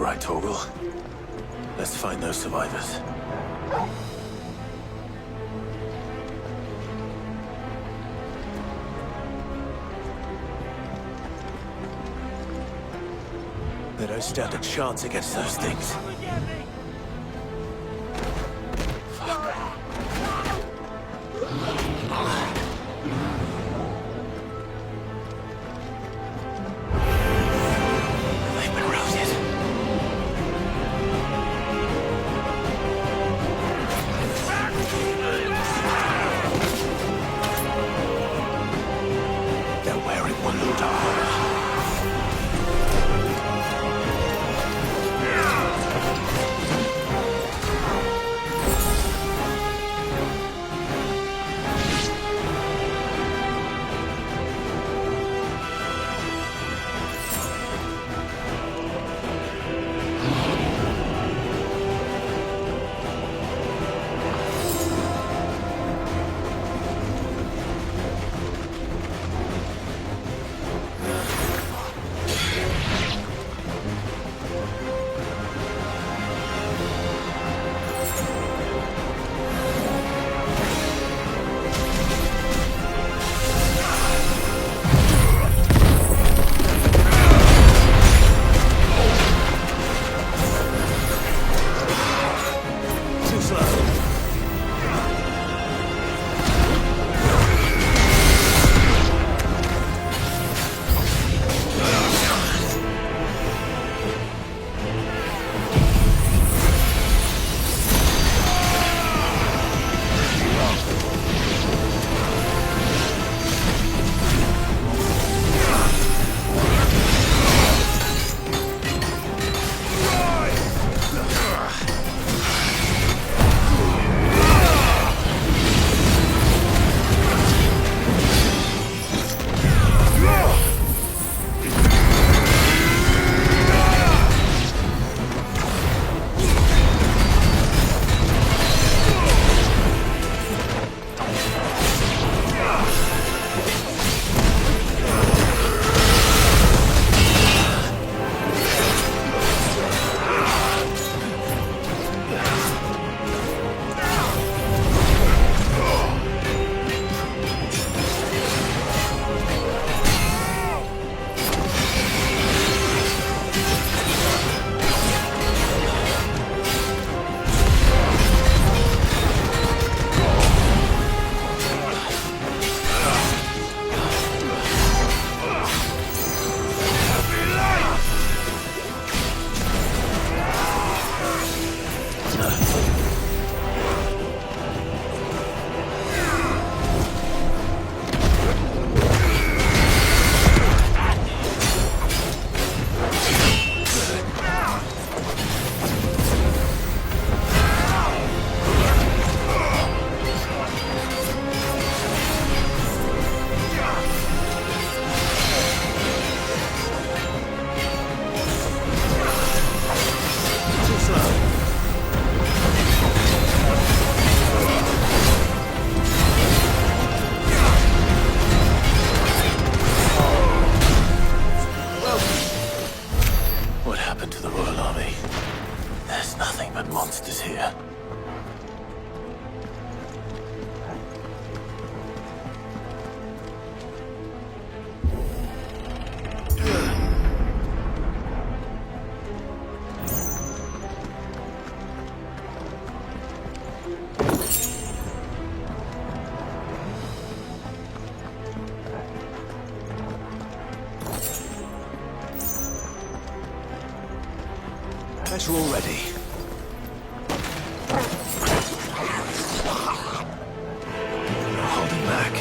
right, Torgal. Let's find those survivors. They don't stand a chance against those things. Guys are all ready. No holding back.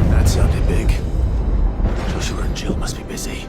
That sounded big. Joshua and Jill must be busy.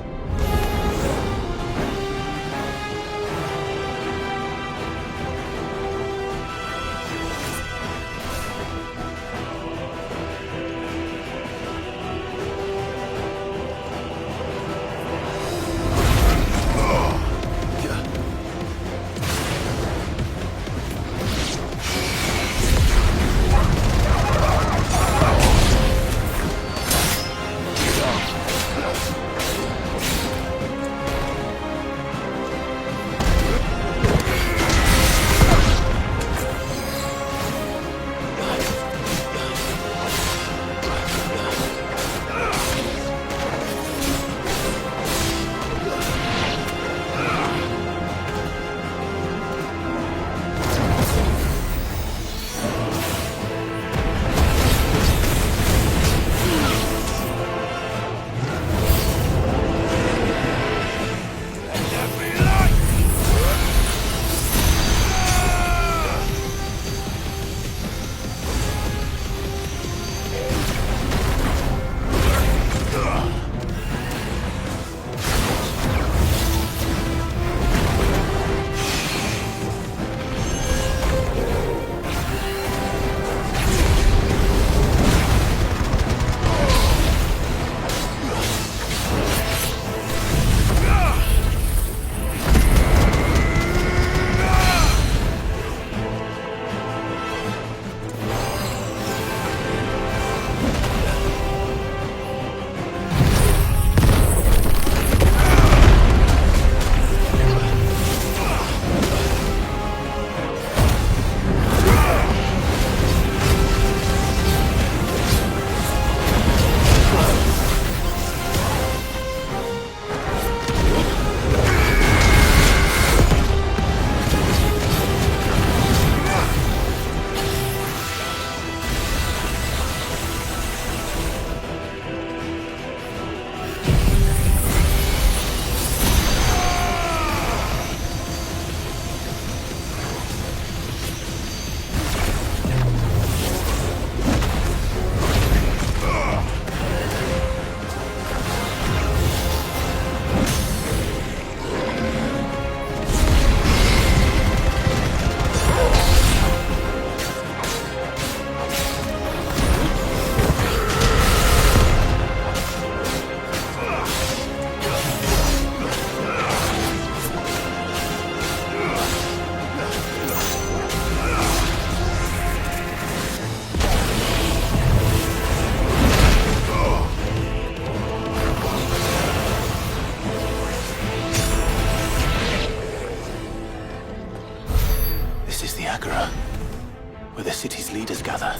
Where the city's leaders gather.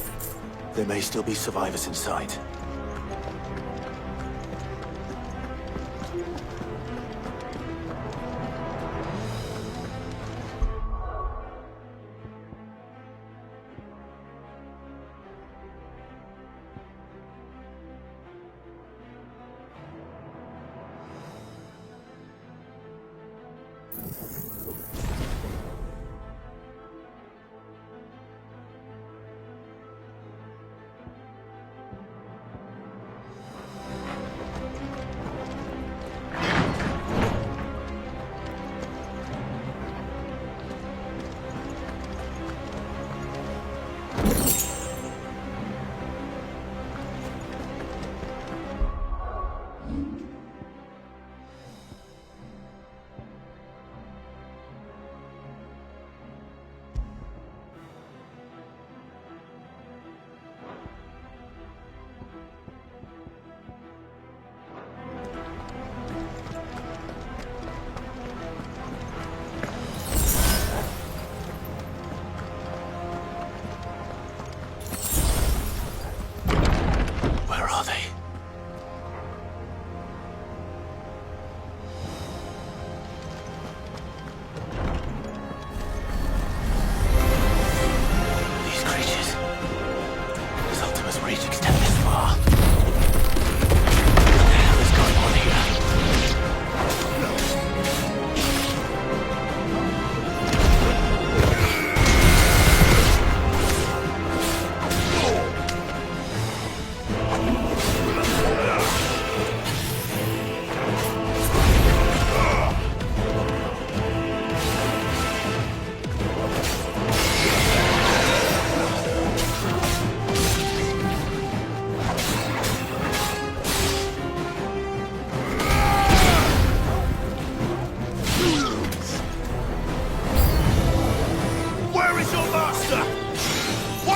There may still be survivors inside.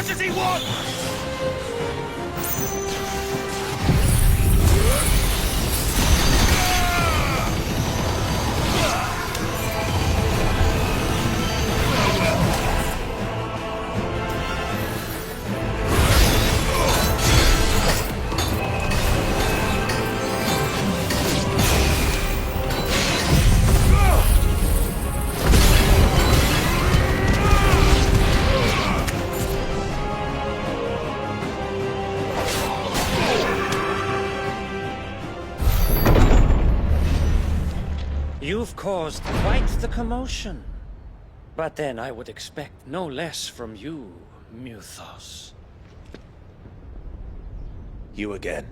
does he want? You've caused quite the commotion. But then I would expect no less from you, Muthos. You again.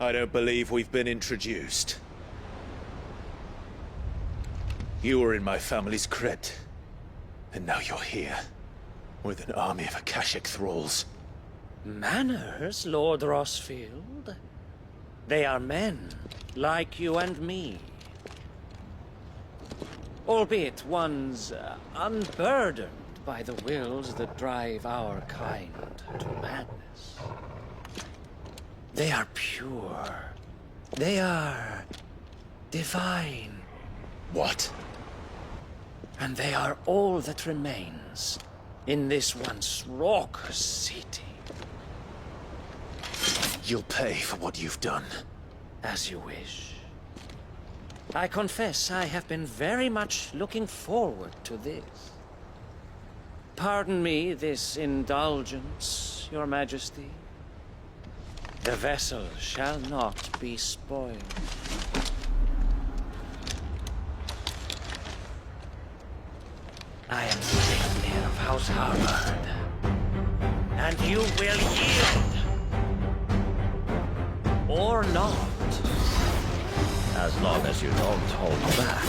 I don't believe we've been introduced. You were in my family's crypt. And now you're here. With an army of Akashic thralls. Manners, Lord Rossfield? They are men, like you and me. Albeit one's unburdened by the wills that drive our kind to madness. They are pure. They are divine. What? And they are all that remains in this once raucous city. You'll pay for what you've done. As you wish. I confess I have been very much looking forward to this. Pardon me this indulgence, Your Majesty. The vessel shall not be spoiled. I am Sigmir of House Harvard, and you will yield. Or not. As long as you don't hold back.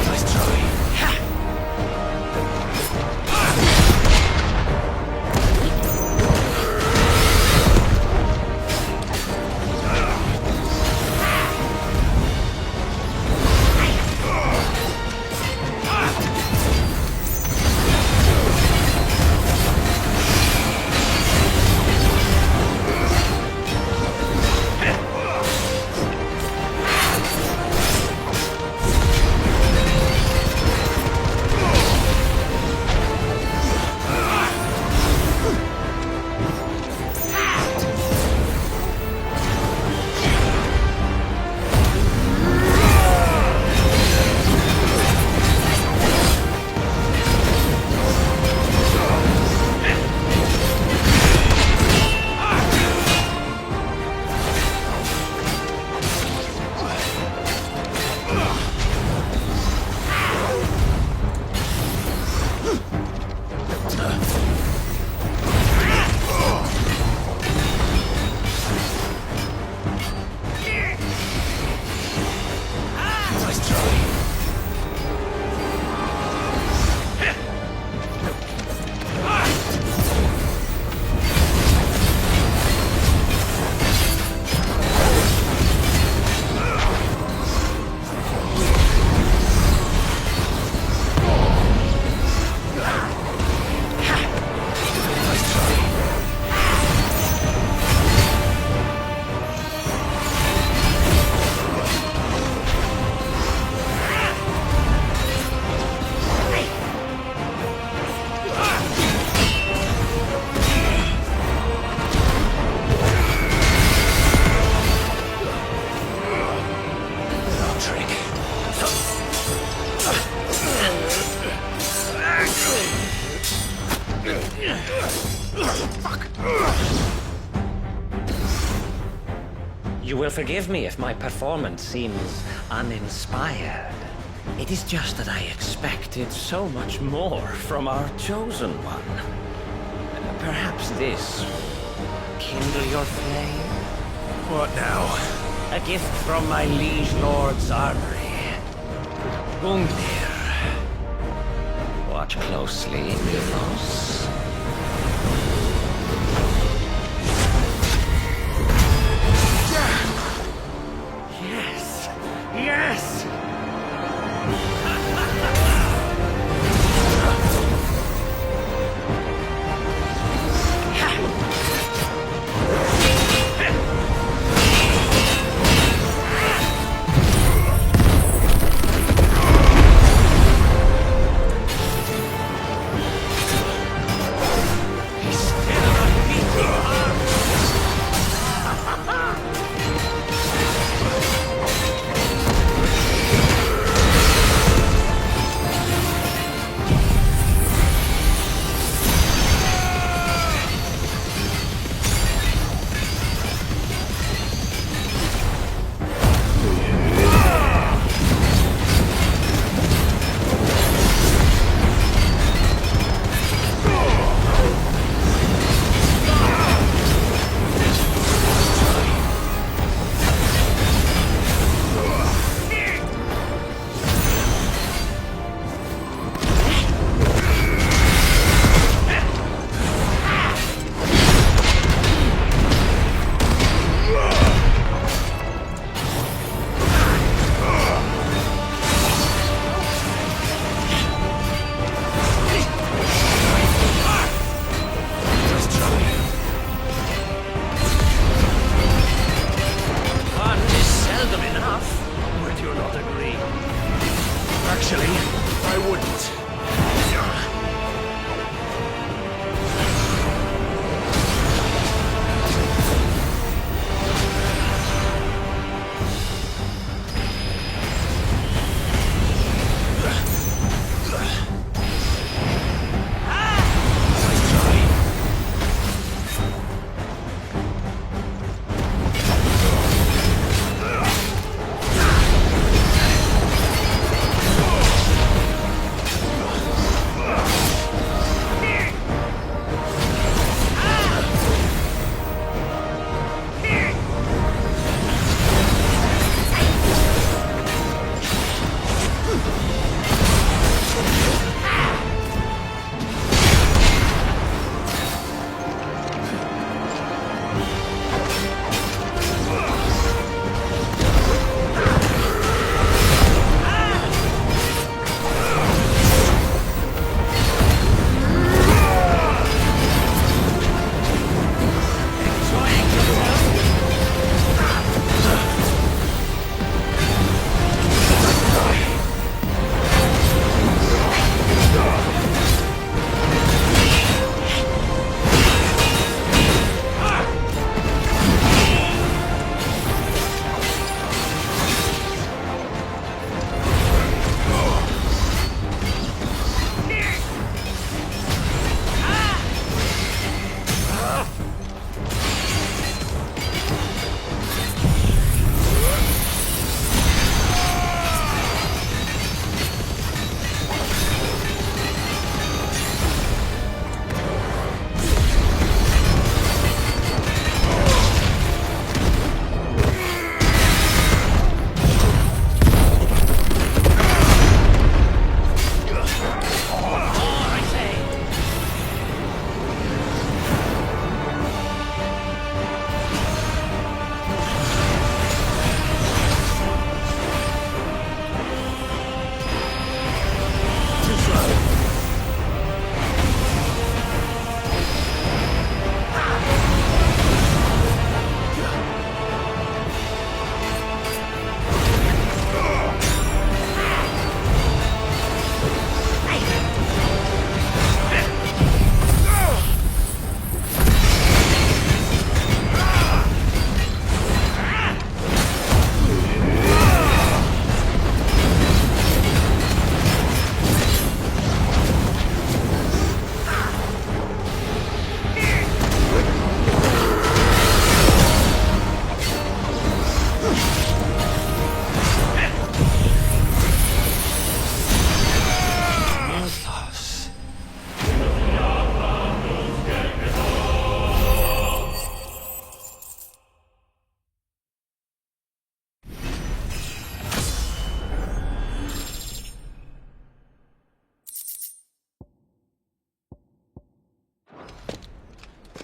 Nice try. You will forgive me if my performance seems uninspired. It is just that I expected so much more from our chosen one. Perhaps this will kindle your flame? What now? A gift from my liege lord's armory. Gungnir. Watch closely, Muthos. Yes, Yes!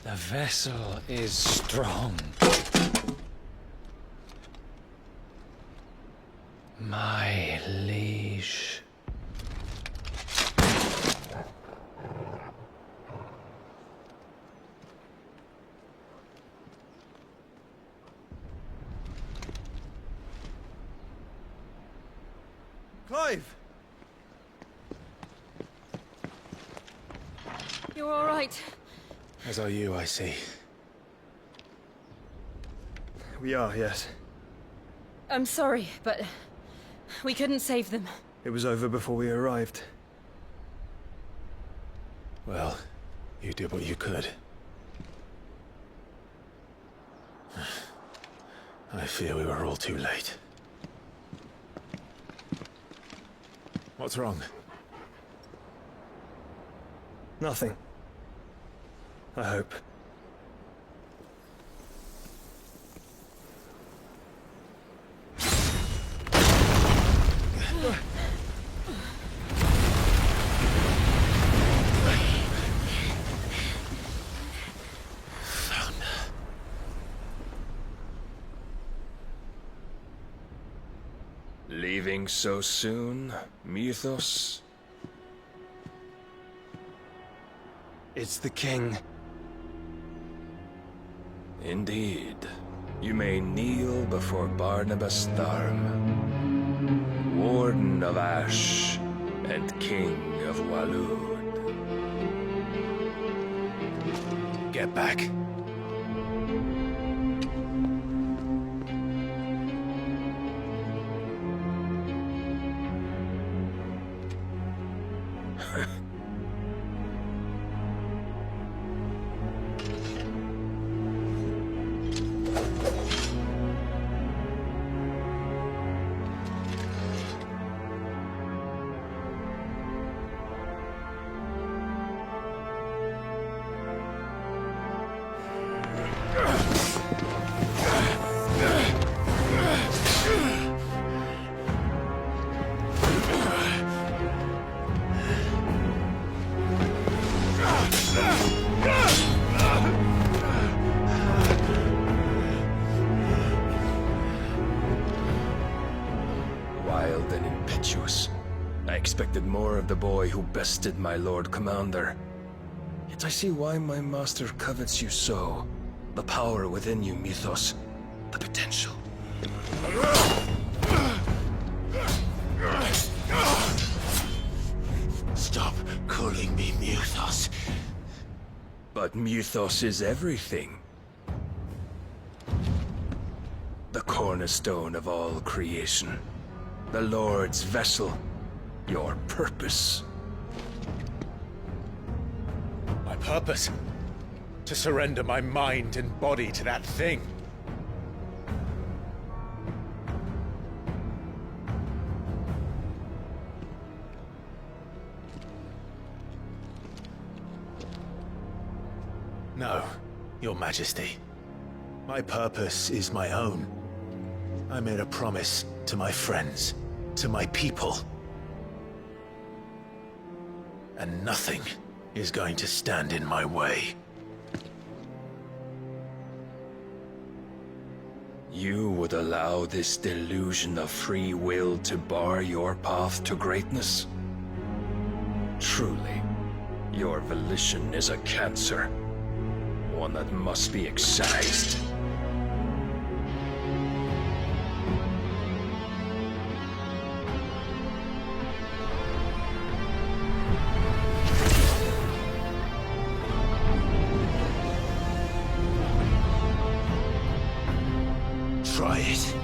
The vessel is strong. My liege. Clive! You're all right. As are you, I see. We are, yes. I'm sorry, but we couldn't save them. It was over before we arrived. Well, you did what you could. I fear we were all too late. What's wrong? Nothing. I hope. Leaving so soon, Mythos? It's the king. Indeed. You may kneel before Barnabas Tharm, Warden of Ash and King of Waloed. Get back. Wild and impetuous. I expected more of the boy who bested my Lord Commander. Yet I see why my master covets you so. The power within you, Mythos. The potential. Stop calling me Mythos. But Mythos is everything. The cornerstone of all creation. The Lord's vessel. Your purpose. My purpose? To surrender my mind and body to that thing. No, Your Majesty. My purpose is my own. I made a promise to my friends, to my people. And nothing is going to stand in my way. You would allow this delusion of free will to bar your path to greatness? Truly, your volition is a cancer. One that must be excised. Try it.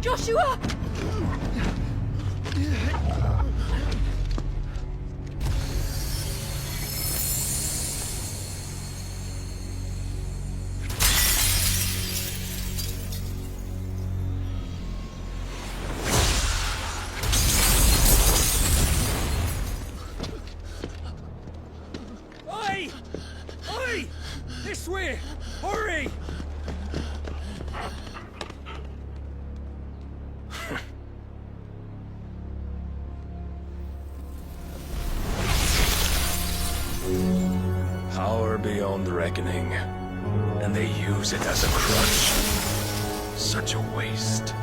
Joshua! beyond reckoning, and they use it as a crutch. Such a waste.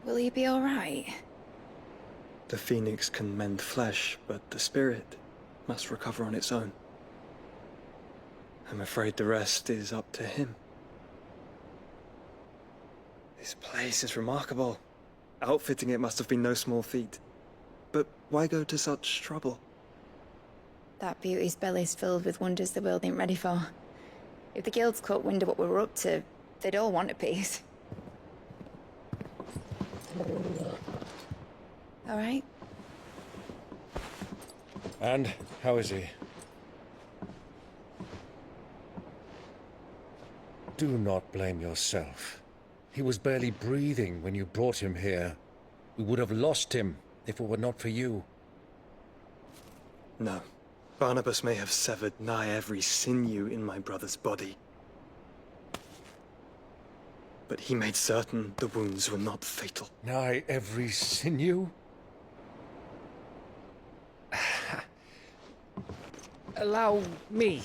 Will he be all right? The phoenix can mend flesh, but the spirit must recover on its own. I'm afraid the rest is up to him. This place is remarkable. Outfitting it must have been no small feat. But why go to such trouble? That beauty's belly's filled with wonders the world ain't ready for. If the guilds caught wind of what we were up to, they'd all want a piece. All right? And how is he? Do not blame yourself. He was barely breathing when you brought him here. We would have lost him if it were not for you. No. Barnabas may have severed nigh every sinew in my brother's body. But he made certain the wounds were not fatal. Nigh every sinew? Allow me,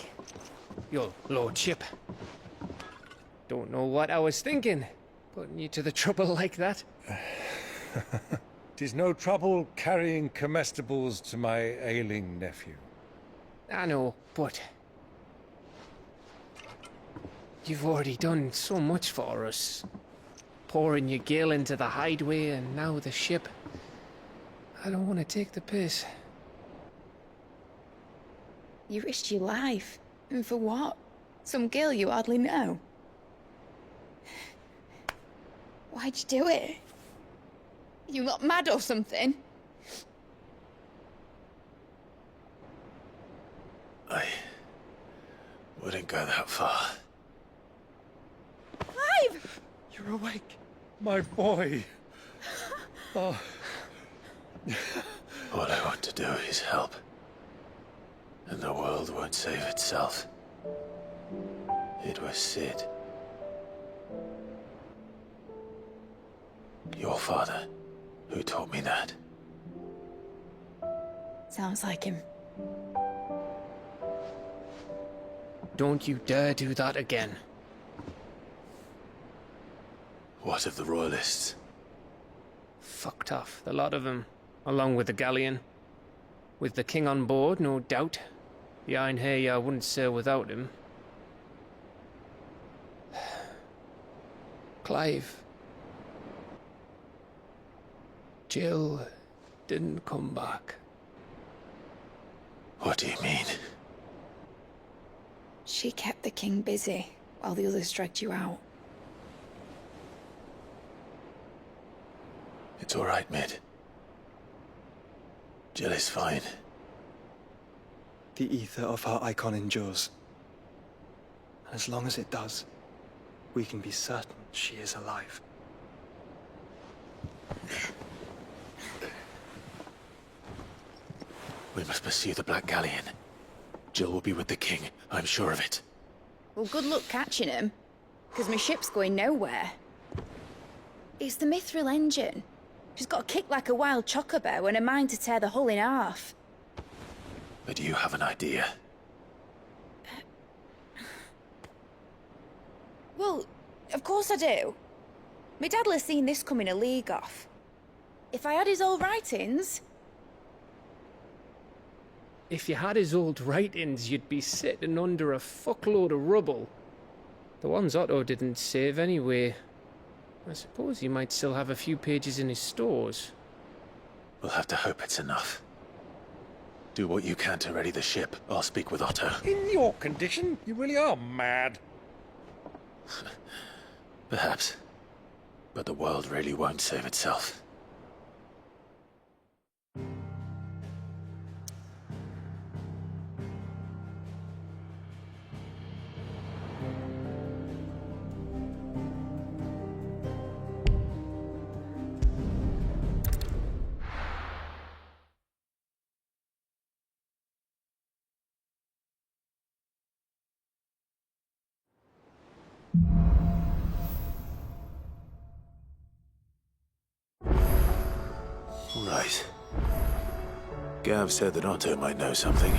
your lordship. Don't know what I was thinking, putting you to the trouble like that. 'Tis no trouble carrying comestibles to my ailing nephew. I know, but you've already done so much for us. Pouring your gil into the hideaway and now the ship. I don't want to take the piss. You risked your life. And for what? Some girl you hardly know. Why'd you do it? You not mad or something? I wouldn't go that far. Clive! You're awake. My boy! Oh. All I want to do is help. And the world won't save itself. It was Sid. Your father, who taught me that. Sounds like him. Don't you dare do that again. What of the Royalists? Fucked off, the lot of them, along with the galleon. With the king on board, no doubt. Behind here, I wouldn't sail without him. Clive. Jill didn't come back. What do you mean? She kept the king busy while the others dragged you out. It's all right, Mid. Jill is fine. The ether of her icon endures. And as long as it does, we can be certain she is alive. We must pursue the Black Galleon. Jill will be with the king, I'm sure of it. Well, good luck catching him, because my ship's going nowhere. It's the Mithril engine. She's got a kick like a wild chocobo and a mind to tear the hull in half. But you have an idea. Well, of course I do. My dad'll have seen this coming a league off. If I had his old writings... If you had his old writings, you'd be sitting under a fuckload of rubble. The ones Otto didn't save anyway. I suppose he might still have a few pages in his stores. We'll have to hope it's enough. Do what you can to ready the ship. I'll speak with Otto. In your condition, you really are mad. Perhaps. But the world really won't save itself. Right. Gav said that Otto might know something.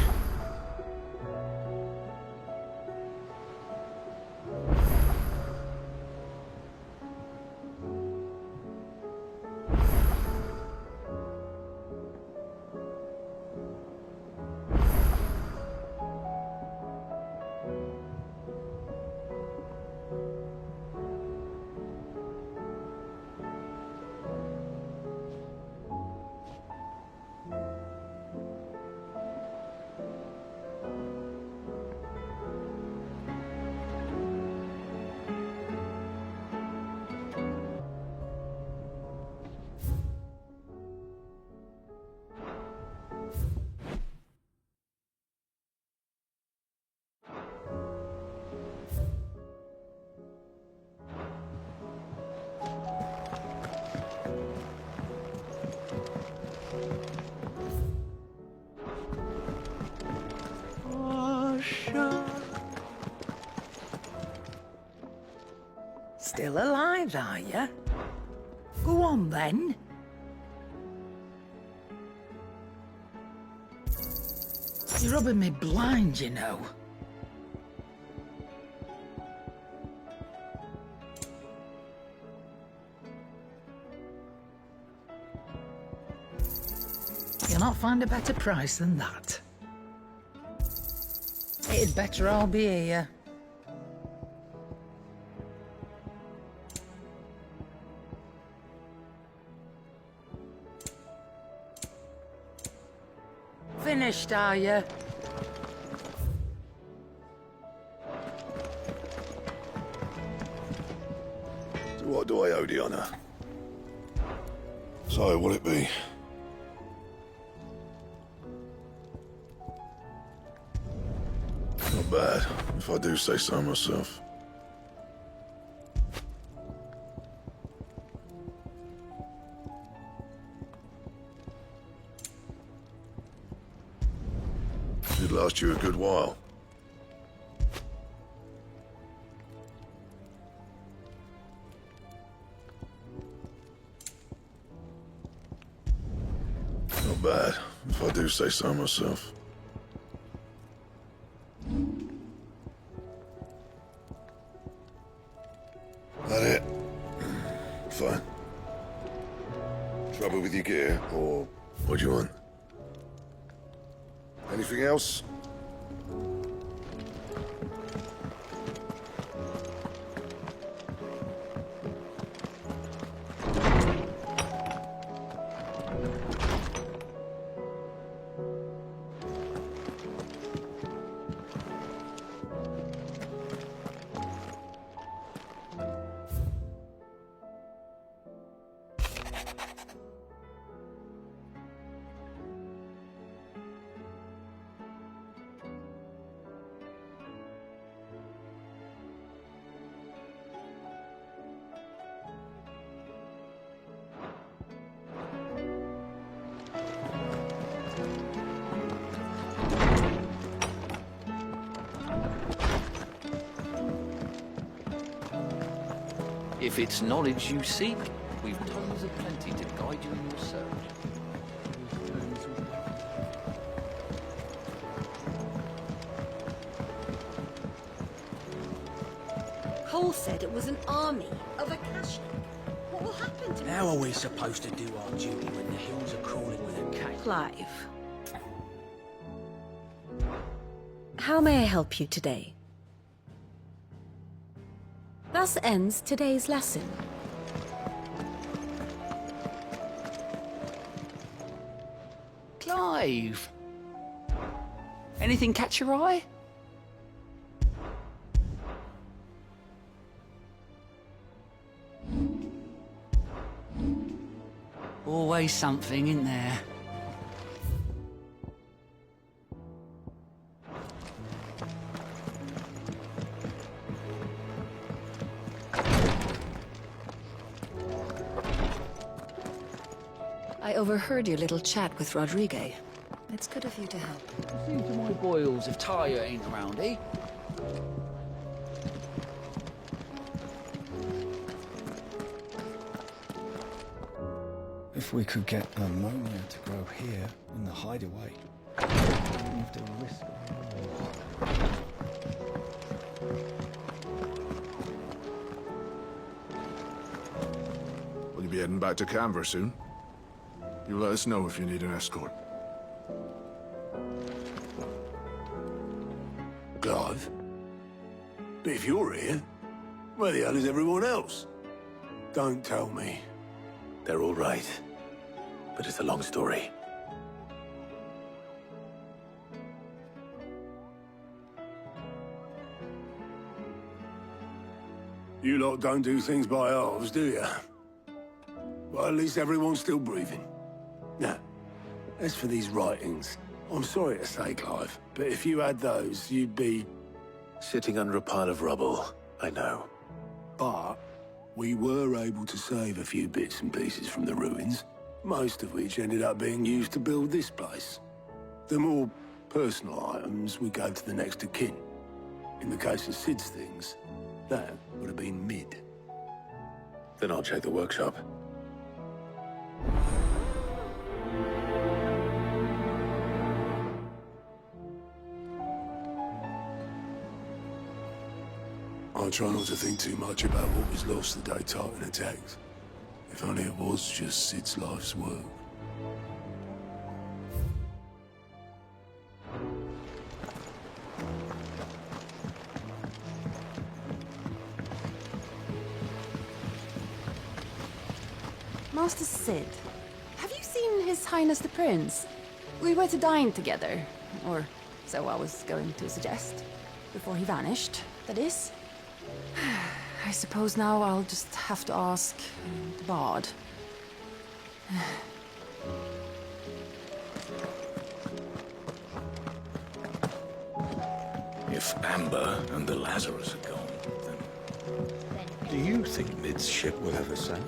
Still alive, are you? Go on, then. You're rubbing me blind, you know. You'll not find a better price than that. It'd better all be here. Finished, are you? So what do I owe the honour? So, what'll it be? Not bad, if I do say so myself. Should last you a good while. Not bad, if I do say so myself. That it? Fine. Trouble with your gear, or what do you want? Anything else? If it's knowledge you seek, we've tons of plenty to guide you in your search. Cole said it was an army of Akashic. What will happen to How are we supposed to do our duty when the hills are crawling with a cat? Clive? How may I help you today? Thus ends today's lesson. Clive! Anything catch your eye? Always something, isn't there? I overheard your little chat with Rodrigue. It's good of you to help. See to my boils if Tyre ain't around, eh? If we could get ammonia to grow here in the hideaway, we wouldn't have to risk it. Will you be heading back to Canberra soon? You let us know if you need an escort. Clive? But if you're here, where the hell is everyone else? Don't tell me. They're all right. But it's a long story. You lot don't do things by halves, do you? Well, at least everyone's still breathing. Now, as for these writings, I'm sorry to say, Clive, but if you had those, you'd be... sitting under a pile of rubble, I know. But we were able to save a few bits and pieces from the ruins, most of which ended up being used to build this place. The more personal items we gave to the next of kin. In the case of Sid's things, that would have been mid. Then I'll check the workshop. I try not to think too much about what was lost the day Titan attacked. If only it was just Sid's life's work. Master Sid, have you seen His Highness the Prince? We were to dine together, or so I was going to suggest. Before he vanished, that is. I suppose now I'll just have to ask the Bard. If Amber and the Lazarus are gone, then... Do you think Mid's ship will ever sail?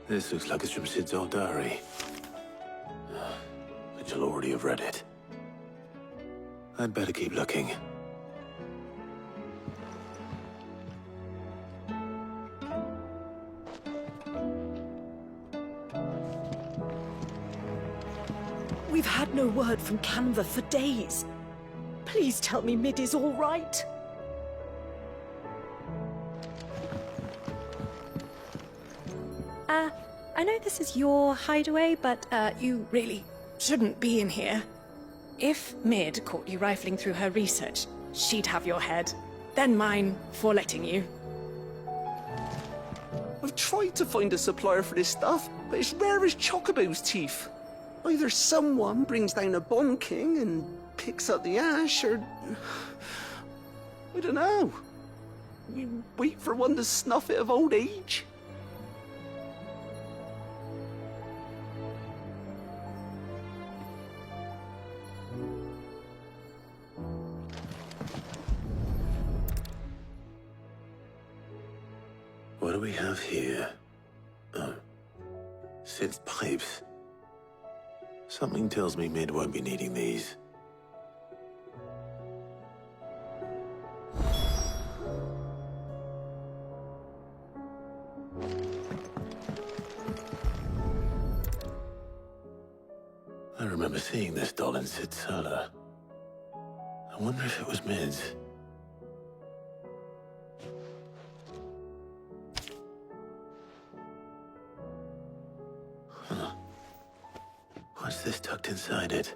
This looks like it's from Sid's old diary. But you'll already have read it. I'd better keep looking. We've had no word from Canva for days. Please tell me Mid is all right. I know this is your hideaway, but you really shouldn't be in here. If Mid caught you rifling through her research, she'd have your head, then mine for letting you. I've tried to find a supplier for this stuff, but it's rare as Chocobo's teeth. Either someone brings down a Bond King and picks up the ash, or... I don't know. You wait for one to snuff it of old age. What do we have here? Oh. Sid's pipes. Something tells me Mid won't be needing these. I remember seeing this doll in Sid's cellar. I wonder if it was Mid's. Huh. What's this tucked inside it?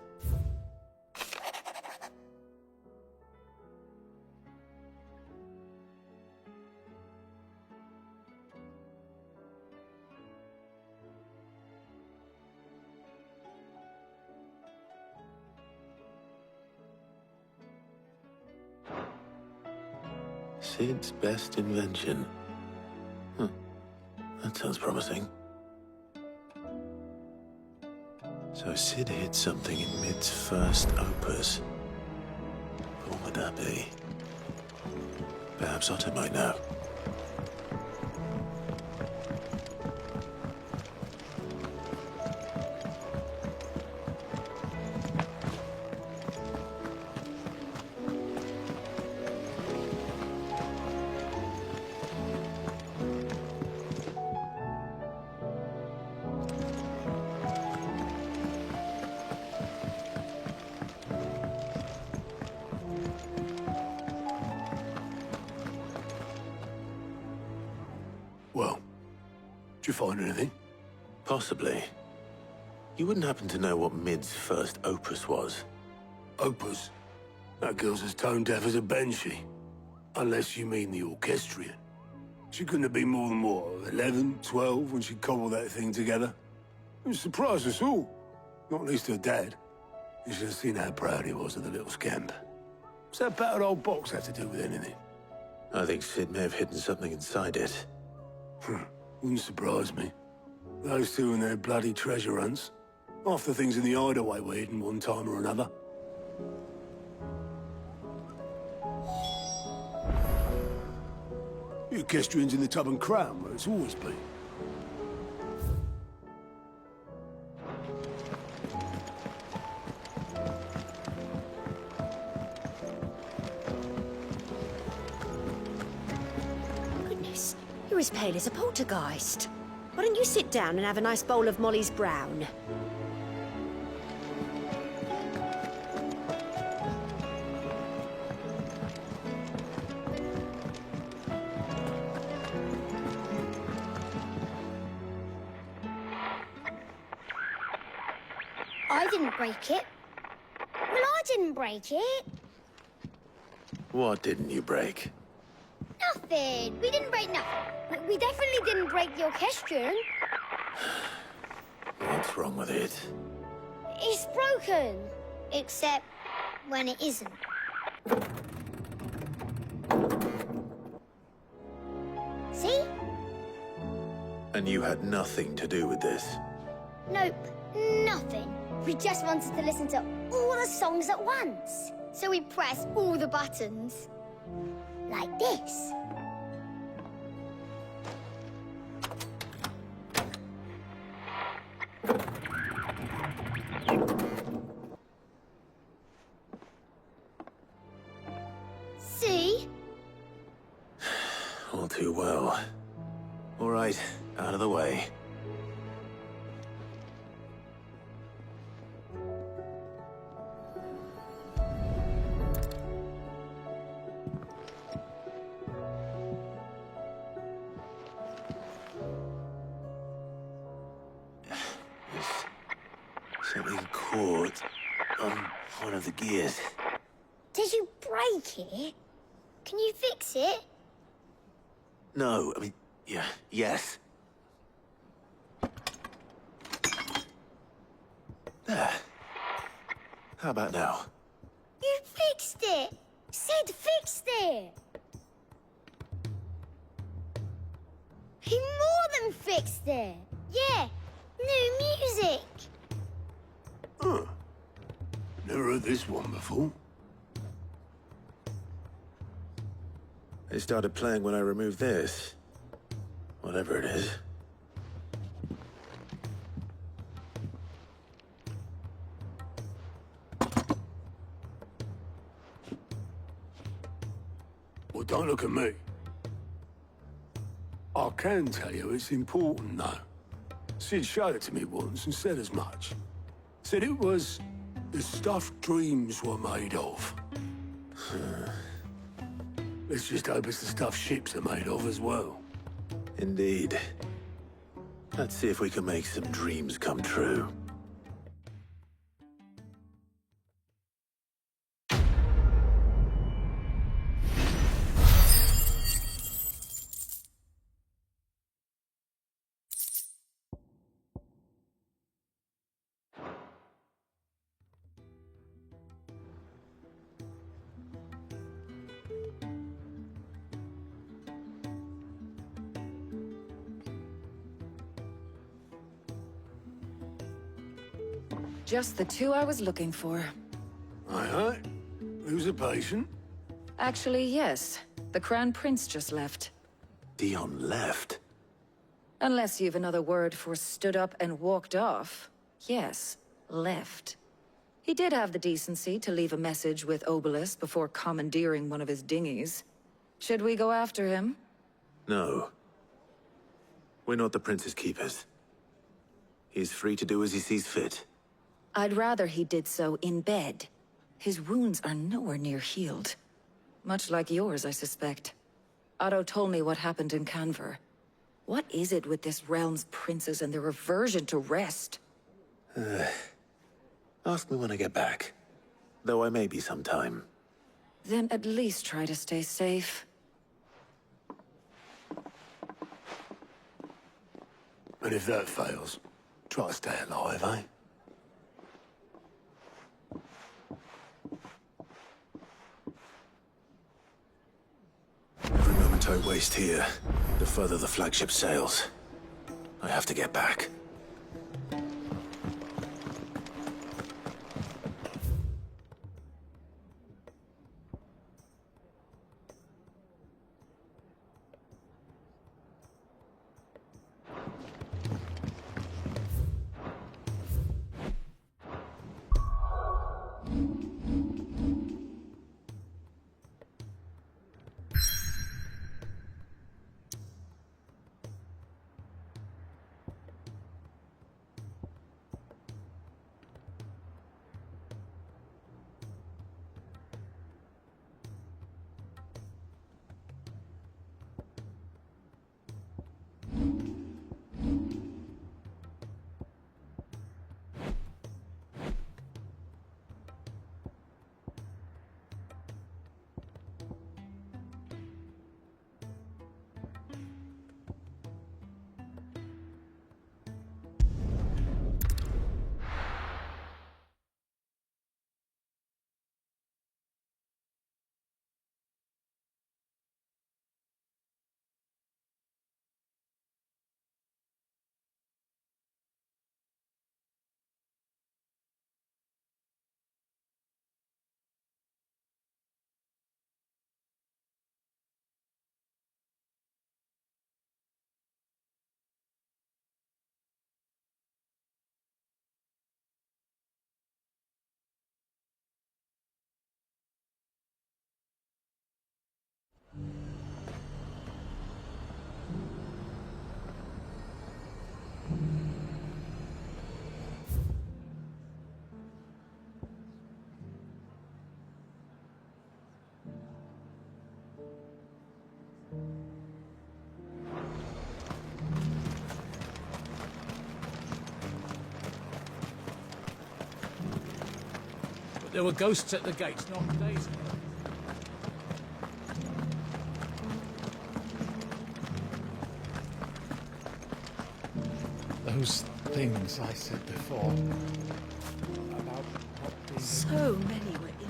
Sid's best invention. Huh. That sounds promising. So Sid hid something in Mid's first opus. What would that be? Perhaps Otto might know. Well, did you find anything? Possibly. You wouldn't happen to know what Mid's first opus was? Opus? That girl's as tone deaf as a banshee. Unless you mean the orchestrion. She couldn't have been more than, what, 11, 12 when she cobbled that thing together? It surprised us all. Not least her dad. You should have seen how proud he was of the little scamp. What's that battered old box have to do with anything? I think Sid may have hidden something inside it. Wouldn't surprise me. Those two and their bloody treasure hunts. Half the things in the hideaway were hidden one time or another. The orchestrion's in the tub and crown, where it's always been. Goodness, you're as pale as a poltergeist. Why don't you sit down and have a nice bowl of Molly's brown? I didn't break it. Well, I didn't break it. What didn't you break? Nothing. We didn't break nothing. We definitely didn't break the orchestrion. What's wrong with it? It's broken. Except when it isn't. See? And you had nothing to do with this? Nope, nothing. We just wanted to listen to all the songs at once. So we pressed all the buttons. Like this. See? All too well. All right, out of the way. Something caught on one of the gears. Did you break it? Can you fix it? No, I mean, yes. There. How about now? You fixed it! Sid fixed it! He more than fixed it! Yeah, new music! Huh. Never heard this one before. It started playing when I removed this. Whatever it is. Well, don't look at me. I can tell you it's important, though. Sid showed it to me once and said as much. Said it was the stuff dreams were made of. Let's just hope it's the stuff ships are made of as well. Indeed. Let's see if we can make some dreams come true. Just the two I was looking for. Aye. Who's a patient? Actually, yes. The Crown Prince just left. Dion left? Unless you've another word for stood up and walked off. Yes, left. He did have the decency to leave a message with Obelisk before commandeering one of his dinghies. Should we go after him? No. We're not the Prince's keepers. He's free to do as he sees fit. I'd rather he did so in bed. His wounds are nowhere near healed. Much like yours, I suspect. Otto told me what happened in Canver. What is it with this realm's princes and their aversion to rest? Ask me when I get back. Though I may be some time. Then at least try to stay safe. And if that fails, try to stay alive, eh? Every moment I waste here, the further the flagship sails. I have to get back. There were ghosts at the gates not days ago. Those things I said before about not being... So many were injured.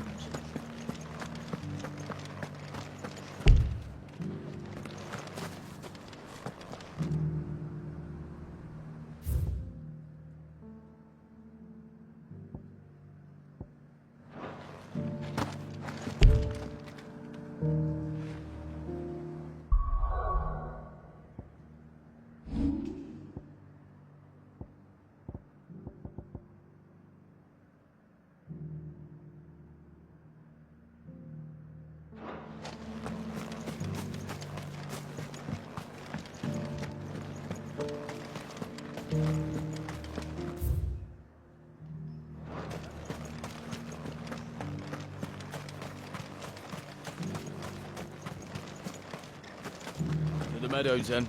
To the meadows, then.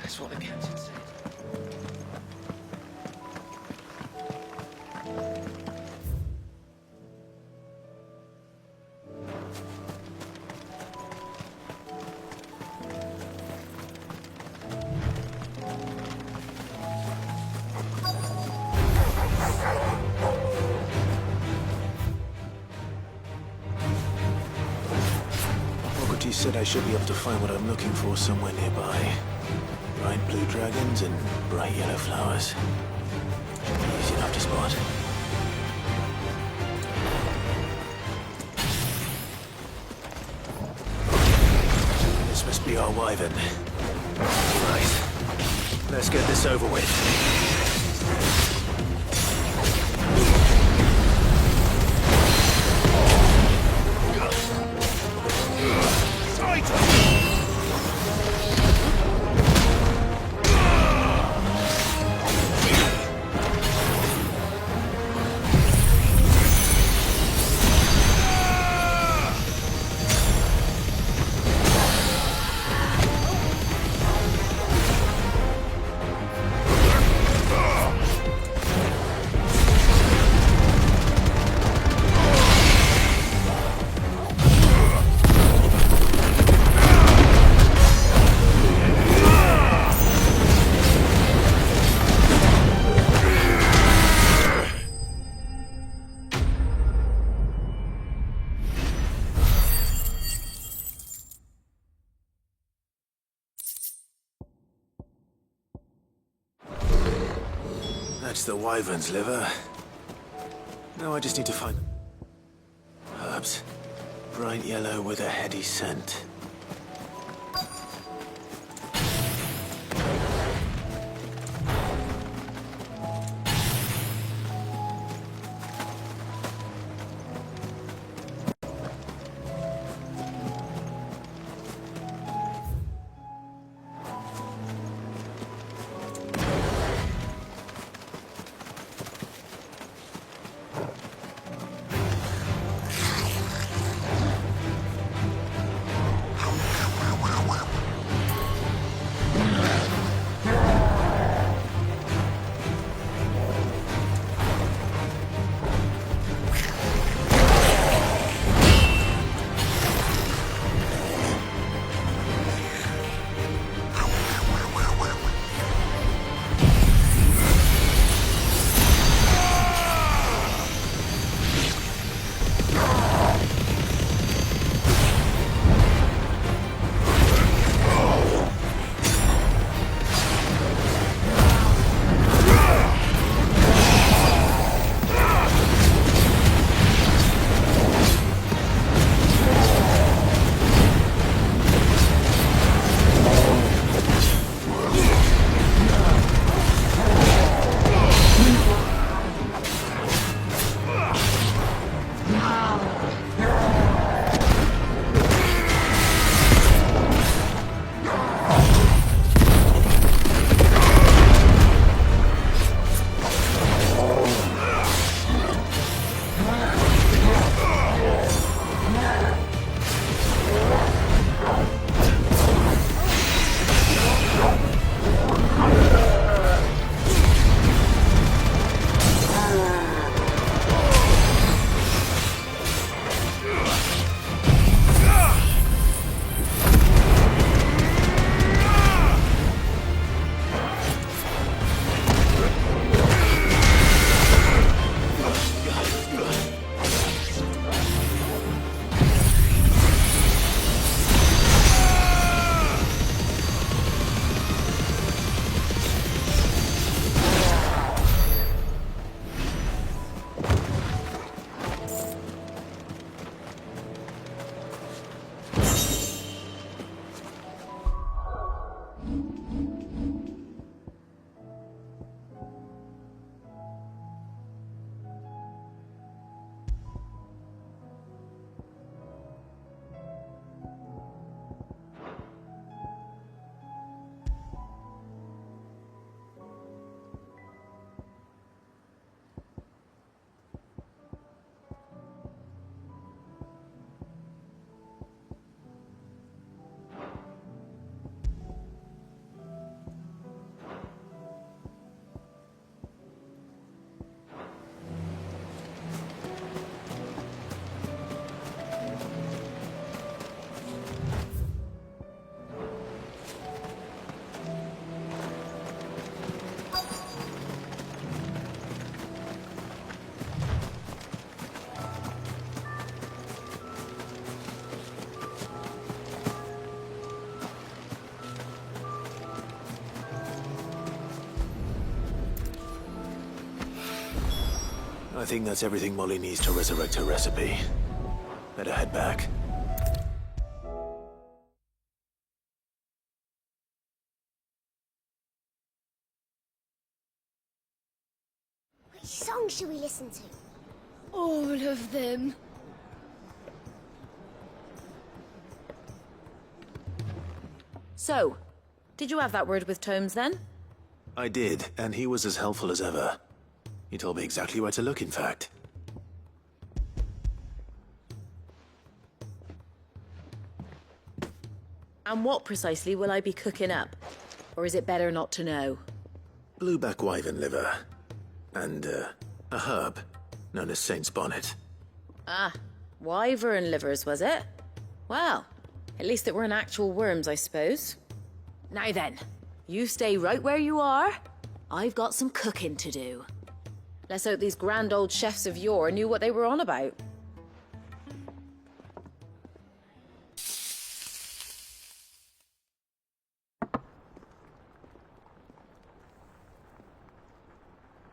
That's what the captain said. He said I should be able to find what I'm looking for somewhere nearby. Bright blue dragons and bright yellow flowers. Easy enough to spot. This must be our wyvern. Right. Let's get this over with. That's the wyvern's liver. Now I just need to find herbs. Bright yellow with a heady scent. I think that's everything Molly needs to resurrect her recipe. Better head back. Which song should we listen to? All of them. So, did you have that word with Tomes then? I did, and he was as helpful as ever. He told me exactly where to look, in fact. And what precisely will I be cooking up? Or is it better not to know? Blueback wyvern liver. And, a herb known as Saint's Bonnet. Ah, wyvern livers, was it? Well, at least it weren't actual worms, I suppose. Now then, you stay right where you are. I've got some cooking to do. Let's hope these grand old chefs of yore knew what they were on about.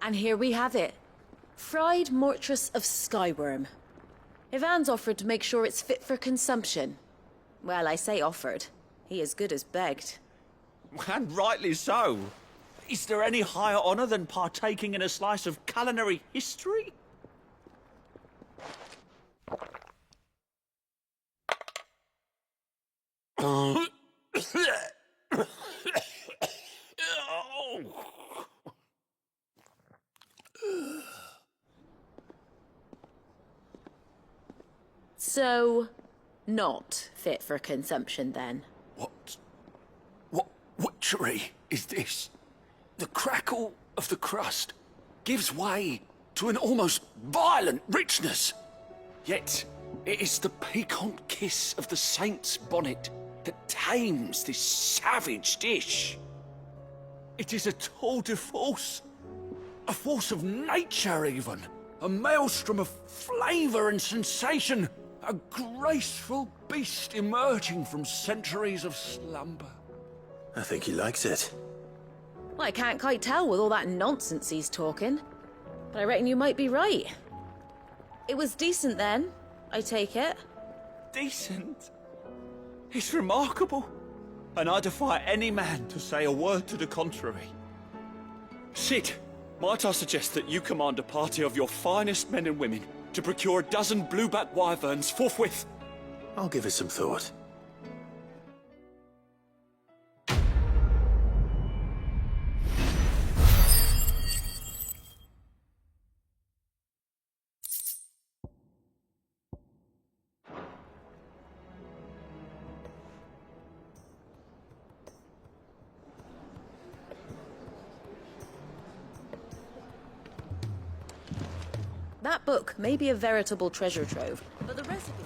And here we have it. Fried mortress of skyworm. Ivan's offered to make sure it's fit for consumption. Well, I say offered. He as good as begged. And rightly so. Is there any higher honor than partaking in a slice of culinary history? So, not fit for consumption then? What witchery is this? The crackle of the crust gives way to an almost violent richness. Yet, it is the piquant kiss of the saint's bonnet that tames this savage dish. It is a tour de force. A force of nature, even. A maelstrom of flavour and sensation. A graceful beast emerging from centuries of slumber. I think he likes it. Well, I can't quite tell with all that nonsense he's talking. But I reckon you might be right. It was decent then, I take it. Decent? It's remarkable. And I defy any man to say a word to the contrary. Sid, might I suggest that you command a party of your finest men and women to procure a dozen blueback wyverns forthwith? I'll give it some thought. That book may be a veritable treasure trove, but the recipe...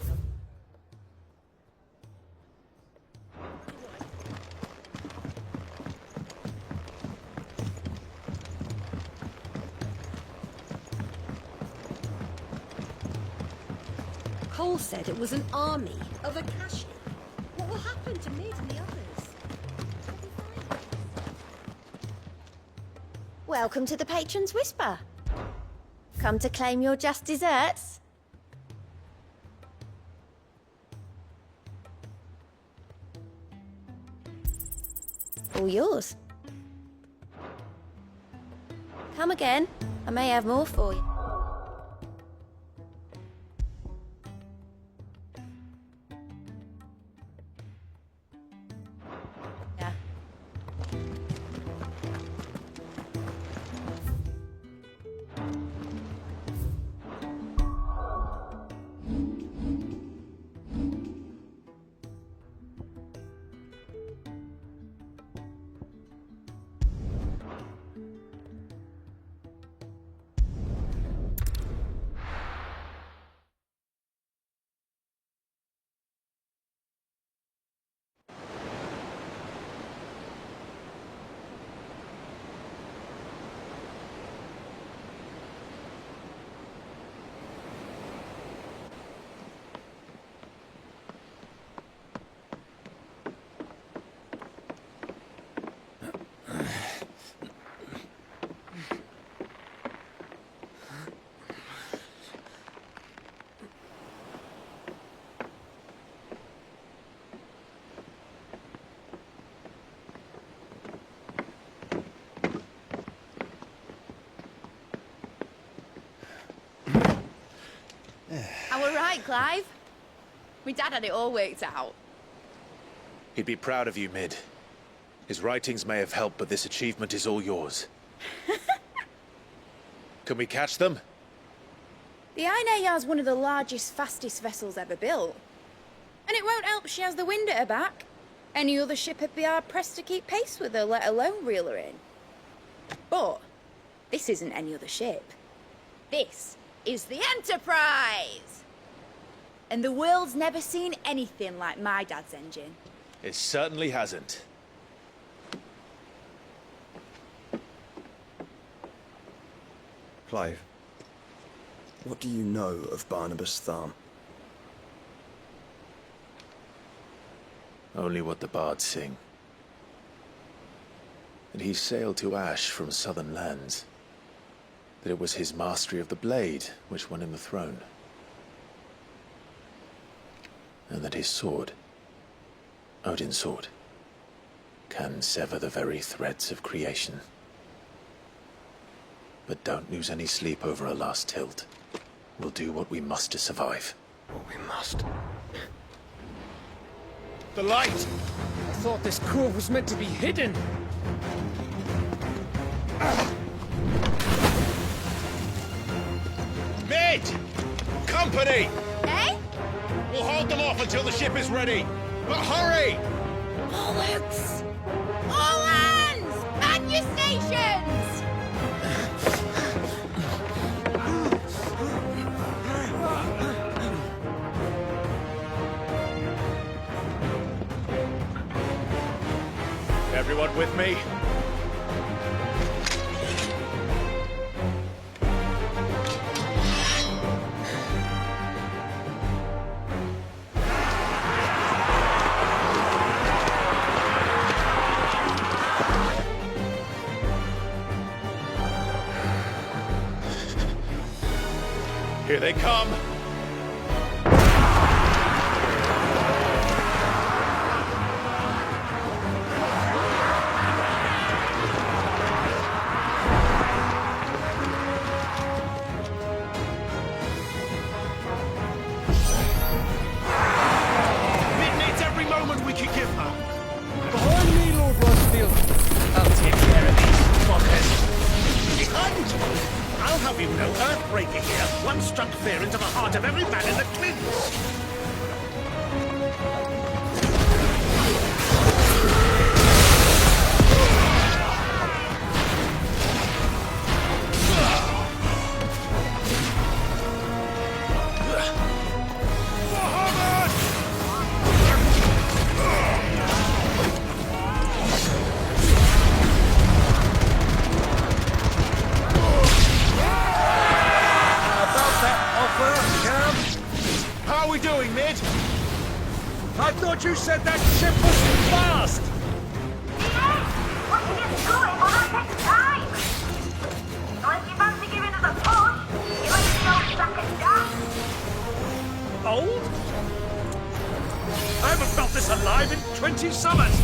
Cole said it was an army of Akashi. What will happen to Mid and the others? Welcome to the Patron's Whisper. Come to claim your just desserts? All yours. Come again. I may have more for you. Yeah. I were right, Clive. My dad had it all worked out. He'd be proud of you, Mid. His writings may have helped, but this achievement is all yours. Can we catch them? The Ainayar's one of the largest, fastest vessels ever built. And it won't help she has the wind at her back. Any other ship would be hard-pressed to keep pace with her, let alone reel her in. But this isn't any other ship. This is the Enterprise! And the world's never seen anything like my dad's engine. It certainly hasn't. Clive, what do you know of Barnabas Tharm? Only what the bards sing. And he sailed to Ash from southern lands. that it was his mastery of the blade which won him the throne. And that his sword, Odin's sword, can sever the very threads of creation. But don't lose any sleep over our last tilt. We'll do what we must to survive. What we must. The light! I thought this cove was meant to be hidden. Mid! Company! Eh? We'll hold them off until the ship is ready. But hurry! Bollocks! All hands! Man your stations! Everyone with me? Here they come! Mid needs every moment we can give her. Behind me, Lord Rosfield. I'll take care of these fuckers. Behind! I'll have you know, Earthbreaker here once struck fear into the heart of every man in the Twins. How are we doing, Mid? I thought you said that ship was fast! Yes! But to get going, well, that takes time! Unless you fancy giving us a push, you ain't the old sack of dust! Old? I haven't felt this alive in 20 summers!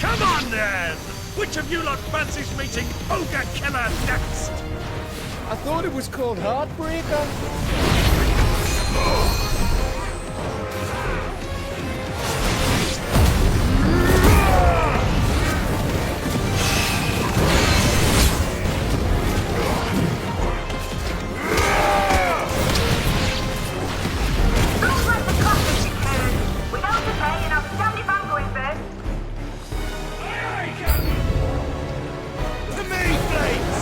Come on, then! Which of you lot fancies meeting Ogre Killer next? I thought it was called Heartbreaker. Don't let the coffee be cleared. Without the pay, and I'll stand if I'm going first. To me, Blades!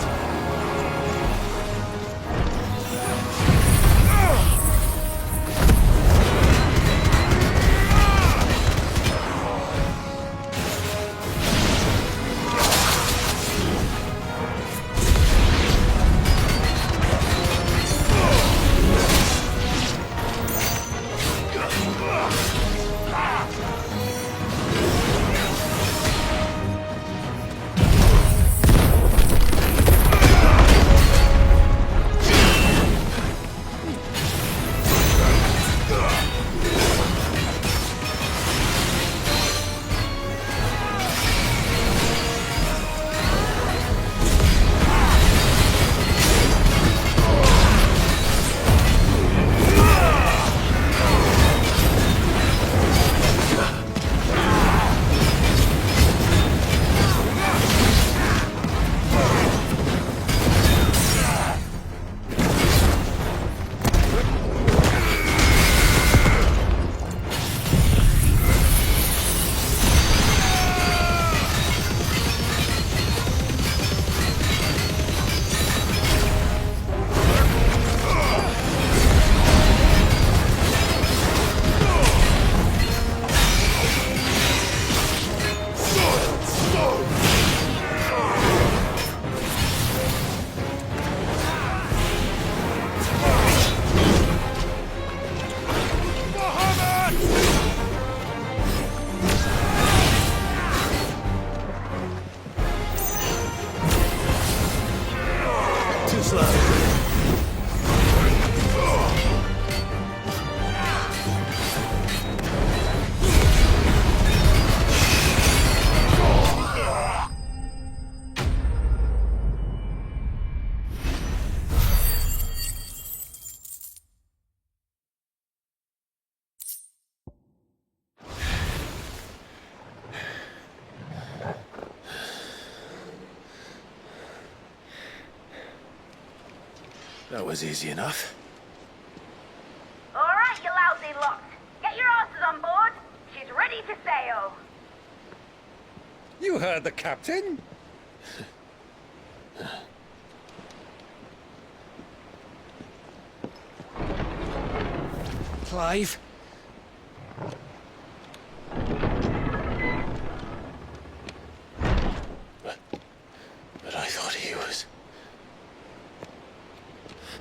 That was easy enough. All right, you lousy lot. Get your asses on board. She's ready to sail. You heard the captain. Clive? But I thought he was...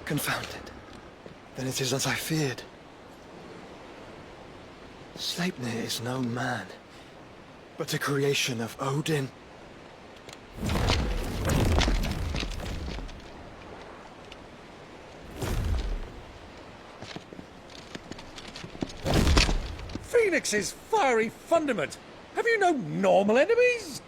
Confounded. Then it is as I feared. Sleipnir is no man, but a creation of Odin. Phoenix's fiery fundament. Have you no normal enemies?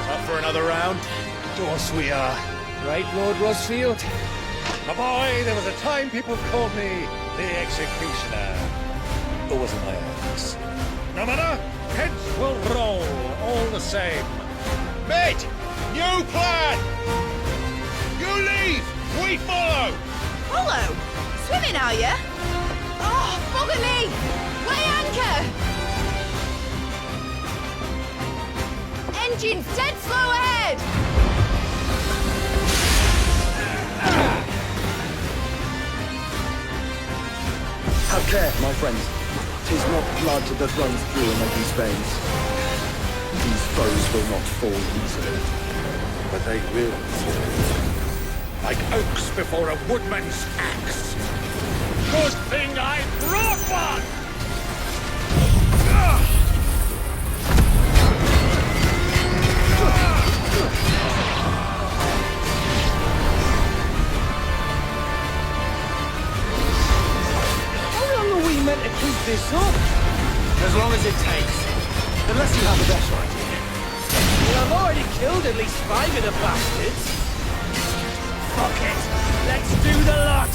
Up for another round? Of course we are. Right, Lord Rosfield? My boy, there was a time people called me the Executioner. Or was it my axe? No matter, heads will roll all the same. Mate, new plan! You leave, we follow! Follow? Swimming, are you? Oh, bugger me! Weigh anchor! Engines dead slow ahead! Have care, my friends. 'Tis not blood that runs through Omega's veins. These foes will not fall easily, but they will fall. Like oaks before a woodman's axe. Good thing I brought one! How long are we meant to keep this up? As long as it takes. Unless you have a better idea. Well, I've already killed at least 5 of the bastards. Fuck it. Let's do the lot.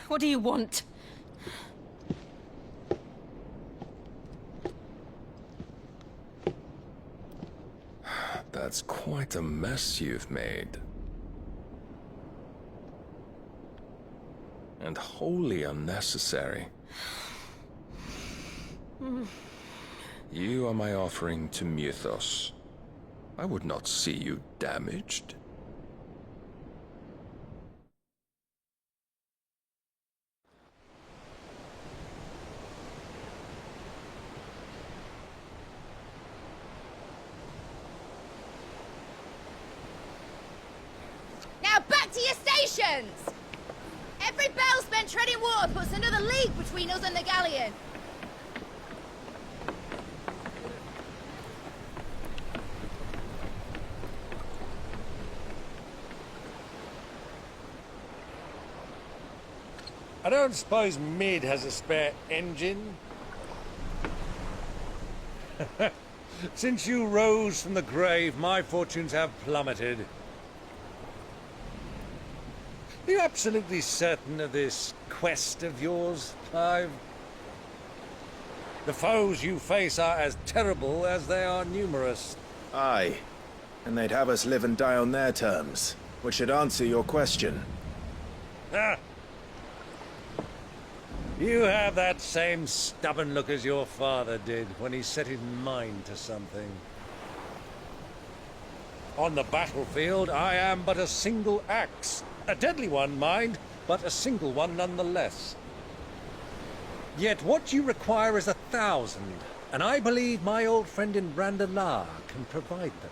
What do you want? That's quite a mess you've made. And wholly unnecessary. You are my offering to Mythos. I would not see you damaged. Now back to your stations! Every bell spent treading water puts another league between us and the galleon. I don't suppose Mid has a spare engine? Since you rose from the grave, my fortunes have plummeted. Are you absolutely certain of this quest of yours, Clive? The foes you face are as terrible as they are numerous. Aye. And they'd have us live and die on their terms, which should answer your question. Ah! You have that same stubborn look as your father did when he set his mind to something. On the battlefield, I am but a single axe. A deadly one, mind, but a single one nonetheless. Yet what you require is 1,000, and I believe my old friend in Brandalar can provide them.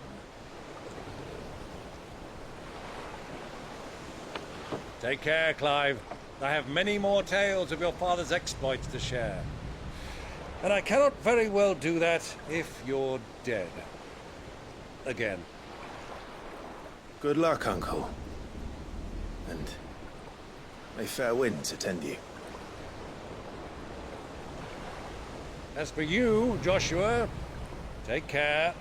Take care, Clive. I have many more tales of your father's exploits to share. And I cannot very well do that if you're dead. Again. Good luck, Uncle. And may fair winds attend you. As for you, Joshua, take care.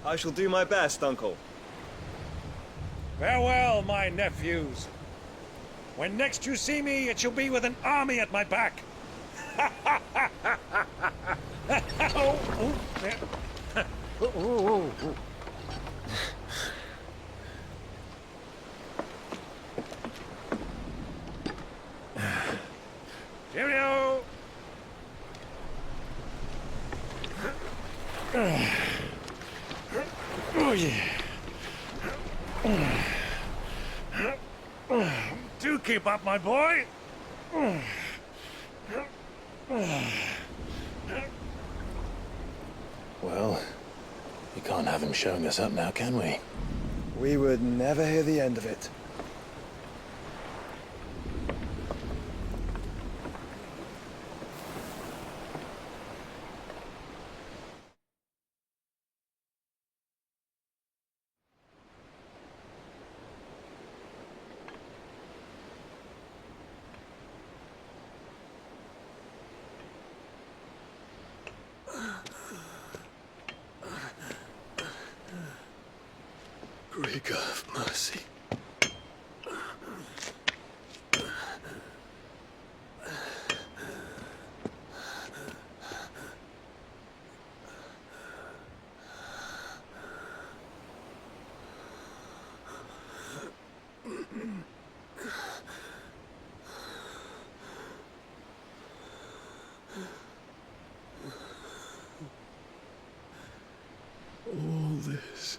I shall do my best, Uncle. Farewell, my nephews. When next you see me, it shall be with an army at my back. Cheerio! Oh, yeah. Do keep up, my boy. Well, we can't have him showing us up now, can we? We would never hear the end of it. Great God of mercy. All this.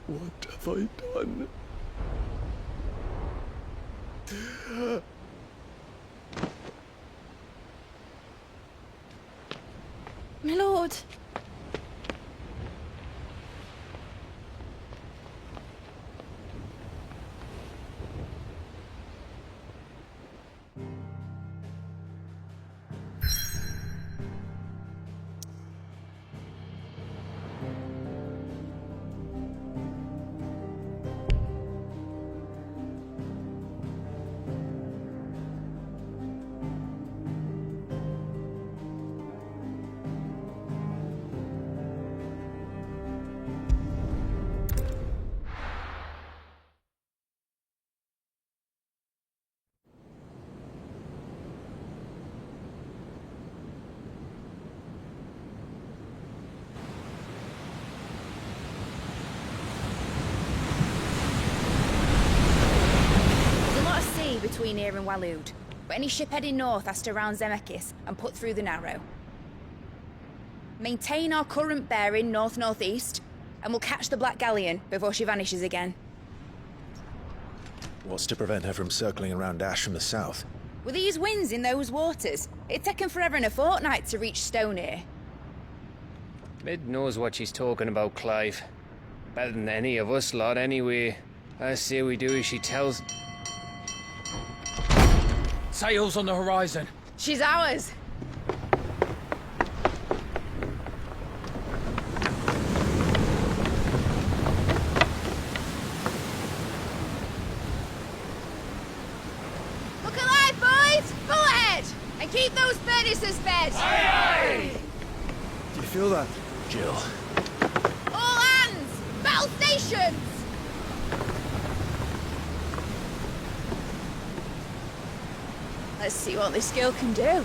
What have I done? My lord! here in Waloed, but any ship heading north has to round Zemeckis and put through the Narrow. Maintain our current bearing north-northeast, and we'll catch the Black Galleon before she vanishes again. What's to prevent her from circling around Ash from the south? With these winds in those waters, it'd take 'em forever and a fortnight to reach Stonehere. Mid knows what she's talking about, Clive. Better than any of us lot, anyway. I say we do as she tells. Sails on the horizon. She's ours. Look alive, boys! Full ahead! And keep those furnaces fed! Aye, aye! Do you feel that, Jill? All hands! Battle stations! Let's see what this girl can do.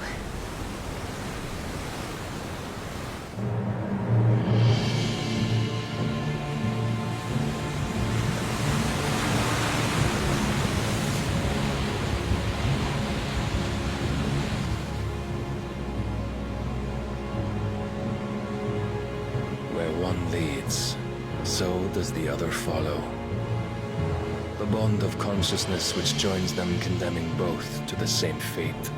Where one leads, so does the other follow. The bond of consciousness which joins them condemning both to the same fate.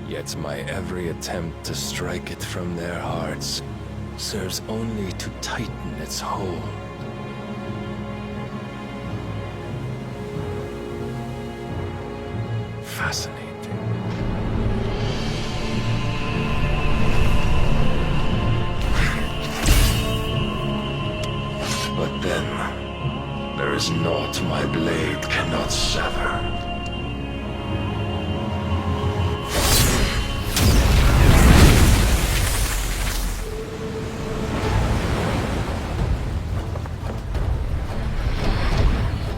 Yet my every attempt to strike it from their hearts serves only to tighten its hold. Fascinating. But then, there is naught my blade cannot sever.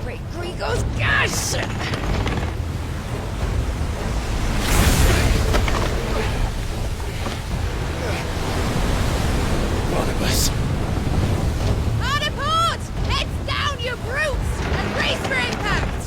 Great Gregos, gosh! Barnabas. Hard a port! Heads down, you brutes! And brace for impact!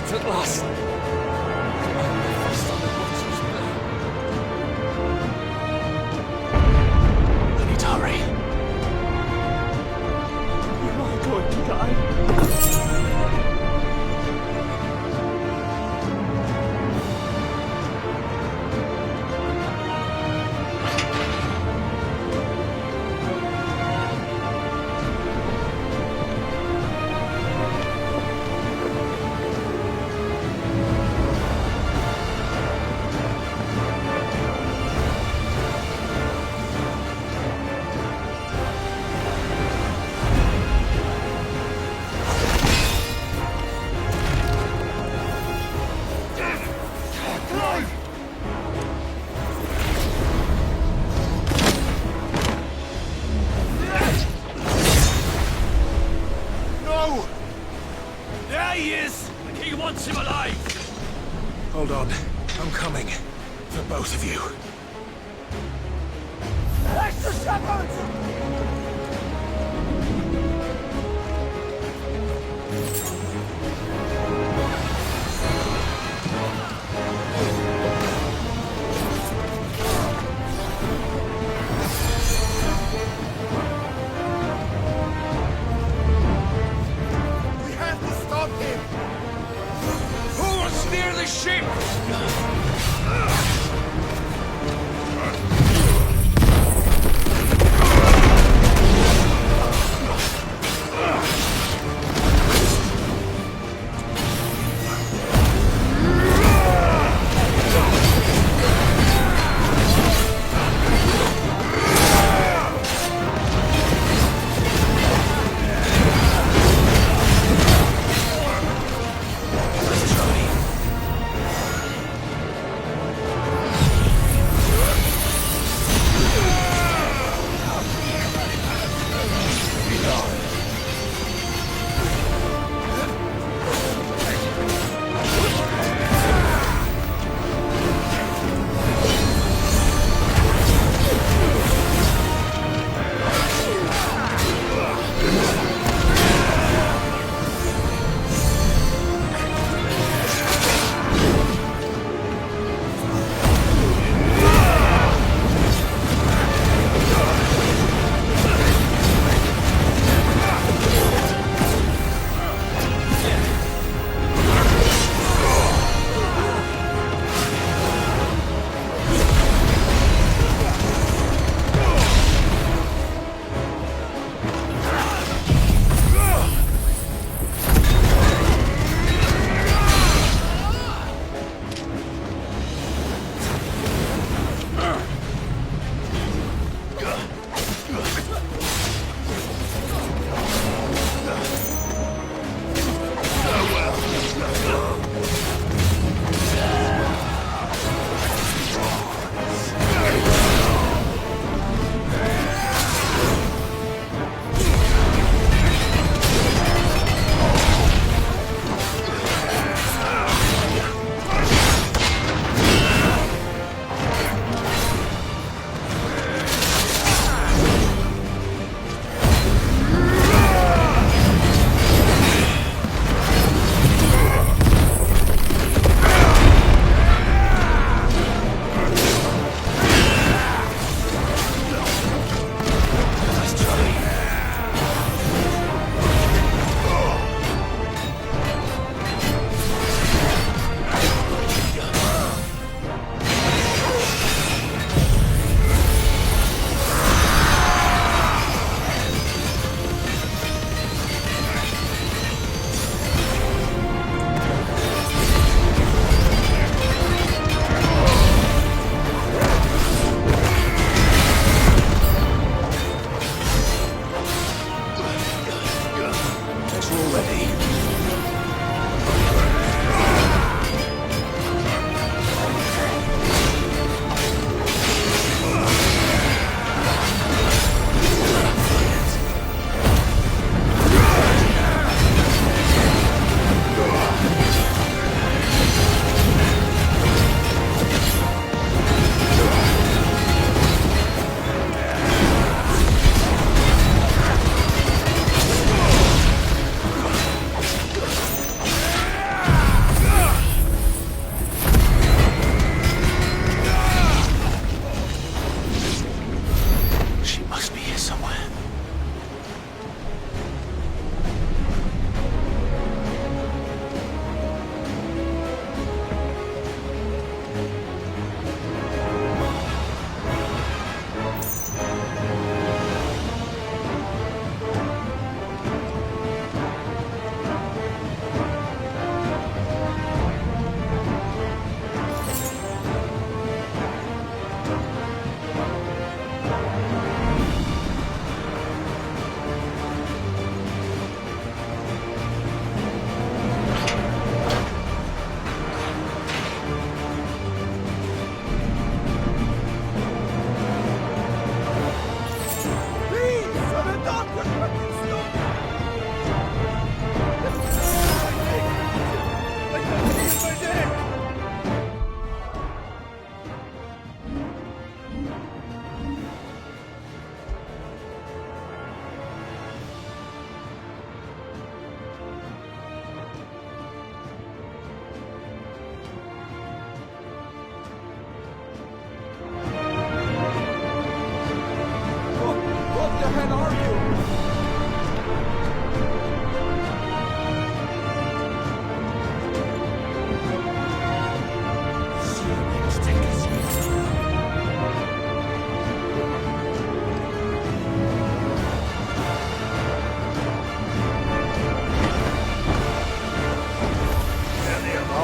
Escaped at last. I need to hurry. You are going to die. Hold on. I'm coming. For both of you. Extra shepherds! We have to stop him! Who will steer the ship?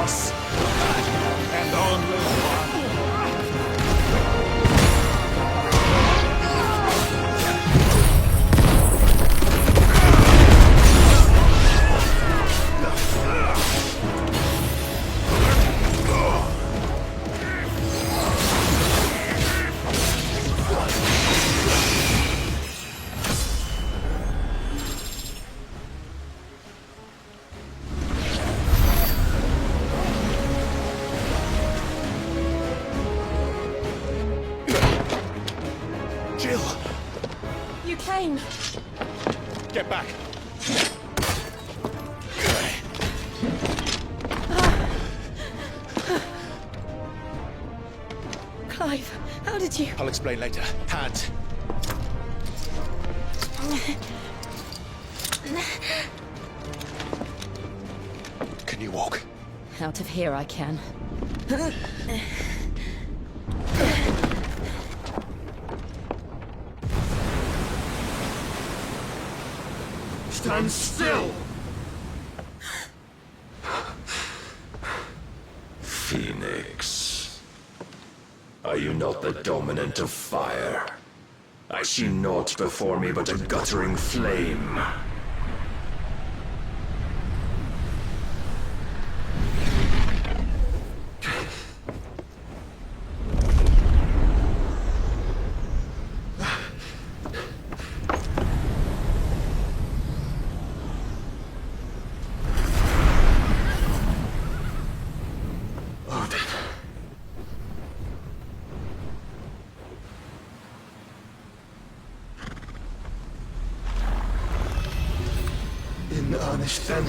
cross. And only one. Get back. Clive, how did you... I'll explain later. Hands. Can you walk? Out of here I can. Stand still! Phoenix. Are you not the dominant of fire? I see naught before me but a guttering flame. In earnest, then.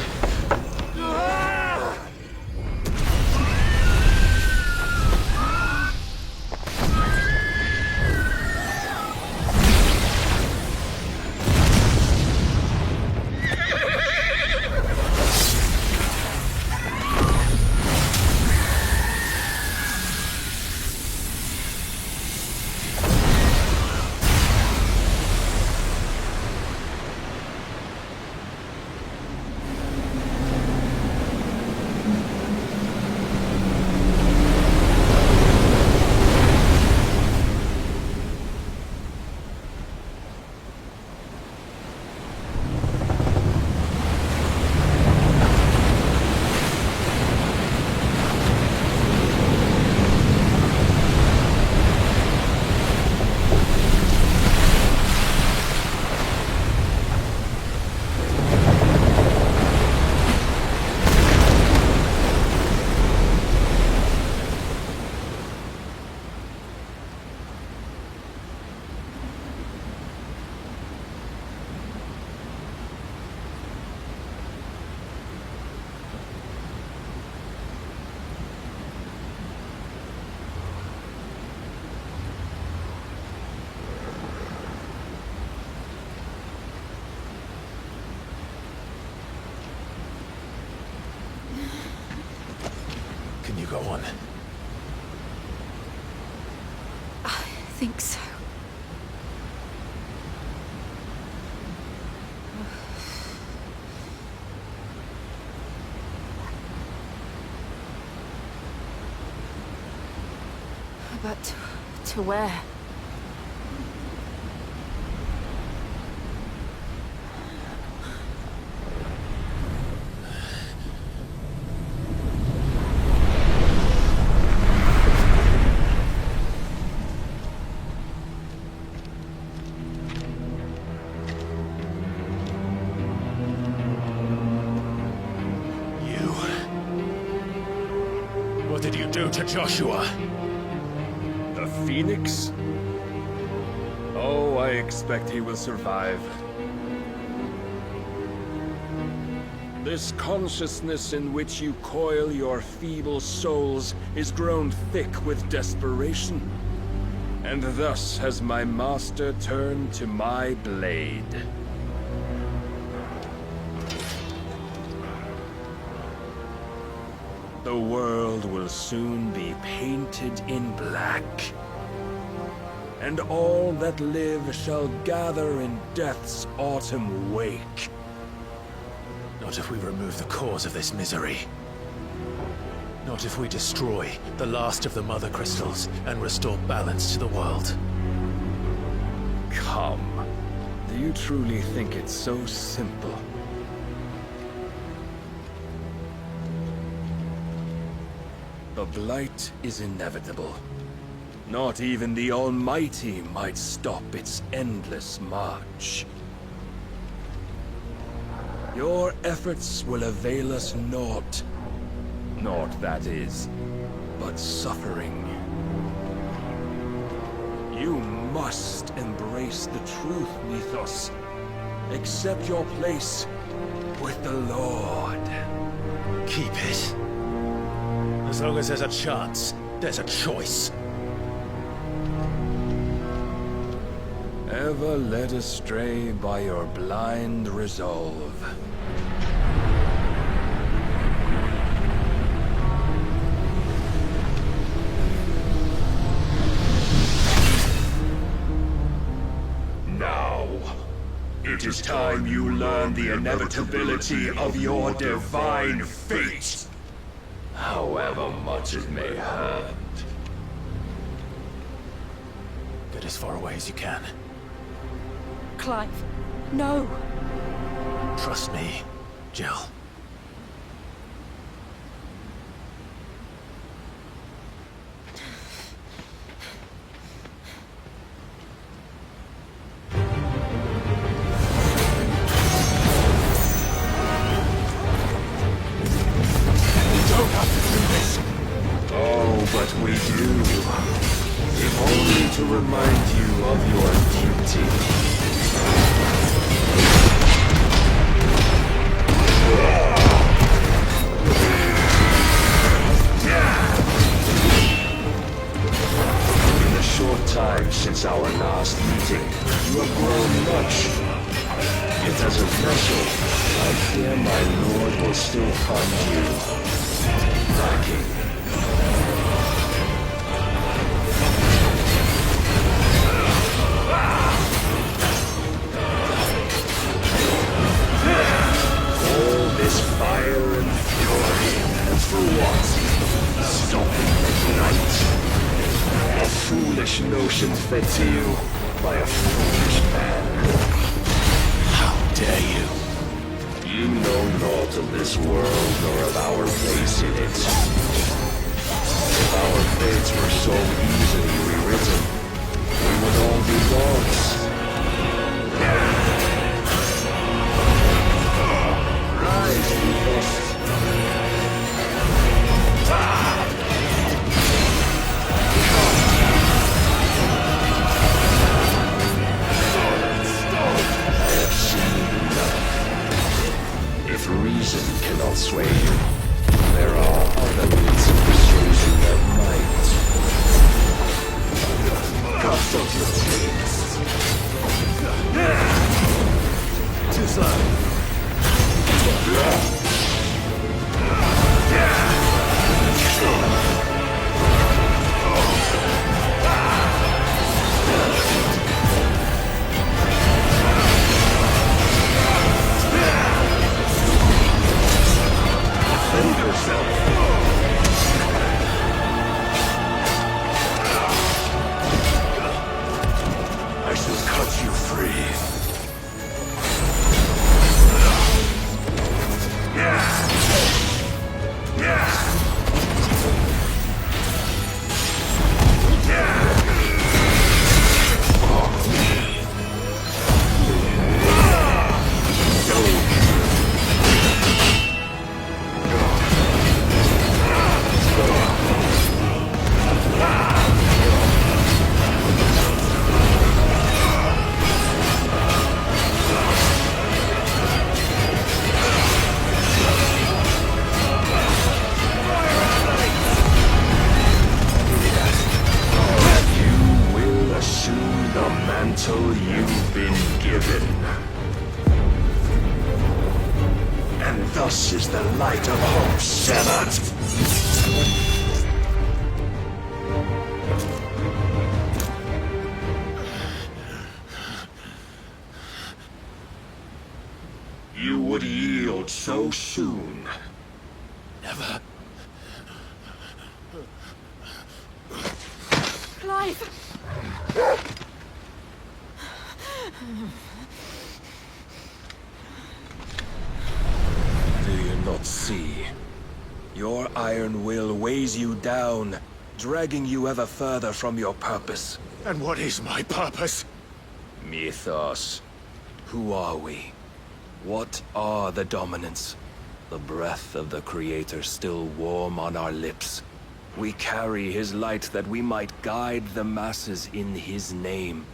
Can you go on? I think so. But to where? What did you do to Joshua? The Phoenix? Oh, I expect he will survive. This consciousness in which you coil your feeble souls is grown thick with desperation. And thus has my master turned to my blade. The world will soon be painted in black. And all that live shall gather in death's autumn wake. Not if we remove the cause of this misery. Not if we destroy the last of the Mother Crystals and restore balance to the world. Come. Do you truly think it's so simple? The Blight is inevitable. Not even the Almighty might stop its endless march. Your efforts will avail us naught. Naught, that is, but suffering. You must embrace the truth, Mythos. Accept your place with the Lord. Keep it. As long as there's a chance, there's a choice. Ever led astray by your blind resolve. Now, it is time you learn the inevitability of your divine fate. However much it may hurt. Get as far away as you can. Clive, no. Trust me, Jill. But we do. If only to remind you of your duty. In the short time since our last meeting, you have grown much. Yet as a vessel, I fear my lord will still find you lacking. All this fire and fury, and for what? Stopping the night? A foolish notion fed to you by a foolish man. How dare you? You know naught of this world nor of our place in it. If our fates were so easily rewritten, we would all be gods. Rise, Mythos. I have seen enough. If reason cannot sway you, there are other means of persuasion that might. Consult your taste. Too slow. Defend yourself. I shall cut you free. You've been given. And thus is the light of hope severed. You would yield so soon. Never. Clive! Do you not see? Your iron will weighs you down, dragging you ever further from your purpose. And what is my purpose? Mythos. Who are we? What are the dominants? The breath of the Creator still warm on our lips. We carry his light that we might guide the masses in his name.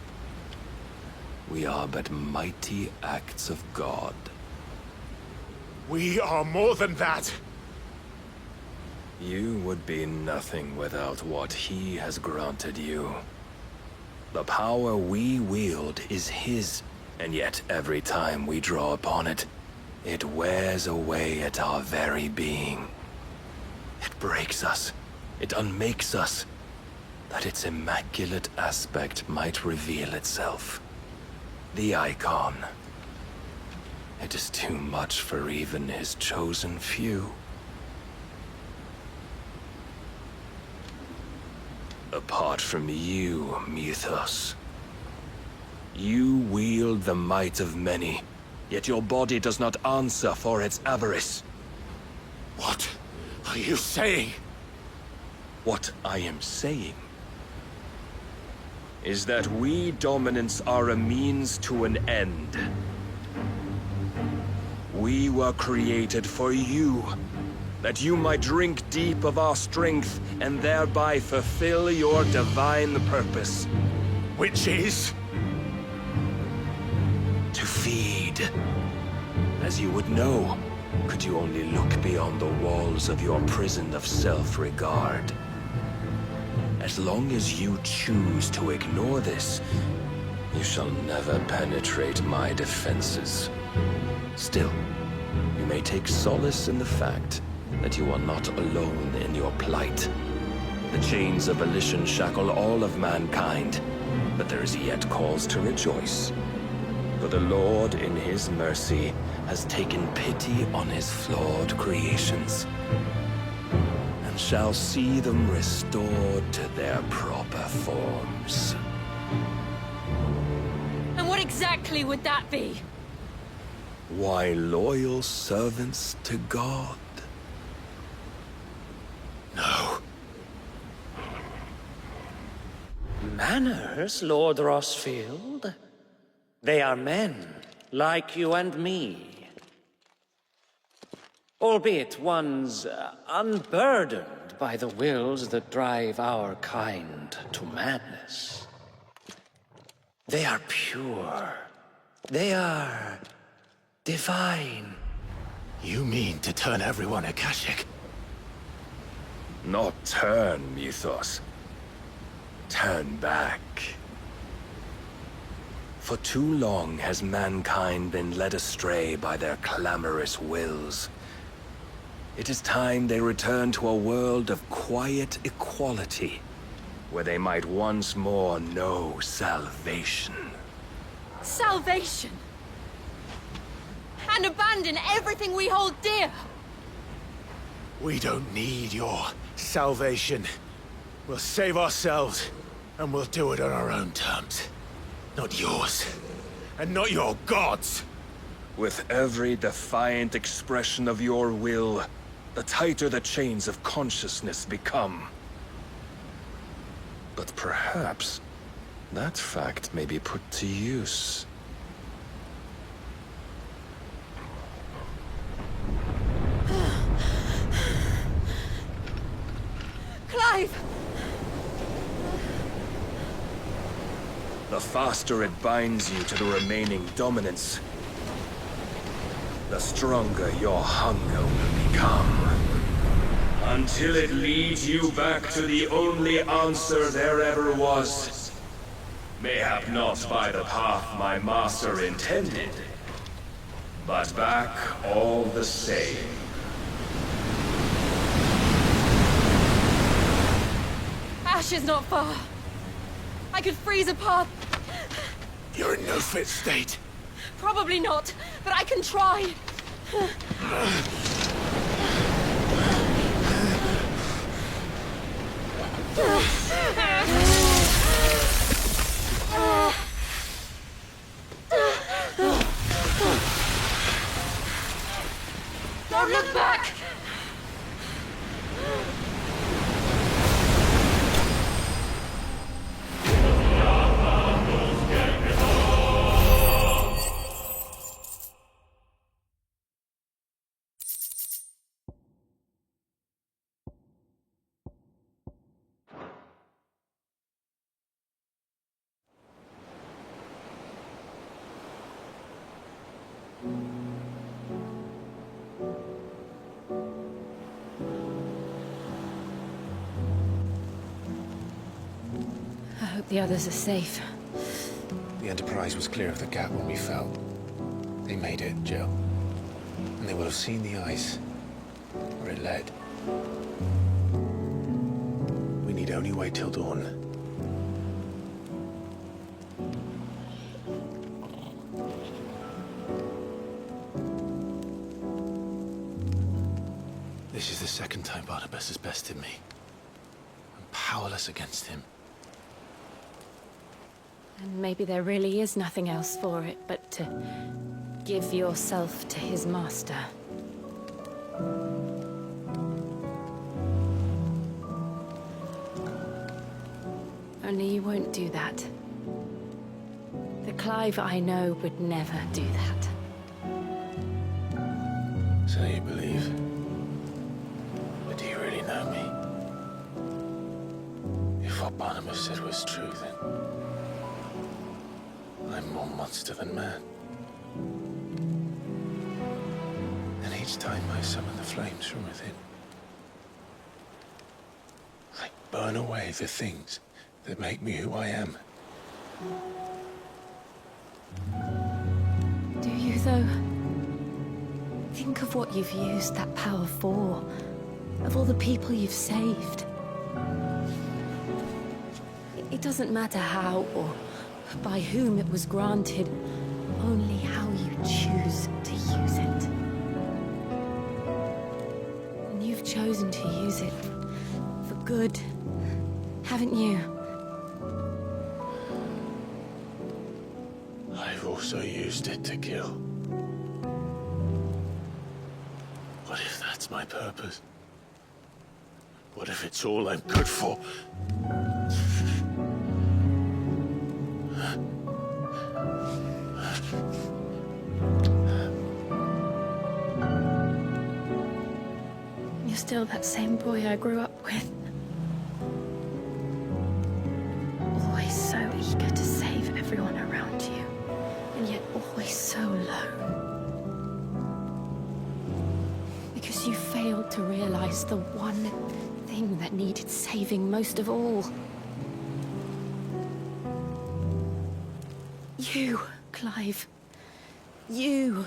We are but mighty acts of God. We are more than that. You would be nothing without what he has granted you. The power we wield is his, and yet every time we draw upon it, it wears away at our very being. It breaks us. It unmakes us, that its immaculate aspect might reveal itself. The icon. It is too much for even his chosen few. Apart from you, Mythos. You wield the might of many, yet your body does not answer for its avarice. What are you saying? What I am saying is that we dominants are a means to an end. We were created for you, that you might drink deep of our strength and thereby fulfill your divine purpose. Which is? To feed. As you would know, could you only look beyond the walls of your prison of self-regard. As long as you choose to ignore this, you shall never penetrate my defenses. Still, you may take solace in the fact that you are not alone in your plight. The chains of volition shackle all of mankind, but there is yet cause to rejoice. For the Lord, in his mercy, has taken pity on his flawed creations, and shall see them restored to their proper forms. And what exactly would that be? Why, loyal servants to God. No. Manners, Lord Rossfield? They are men, like you and me. Albeit ones unburdened by the wills that drive our kind to madness. They are pure. They are divine. You mean to turn everyone Akashic? Not turn, Mythos. Turn back. For too long has mankind been led astray by their clamorous wills. It is time they return to a world of quiet equality, where they might once more know salvation. Salvation? And abandon everything we hold dear? We don't need your salvation. We'll save ourselves, and we'll do it on our own terms. Not yours, and not your gods. With every defiant expression of your will, the tighter the chains of consciousness become. But perhaps that fact may be put to use. Clive! The faster it binds you to the remaining dominance, the stronger your hunger will become. Until it leads you back to the only answer there ever was. Mayhap not by the path my master intended, but back all the same. Ash is not far. I could freeze a path. You're in no fit state. Probably not, but I can try. hope the others are safe. The Enterprise was clear of the gap when we fell. They made it, Jill. And they will have seen the ice where it led. We need only wait till dawn. This is the second time Barnabas has bested me. I'm powerless against him. And maybe there really is nothing else for it but to give yourself to his master. Only you won't do that. The Clive I know would never do that. So you believe? But do you really know me? If what Barnabas said was true, then I'm more monster than man. And each time I summon the flames from within, I burn away the things that make me who I am. Do you, though? Think of what you've used that power for. Of all the people you've saved. It doesn't matter how or by whom it was granted, only how you choose to use it. And you've chosen to use it for good, haven't you? I've also used it to kill. What if that's my purpose? What if it's all I'm good for? You're still that same boy I grew up with. Always so eager to save everyone around you, and yet always so lone. Because you failed to realize the one thing that needed saving most of all. You, Clive. You.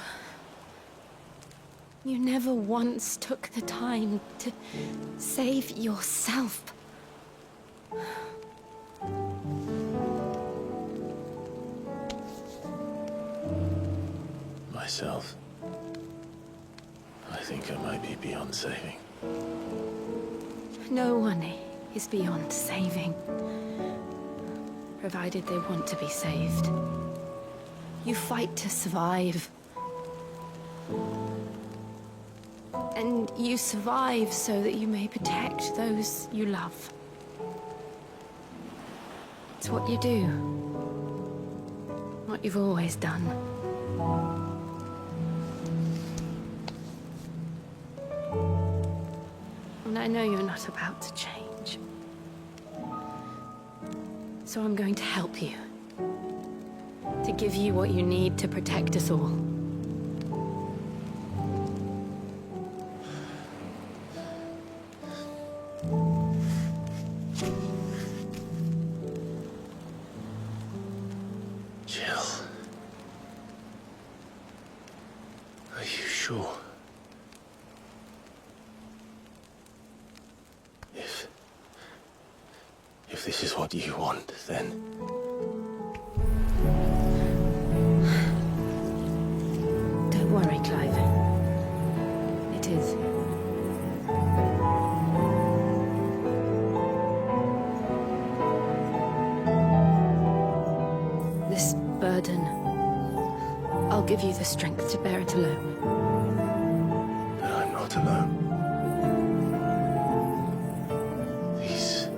You never once took the time to save yourself. Myself? I think I might be beyond saving. No one is beyond saving, provided they want to be saved. You fight to survive. And you survive so that you may protect those you love. It's what you do. What you've always done. And I know you're not about to change. So I'm going to help you. To give you what you need to protect us all. Jill. Are you sure? If this is what you want, then... Don't worry, Clive. It is. This burden, I'll give you the strength to bear it alone. But I'm not alone. These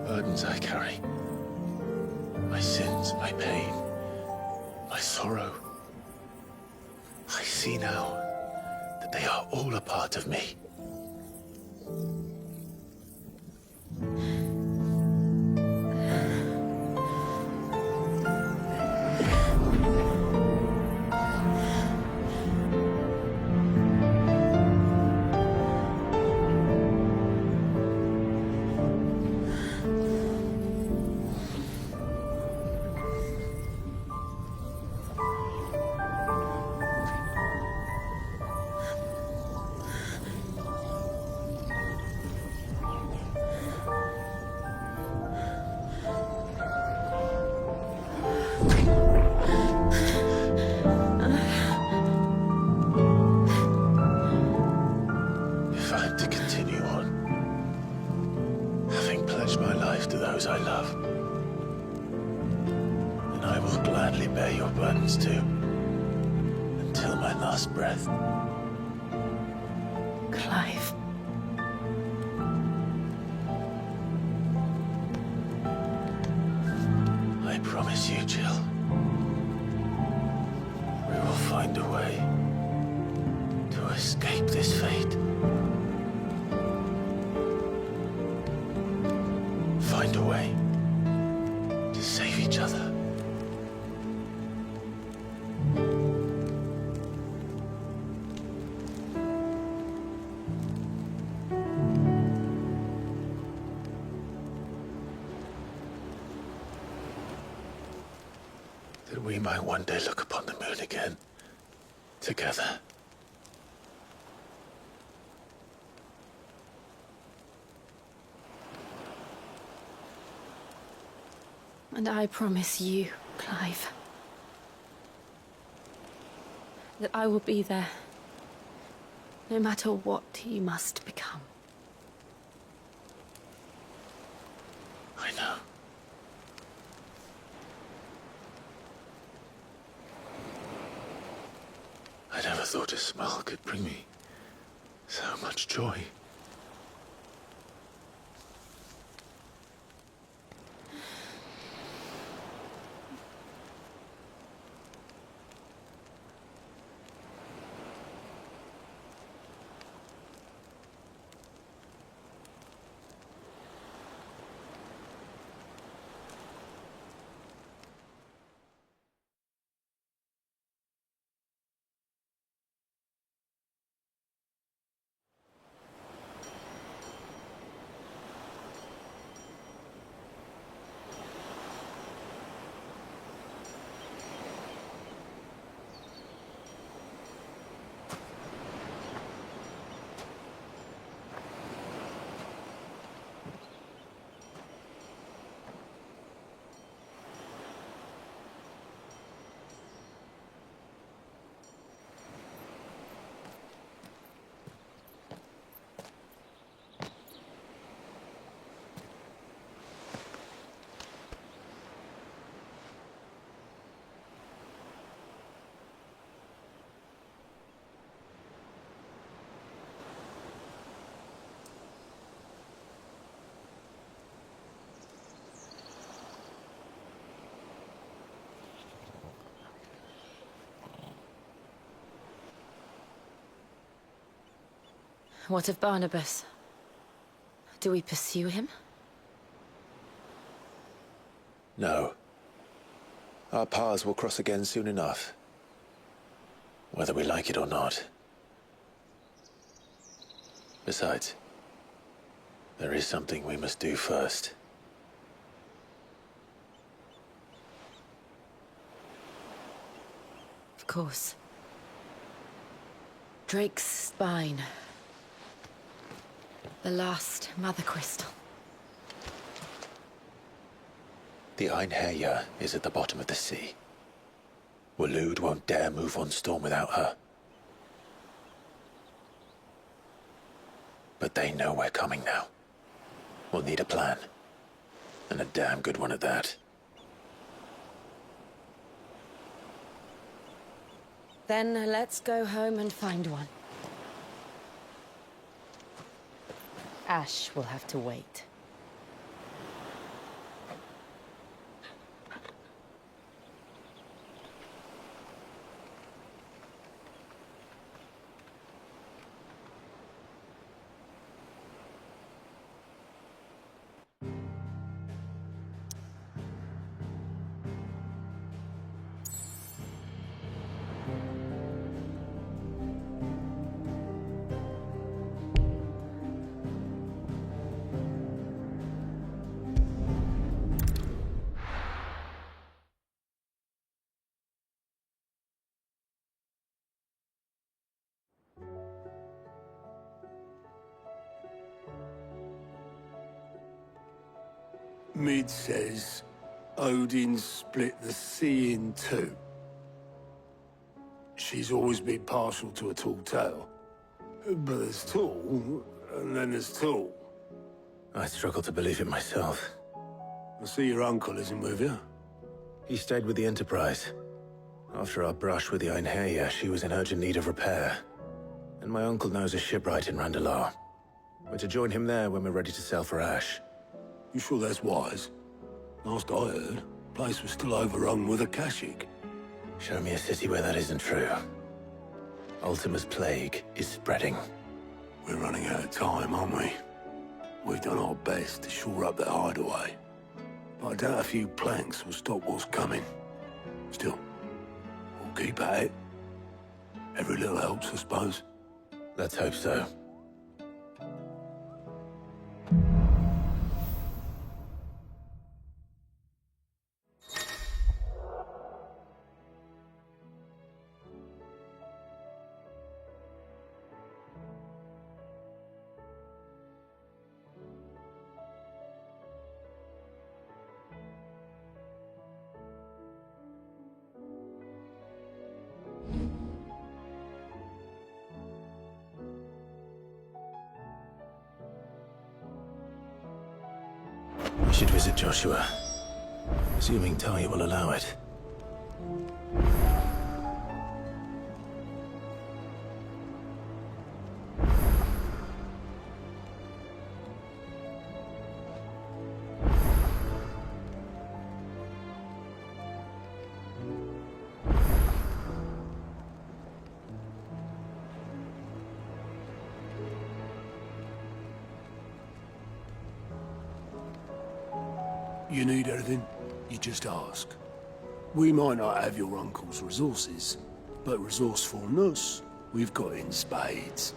burdens I carry, my sins, my pain, my sorrow, I see now that they are all a part of me. pledge my life to those I love. And I will gladly bear your burdens too, until my last breath. Clive. I promise you, Jill, we will find a way to escape this fate. Find a way to save each other. That we might one day look upon the moon again, together. And I promise you, Clive, that I will be there, no matter what you must become. I know. I never thought a smile could bring me so much joy. What of Barnabas? Do we pursue him? No. Our paths will cross again soon enough. Whether we like it or not. Besides, there is something we must do first. Of course. Drake's spine. The last Mother Crystal. The Einherjar is at the bottom of the sea. Waloed won't dare move on Storm without her. But they know we're coming now. We'll need a plan. And a damn good one at that. Then let's go home and find one. Ash will have to wait. Mid says Odin split the sea in two. She's always been partial to a tall tale. But there's tall, and then there's tall. I struggle to believe it myself. I see your uncle isn't with you. He stayed with the Enterprise. After our brush with the Einherja, she was in urgent need of repair. And my uncle knows a shipwright in Randalar. We're to join him there when we're ready to sail for Ash. You sure that's wise? Last I heard, the place was still overrun with Akashic. Show me a city where that isn't true. Ultima's plague is spreading. We're running out of time, aren't we? We've done our best to shore up that hideaway. But I doubt a few planks will stop what's coming. Still, we'll keep at it. Every little helps, I suppose. Let's hope so. We should visit Joshua, assuming TIÄU will allow it. You need anything, you just ask. We might not have your uncle's resources, but resourcefulness, we've got in spades.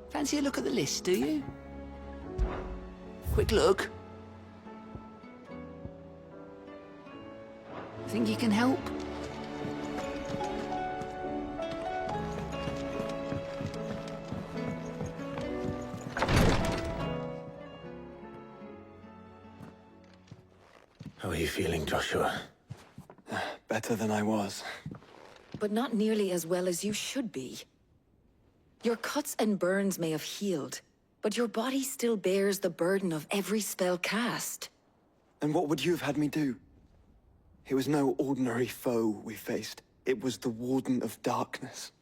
Fancy a look at the list, do you? Quick look. Think you can help? How are you feeling, Joshua? Better than I was. But not nearly as well as you should be. Your cuts and burns may have healed, but your body still bears the burden of every spell cast. And what would you have had me do? It was no ordinary foe we faced. It was the Warden of Darkness.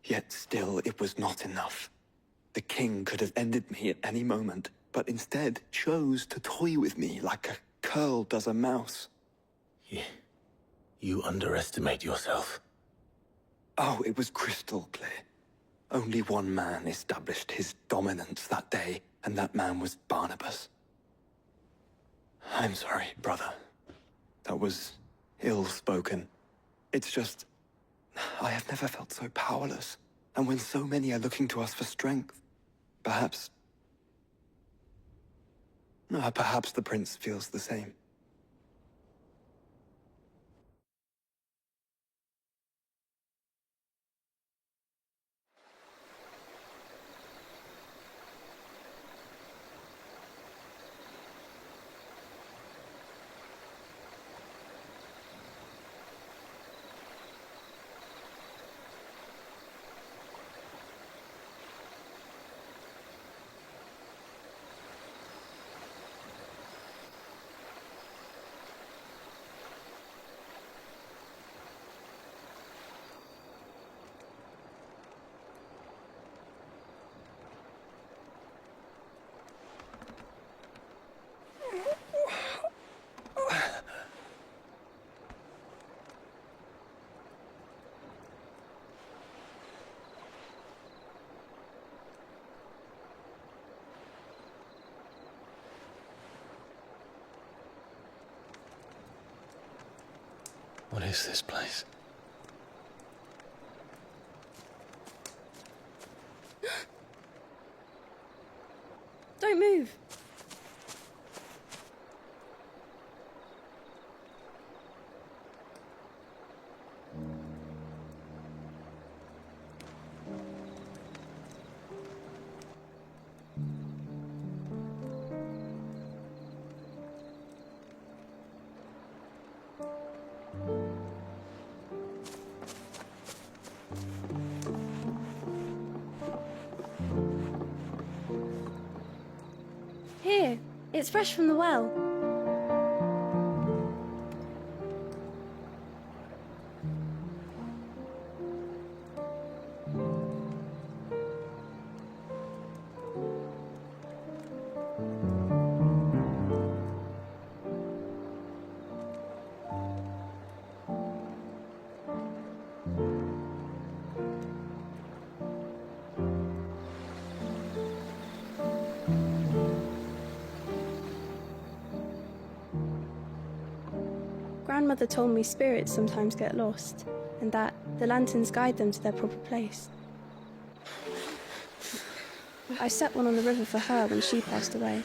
Yet still, it was not enough. The king could have ended me at any moment, but instead chose to toy with me like a curl does a mouse. You underestimate yourself. Oh, it was crystal clear. Only one man established his dominance that day, and that man was Barnabas. I'm sorry, brother. That was ill-spoken. It's just... I have never felt so powerless. And when so many are looking to us for strength, perhaps... perhaps the prince feels the same. What is this place? Don't move. Here, it's fresh from the well. Grandmother told me spirits sometimes get lost, and that the lanterns guide them to their proper place. I set one on the river for her when she passed away.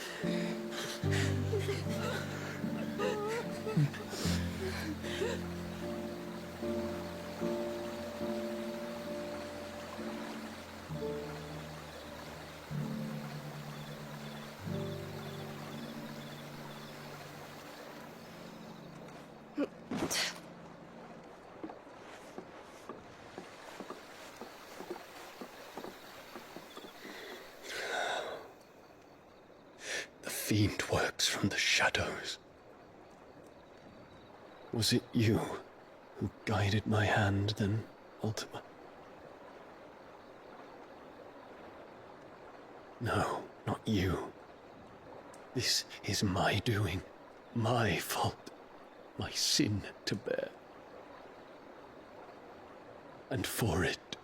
The fiend works from the shadows. Was it you who guided my hand then, Ultima? No, not you. This is my doing, my fault, my sin to bear. And for it,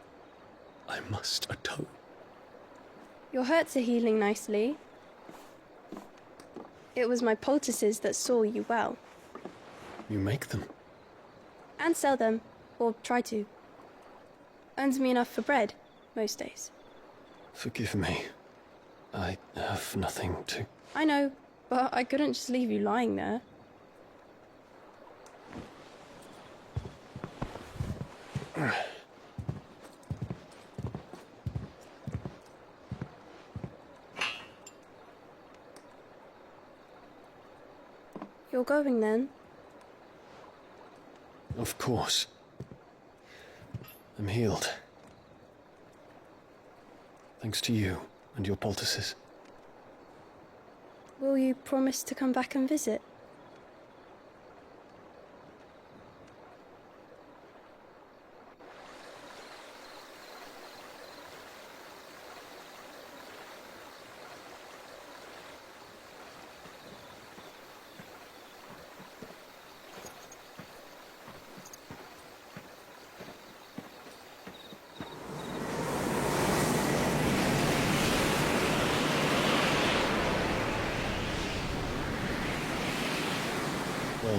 I must atone. Your hurts are healing nicely. It was my poultices that saw you well. You make them? And sell them, or try to. Earns me enough for bread, most days. Forgive me. I have nothing to... I know, but I couldn't just leave you lying there. You're going then? Of course. I'm healed. Thanks to you and your poultices. Will you promise to come back and visit?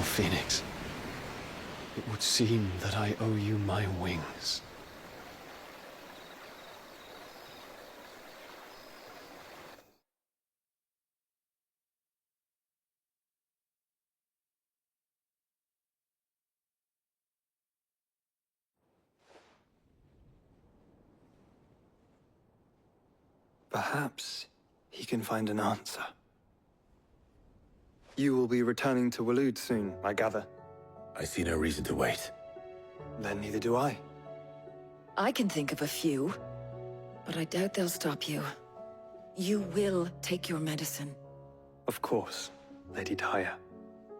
Oh, Phoenix. It would seem that I owe you my wings. Perhaps he can find an answer. You will be returning to Waloed soon, I gather. I see no reason to wait. Then neither do I. I can think of a few, but I doubt they'll stop you. You will take your medicine. Of course, Lady Daya.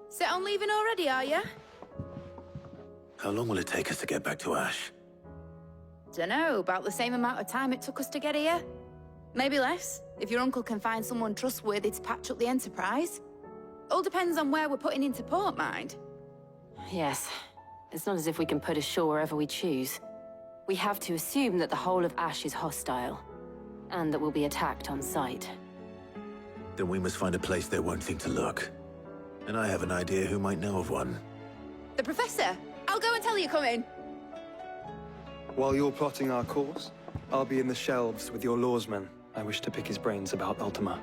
Set on leaving already, are ya? How long will it take us to get back to Ash? Dunno, about the same amount of time it took us to get here. Maybe less, if your uncle can find someone trustworthy to patch up the Enterprise. All depends on where we're putting into port, mind. Yes. It's not as if we can put ashore wherever we choose. We have to assume that the whole of Ash is hostile, and that we'll be attacked on sight. Then we must find a place they won't think to look. And I have an idea who might know of one. The Professor! I'll go and tell you come in. While you're plotting our course, I'll be in the shelves with your lawsman. I wish to pick his brains about Ultima.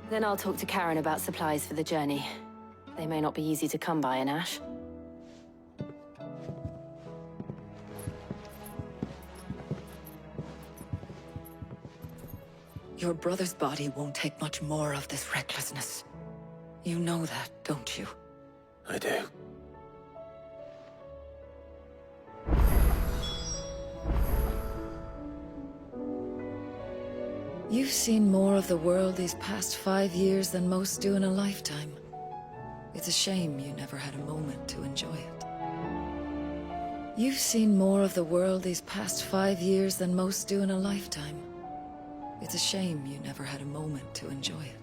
Then I'll talk to Karen about supplies for the journey. They may not be easy to come by in Ash. Your brother's body won't take much more of this recklessness. You know that, don't you? I do. You've seen more of the world these past 5 years than most do in a lifetime. It's a shame you never had a moment to enjoy it. You've seen more of the world these past 5 years than most do in a lifetime. It's a shame you never had a moment to enjoy it.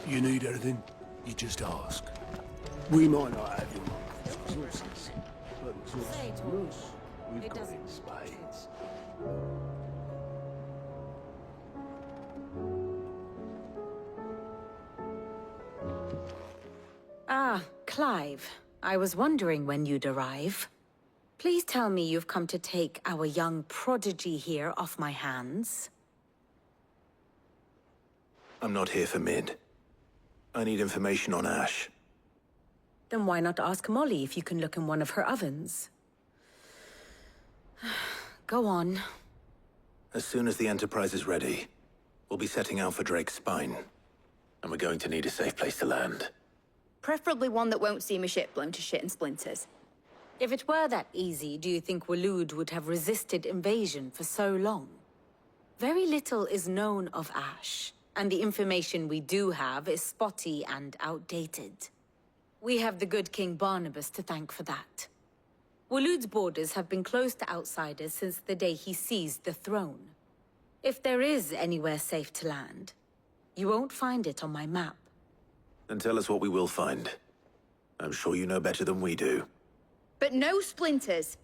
You need anything, you just ask. We might not have your resources, but resources to us, we've got it in spades. Ah, Clive. I was wondering when you'd arrive. Please tell me you've come to take our young prodigy here off my hands. I'm not here for Mid. I need information on Ash. Then why not ask Molly if you can look in one of her ovens? Go on. As soon as the Enterprise is ready, we'll be setting out for Drake's Spine. And we're going to need a safe place to land. Preferably one that won't see my ship blown to shit and splinters. If it were that easy, do you think Waloed would have resisted invasion for so long? Very little is known of Ash, and the information we do have is spotty and outdated. We have the good King Barnabas to thank for that. Waloed's borders have been closed to outsiders since the day he seized the throne. If there is anywhere safe to land, you won't find it on my map. Then tell us what we will find. I'm sure you know better than we do. But no splinters.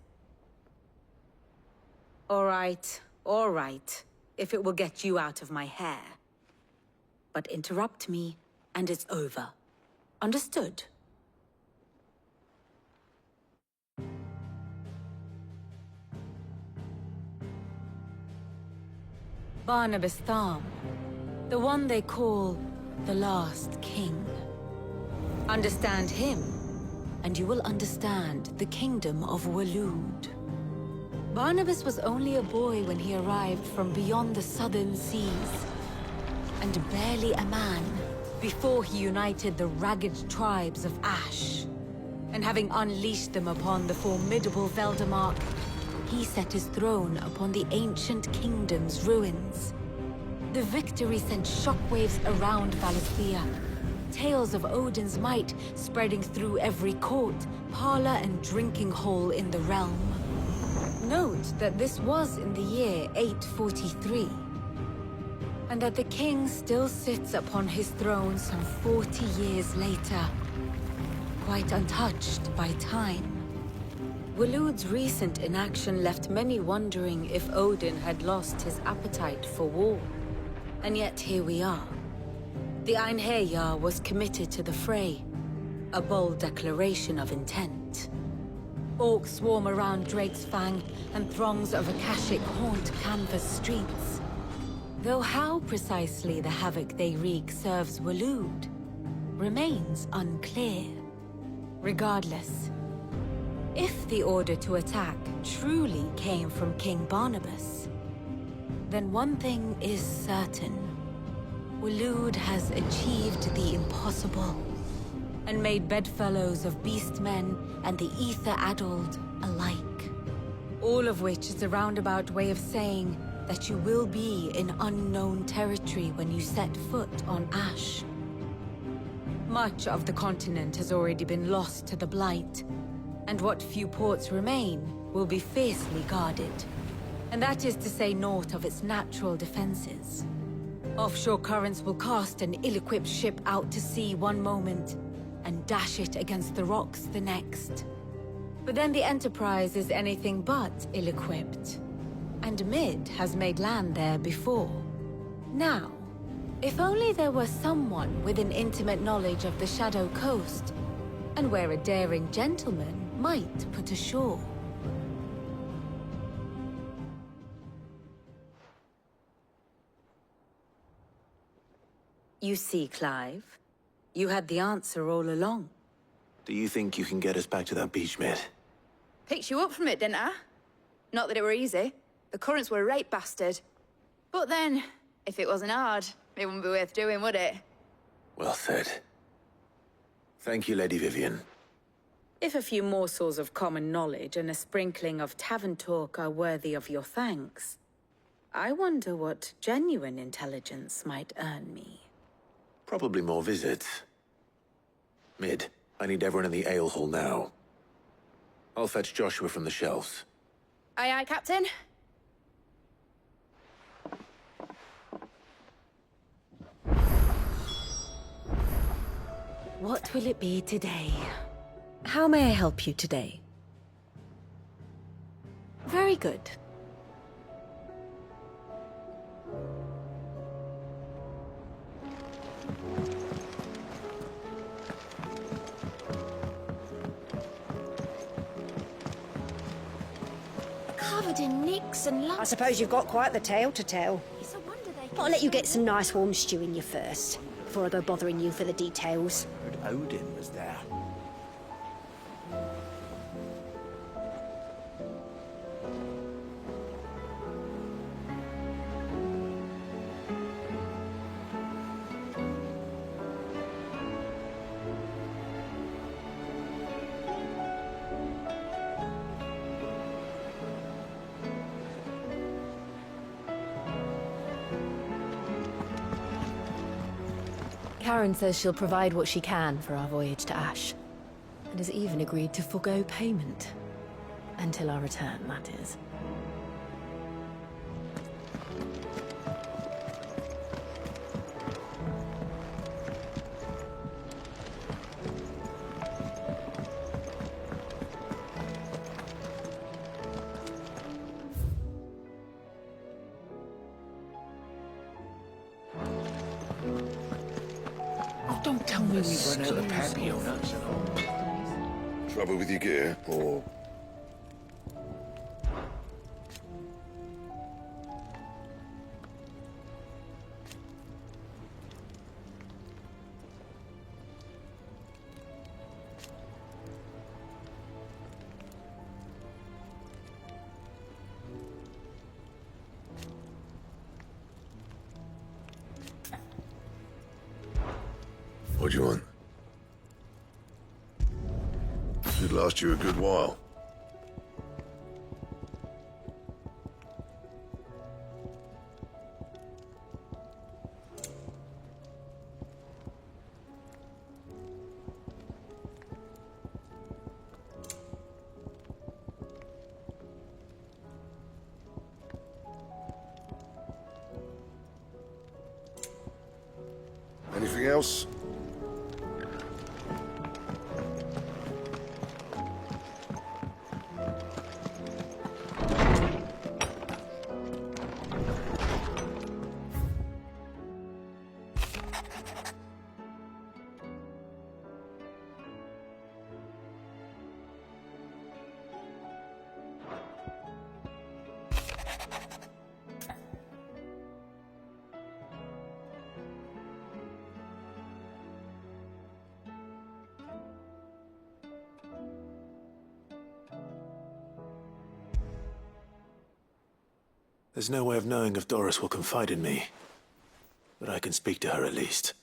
All right, if it will get you out of my hair. But interrupt me, and it's over. Understood? Barnabas Tham, the one they call the Last King. Understand him, and you will understand the kingdom of Waloed. Barnabas was only a boy when he arrived from beyond the southern seas, and barely a man before he united the ragged tribes of Ash. And having unleashed them upon the formidable Veldamark, he set his throne upon the ancient kingdom's ruins. The victory sent shockwaves around Valisthea, tales of Odin's might spreading through every court, parlor, and drinking hole in the realm. Note that this was in the year 843. and that the king still sits upon his throne some 40 years later, quite untouched by time. Waloed's recent inaction left many wondering if Odin had lost his appetite for war. And yet here we are. The Einherjar was committed to the fray, a bold declaration of intent. Orcs swarm around Drake's Fang, and throngs of Akashic haunt Canvas streets. Though how precisely the havoc they wreak serves Waloed remains unclear. Regardless, if the order to attack truly came from King Barnabas, then one thing is certain. Waloed has achieved the impossible, and made bedfellows of beastmen and the ether-addled alike. All of which is a roundabout way of saying that you will be in unknown territory when you set foot on Ash. Much of the continent has already been lost to the Blight, and what few ports remain will be fiercely guarded. And that is to say naught of its natural defenses. Offshore currents will cast an ill-equipped ship out to sea one moment, and dash it against the rocks the next. But then the Enterprise is anything but ill-equipped, and Mid has made land there before. Now, if only there were someone with an intimate knowledge of the Shadow Coast, and where a daring gentleman might put ashore. You see, Clive, you had the answer all along. Do you think you can get us back to that beach, Mid? Picked you up from it, didn't I? Not that it were easy. The currents were a right bastard. But then, if it wasn't hard, it wouldn't be worth doing, would it? Well said. Thank you, Lady Vivian. If a few morsels of common knowledge and a sprinkling of tavern talk are worthy of your thanks, I wonder what genuine intelligence might earn me. Probably more visits. Mid, I need everyone in the ale hall now. I'll fetch Joshua from the shelves. Aye, aye, Captain. What will it be today? How may I help you today? Very good. Covered in nicks and lumps. I suppose you've got quite the tale to tell. It's a wonder they... I'll let you get some nice warm stew in you first, before I go bothering you for the details. Heard Odin was there. Karen says she'll provide what she can for our voyage to Ash, and has even agreed to forgo payment. Until our return, that is. Don't tell me we've run out of papio nuts and all. Trouble with your gear, or... What do you want? Should last you a good while. else? There's no way of knowing if Doris will confide in me, but I can speak to her at least.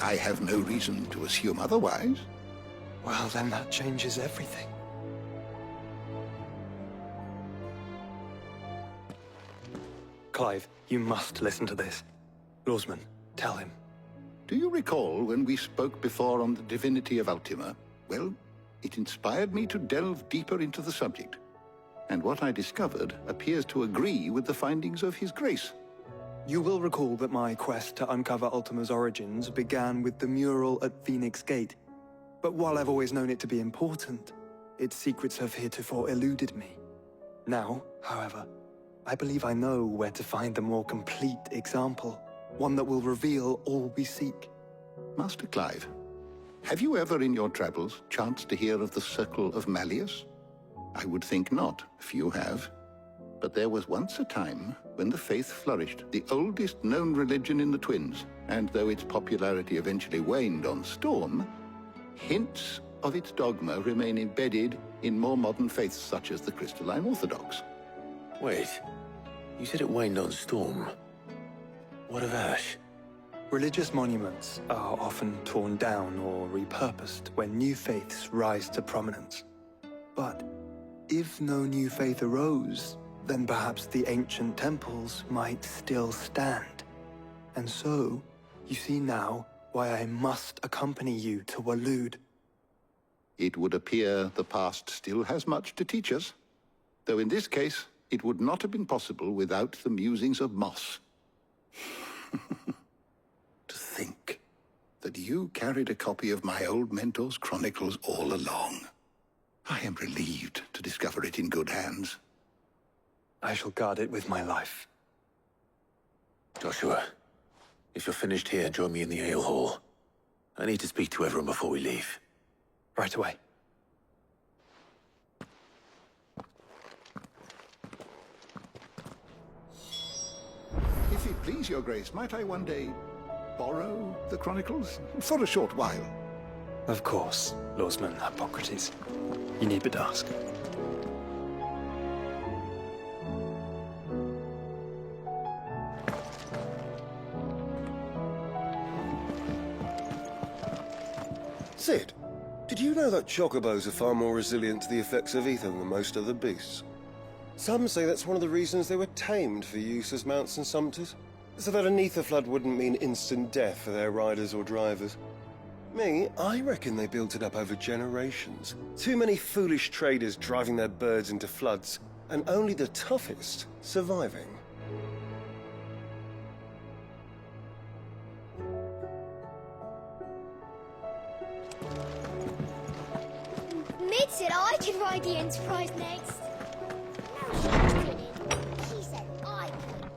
I have no reason to assume otherwise. Well, then that changes everything. Clive, you must listen to this. Lawsman, tell him. Do you recall when we spoke before on the divinity of Ultima? Well, it inspired me to delve deeper into the subject. And what I discovered appears to agree with the findings of His Grace. You will recall that my quest to uncover Ultima's origins began with the mural at Phoenix Gate. But while I've always known it to be important, its secrets have heretofore eluded me. Now, however, I believe I know where to find the more complete example, one that will reveal all we seek. Master Clive, have you ever in your travels chanced to hear of the Circle of Malleus? I would think not, few have. But there was once a time when the faith flourished, the oldest known religion in the Twins, and though its popularity eventually waned on Storm, hints of its dogma remain embedded in more modern faiths such as the Crystalline Orthodox. Wait, you said it waned on Storm. What of Ash? Religious monuments are often torn down or repurposed when new faiths rise to prominence. But if no new faith arose, then perhaps the ancient temples might still stand. And so, you see now why I must accompany you to Waloed. It would appear the past still has much to teach us, though in this case, it would not have been possible without the musings of Moss. To think that you carried a copy of my old mentor's chronicles all along. I am relieved to discover it in good hands. I shall guard it with my life. Joshua, if you're finished here, join me in the ale hall. I need to speak to everyone before we leave. Right away. If it please your grace, might I one day borrow the chronicles? For a short while. Of course, Lawsman Hippocrates. You need but ask. Sid, did you know that chocobos are far more resilient to the effects of ether than most other beasts? Some say that's one of the reasons they were tamed for use as mounts and sumpters, so that an ether flood wouldn't mean instant death for their riders or drivers. Me, I reckon they built it up over generations. Too many foolish traders driving their birds into floods, and only the toughest surviving. Mid said I could ride the Enterprise next. No, she didn't. She said I could.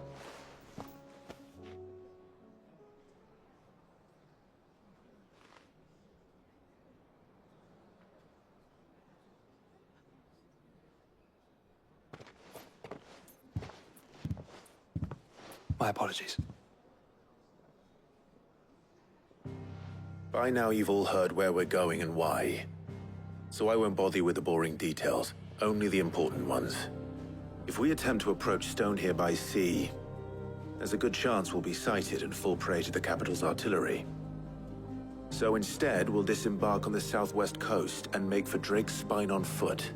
My apologies. By now you've all heard where we're going and why. So I won't bother you with the boring details, only the important ones. If we attempt to approach Stone here by sea, there's a good chance we'll be sighted and fall prey to the capital's artillery. So instead, we'll disembark on the southwest coast and make for Drake's Spine on foot.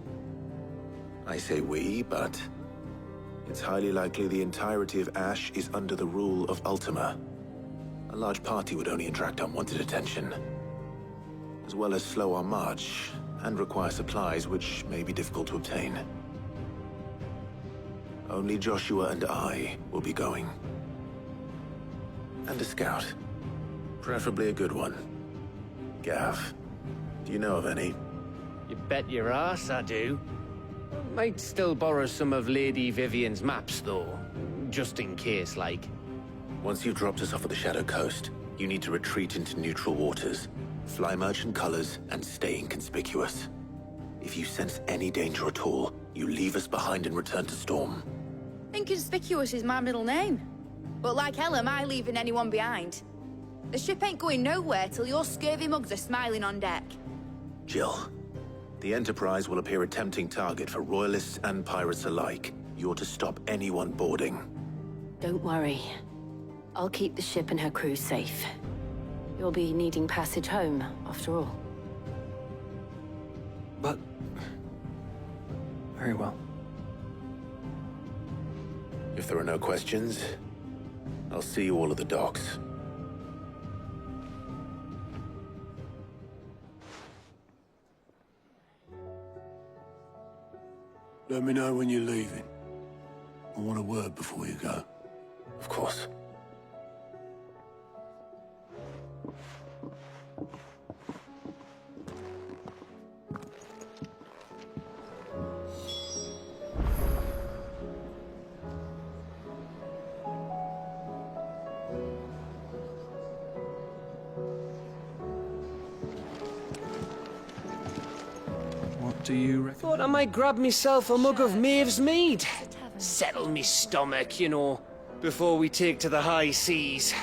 I say we, but it's highly likely the entirety of Ash is under the rule of Ultima. A large party would only attract unwanted attention, as well as slow our march and require supplies which may be difficult to obtain. Only Joshua and I will be going. And a scout. Preferably a good one. Gav, do you know of any? You bet your ass I do. Might still borrow some of Lady Vivian's maps, though. Just in case, like. Once you've dropped us off at the Shadow Coast, you need to retreat into neutral waters, fly merchant colors, and stay inconspicuous. If you sense any danger at all, you leave us behind and return to Storm. Inconspicuous is my middle name. But like hell am I leaving anyone behind. The ship ain't going nowhere till your scurvy mugs are smiling on deck. Jill, the Enterprise will appear a tempting target for royalists and pirates alike. You're to stop anyone boarding. Don't worry. I'll keep the ship and her crew safe. You'll be needing passage home, after all. But... very well. If there are no questions, I'll see you all at the docks. Let me know when you're leaving. I want a word before you go. Of course. Do you reckon? Thought I might grab myself a mug of Maeve's mead. Settle me stomach, you know, before we take to the high seas.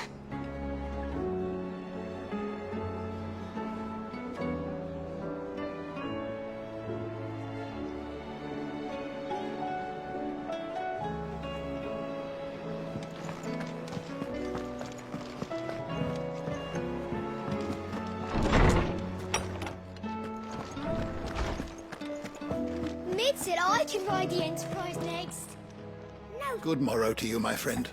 Mid said I can ride the Enterprise next. No. Good morrow to you, my friend.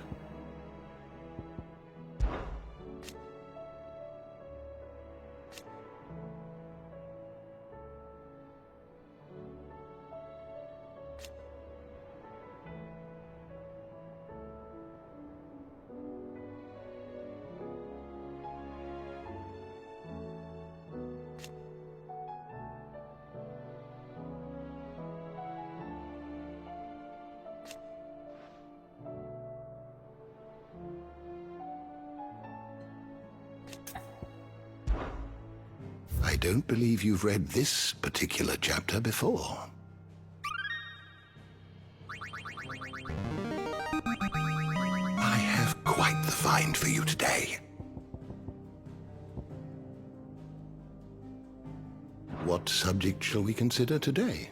I don't believe you've read this particular chapter before. I have quite the find for you today. What subject shall we consider today?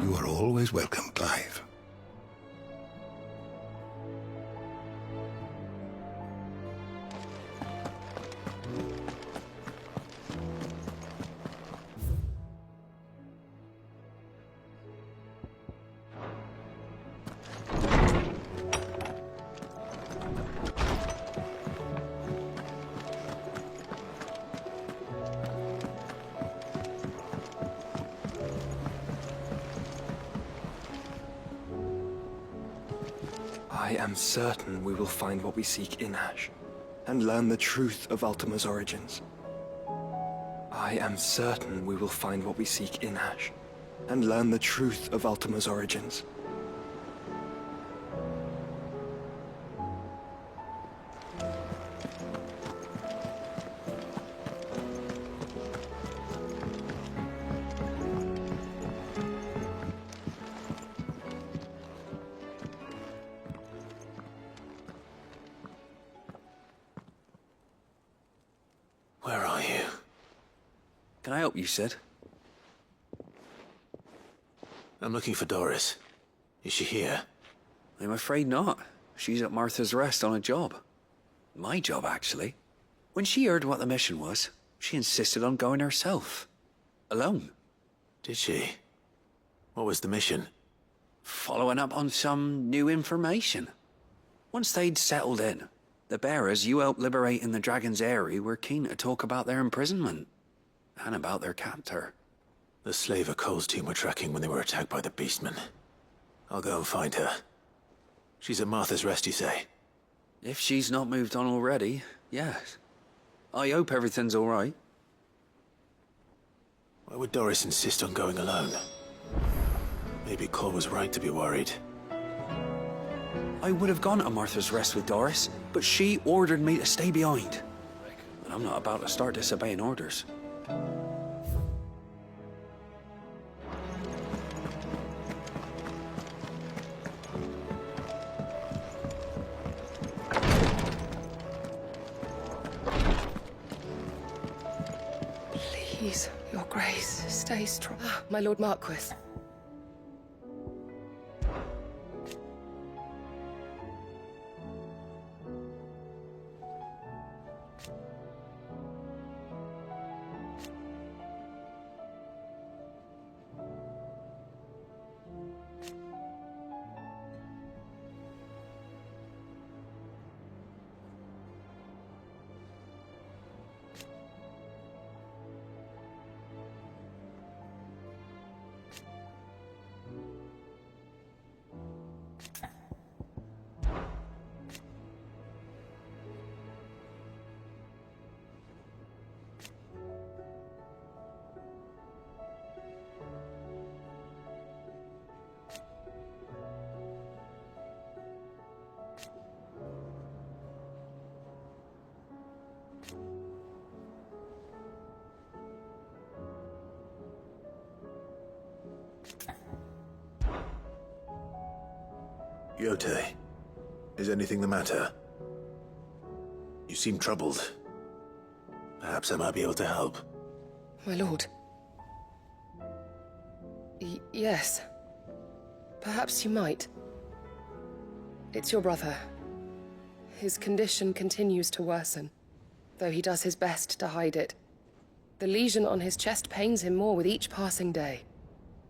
You are always welcome, Clive. I am certain we will find what we seek in Ash, and learn the truth of Ultima's origins. I am certain we will find what we seek in Ash, and learn the truth of Ultima's origins. Where are you? Can I help you, Sid? I'm looking for Doris. Is she here? I'm afraid not. She's at Martha's Rest on a job. My job, actually. When she heard what the mission was, she insisted on going herself. Alone. Did she? What was the mission? Following up on some new information. Once they'd settled in, the bearers you helped liberate in the Dragon's Eyrie were keen to talk about their imprisonment. And about their captor. The slaver Cole's team were tracking when they were attacked by the Beastmen. I'll go and find her. She's at Martha's Rest, you say? If she's not moved on already, yes. I hope everything's all right. Why would Doris insist on going alone? Maybe Cole was right to be worried. I would have gone to Martha's Rest with Doris, but she ordered me to stay behind. And I'm not about to start disobeying orders. Please, Your Grace, stay strong. My Lord Marquis. Yote, is anything the matter? You seem troubled. Perhaps I might be able to help. My lord. Yes. Perhaps you might. It's your brother. His condition continues to worsen, though he does his best to hide it. The lesion on his chest pains him more with each passing day.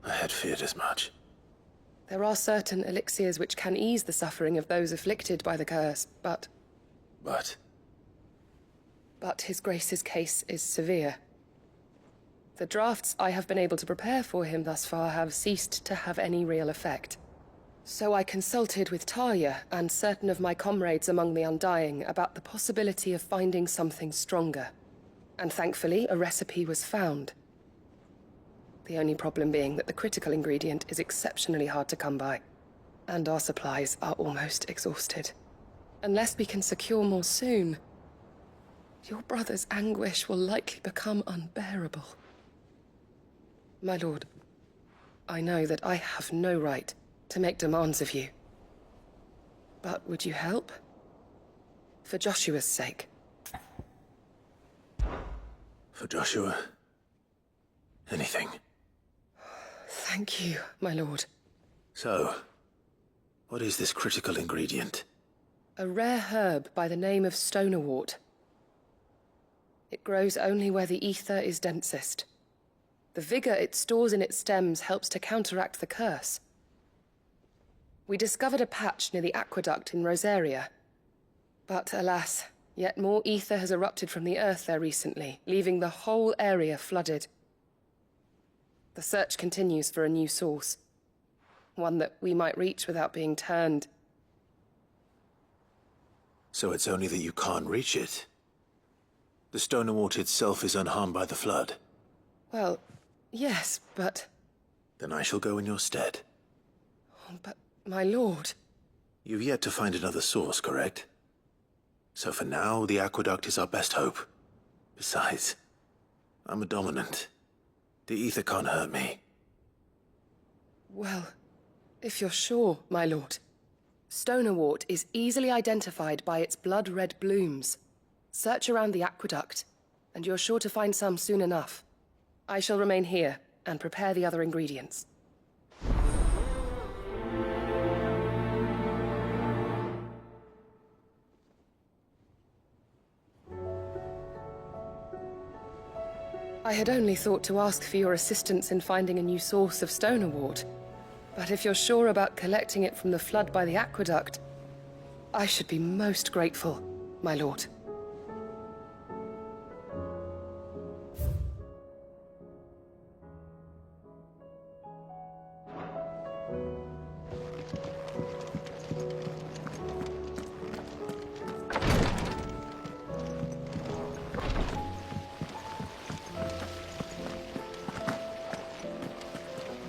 I had feared as much. There are certain elixirs which can ease the suffering of those afflicted by the curse, but... But His Grace's case is severe. The drafts I have been able to prepare for him thus far have ceased to have any real effect. So I consulted with Talia and certain of my comrades among the Undying about the possibility of finding something stronger. And thankfully, a recipe was found. The only problem being that the critical ingredient is exceptionally hard to come by, and our supplies are almost exhausted. Unless we can secure more soon, your brother's anguish will likely become unbearable. My lord, I know that I have no right to make demands of you. But would you help? For Joshua's sake. For Joshua? Anything. Thank you, my lord. So, what is this critical ingredient? A rare herb by the name of stonerwort. It grows only where the ether is densest. The vigor it stores in its stems helps to counteract the curse. We discovered a patch near the aqueduct in Rosaria. But alas, yet more ether has erupted from the earth there recently, leaving the whole area flooded. The search continues for a new source. One that we might reach without being turned. So it's only that you can't reach it? The stonerwort itself is unharmed by the flood? Well, yes, but... Then I shall go in your stead. But, my lord... You've yet to find another source, correct? So for now, the aqueduct is our best hope. Besides, I'm a dominant. The ether can't hurt me. Well, if you're sure, my lord. Stonerwort is easily identified by its blood-red blooms. Search around the aqueduct, and you're sure to find some soon enough. I shall remain here and prepare the other ingredients. I had only thought to ask for your assistance in finding a new source of stone award. But if you're sure about collecting it from the flood by the aqueduct, I should be most grateful, my lord.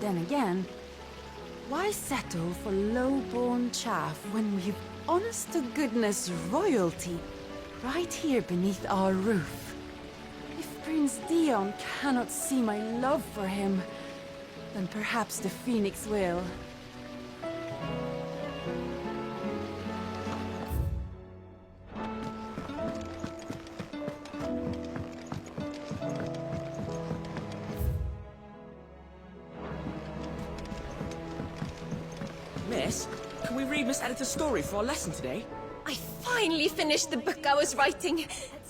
Then again, why settle for low-born chaff when we've honest-to-goodness royalty right here beneath our roof? If Prince Dion cannot see my love for him, then perhaps the Phoenix will. Miss, can we read Miss Editor's story for our lesson today? I finally finished the book I was writing.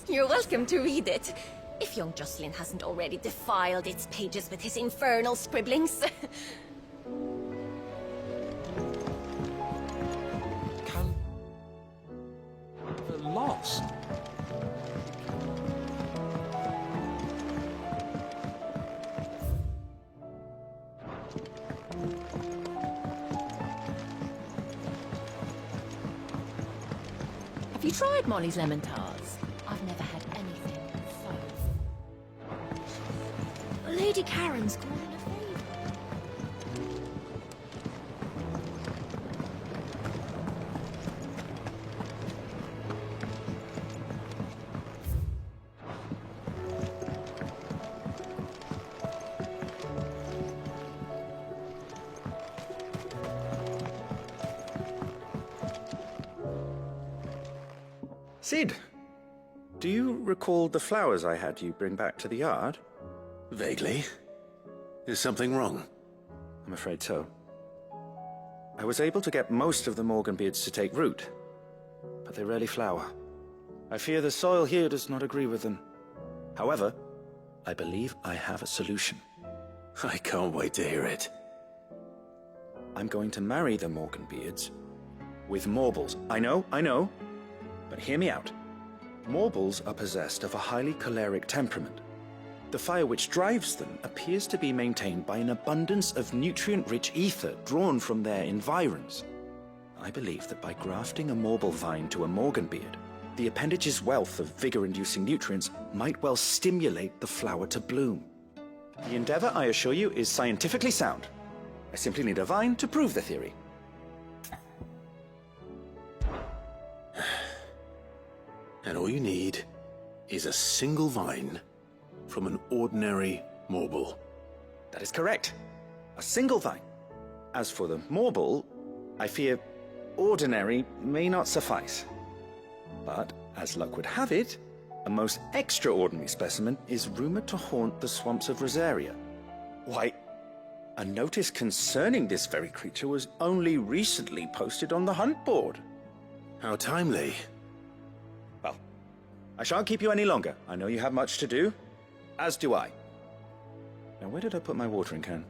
You're welcome to read it. If young Jocelyn hasn't already defiled its pages with his infernal scribblings. Lost. Have you tried Molly's lemon tarts? I've never had anything so. Lady Karen's calling a favor. Sid, do you recall the flowers I had you bring back to the yard? Vaguely. Is something wrong? I'm afraid so. I was able to get most of the Morganbeards to take root, but they rarely flower. I fear the soil here does not agree with them. However, I believe I have a solution. I can't wait to hear it. I'm going to marry the Morganbeards with Morbles. I know, but hear me out. Morbles are possessed of a highly choleric temperament. The fire which drives them appears to be maintained by an abundance of nutrient-rich ether drawn from their environs. I believe that by grafting a Morble vine to a Morganbeard, the appendage's wealth of vigor-inducing nutrients might well stimulate the flower to bloom. The endeavor, I assure you, is scientifically sound. I simply need a vine to prove the theory. And all you need is a single vine from an ordinary Morble. That is correct. A single vine. As for the Morble, I fear ordinary may not suffice. But, as luck would have it, a most extraordinary specimen is rumored to haunt the swamps of Rosaria. Why, a notice concerning this very creature was only recently posted on the hunt board. How timely. Well, I shan't keep you any longer. I know you have much to do, as do I. Now, where did I put my watering can?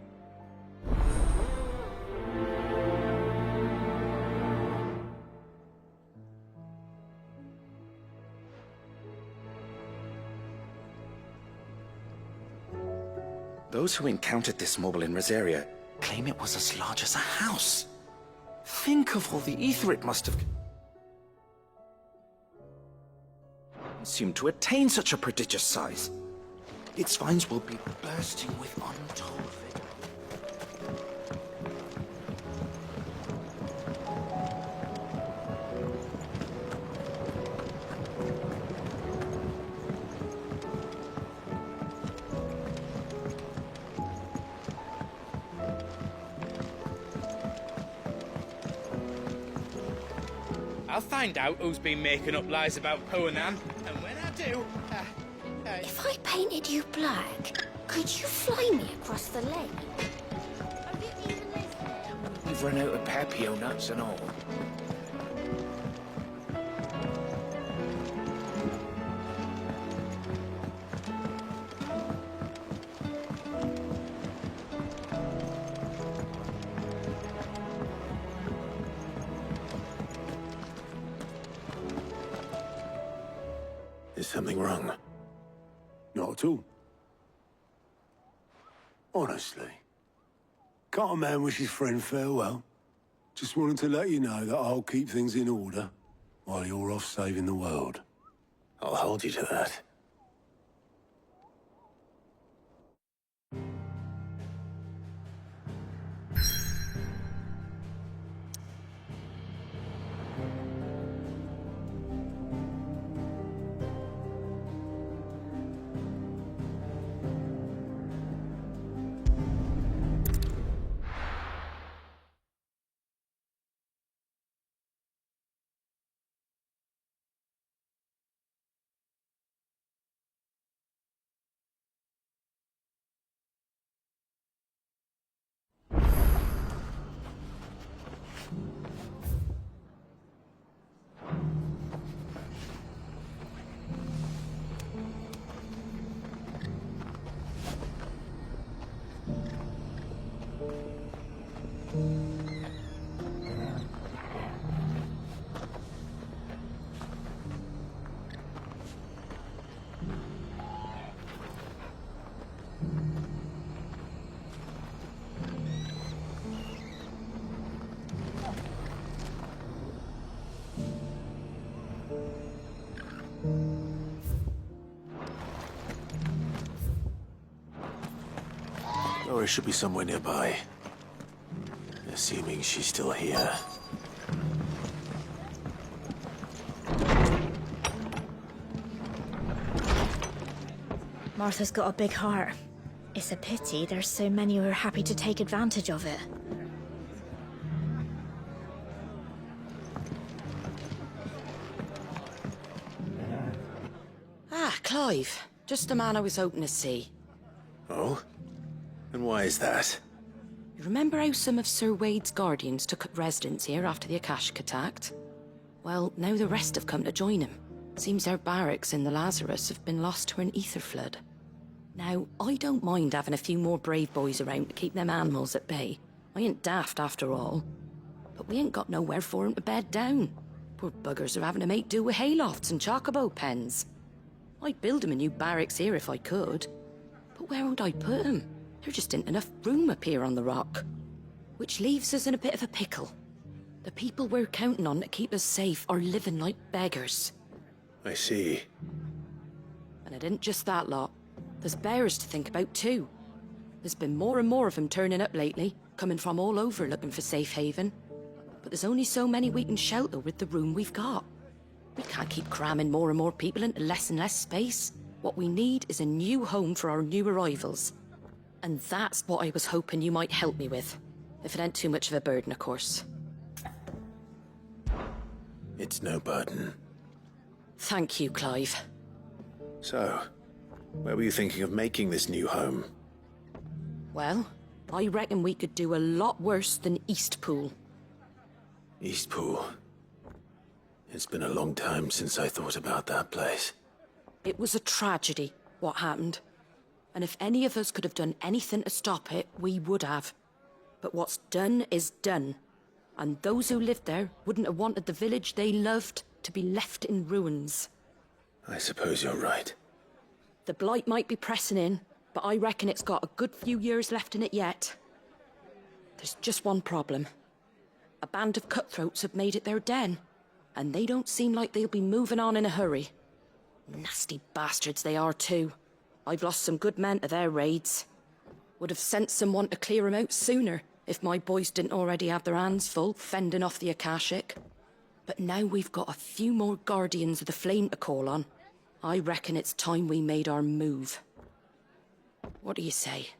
Those who encountered this Morble in Rosaria claim it was as large as a house. Think of all the ether it must have consumed to attain such a prodigious size. Its vines will be bursting with untold vigor. I'll find out who's been making up lies about Poe and Anne, and when I do, If I painted you black, Could you fly me across the lake? We've run out of papio nuts and all. Is something wrong? Not at all. Honestly. Can't a man wish his friend farewell? Just wanted to let you know that I'll keep things in order while you're off saving the world. I'll hold you to that. Or it should be somewhere nearby. Assuming she's still here. Martha's got a big heart. It's a pity there's so many who are happy to take advantage of it. Ah, Clive. Just the man I was hoping to see. Oh? And why is that? You remember how some of Sir Wade's guardians took up residence here after the Akashic attacked? Well, now the rest have come to join him. Seems their barracks in the Lazarus have been lost to an ether flood. Now, I don't mind having a few more brave boys around to keep them animals at bay. I ain't daft after all. But we ain't got nowhere for 'em to bed down. Poor buggers are having to make do with haylofts and chocobo pens. I'd build 'em a new barracks here if I could. But where would I put 'em? There just ain't enough room up here on the rock. Which leaves us in a bit of a pickle. The people we're counting on to keep us safe are living like beggars. I see. And it ain't just that lot. There's bears to think about too. There's been more and more of them turning up lately, coming from all over looking for safe haven. But there's only so many we can shelter with the room we've got. We can't keep cramming more and more people into less and less space. What we need is a new home for our new arrivals. And that's what I was hoping you might help me with. If it ain't too much of a burden, of course. It's no burden. Thank you, Clive. So, where were you thinking of making this new home? Well, I reckon we could do a lot worse than Eastpool. Eastpool. It's been a long time since I thought about that place. It was a tragedy, what happened. And if any of us could have done anything to stop it, we would have. But what's done is done. And those who lived there wouldn't have wanted the village they loved to be left in ruins. I suppose you're right. The blight might be pressing in, but I reckon it's got a good few years left in it yet. There's just one problem. A band of cutthroats have made it their den, and they don't seem like they'll be moving on in a hurry. Nasty bastards they are too. I've lost some good men to their raids. Would have sent someone to clear 'em out sooner, if my boys didn't already have their hands full fending off the Akashic. But now we've got a few more Guardians of the Flame to call on. I reckon it's time we made our move. What do you say?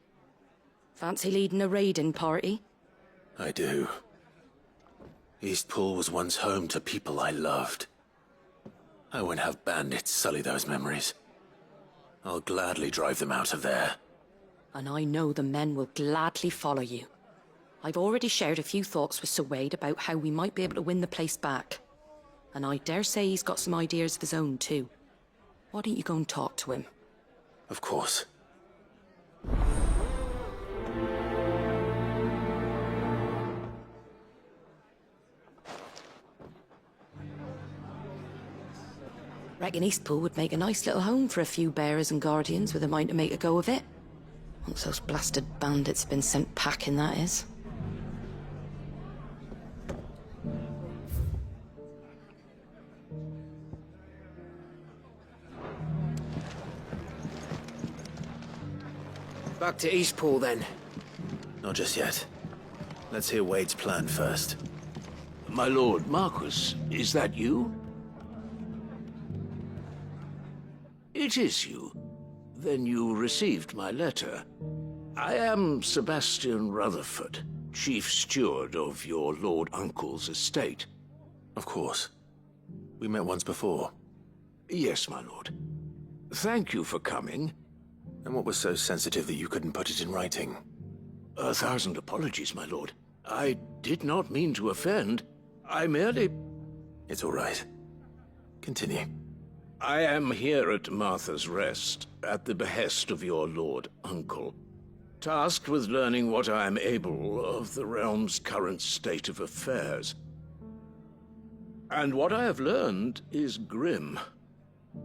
Fancy leading a raiding party? I do. Eastpool was once home to people I loved. I won't have bandits sully those memories. I'll gladly drive them out of there. and I know the men will gladly follow you. I've already shared a few thoughts with Sir Wade about how we might be able to win the place back. And I dare say he's got some ideas of his own too. Why don't you go and talk to him? Of course. Reckon Eastpool would make a nice little home for a few bearers and guardians with a mind to make a go of it. Once those blasted bandits have been sent packing, that is. Back to Eastpool, then. Not just yet. Let's hear Wade's plan first. My lord Marquis, is that you? It is you. Then you received my letter. I am Sebastian Rutherford, Chief Steward of your Lord Uncle's estate. Of course. We met once before. Yes, my lord. Thank you for coming. And what was so sensitive that you couldn't put it in writing? 1,000 apologies, my lord. I did not mean to offend. I merely... It's all right. Continue. I am here at Martha's Rest, at the behest of your Lord Uncle, tasked with learning what I am able of the realm's current state of affairs. And what I have learned is grim.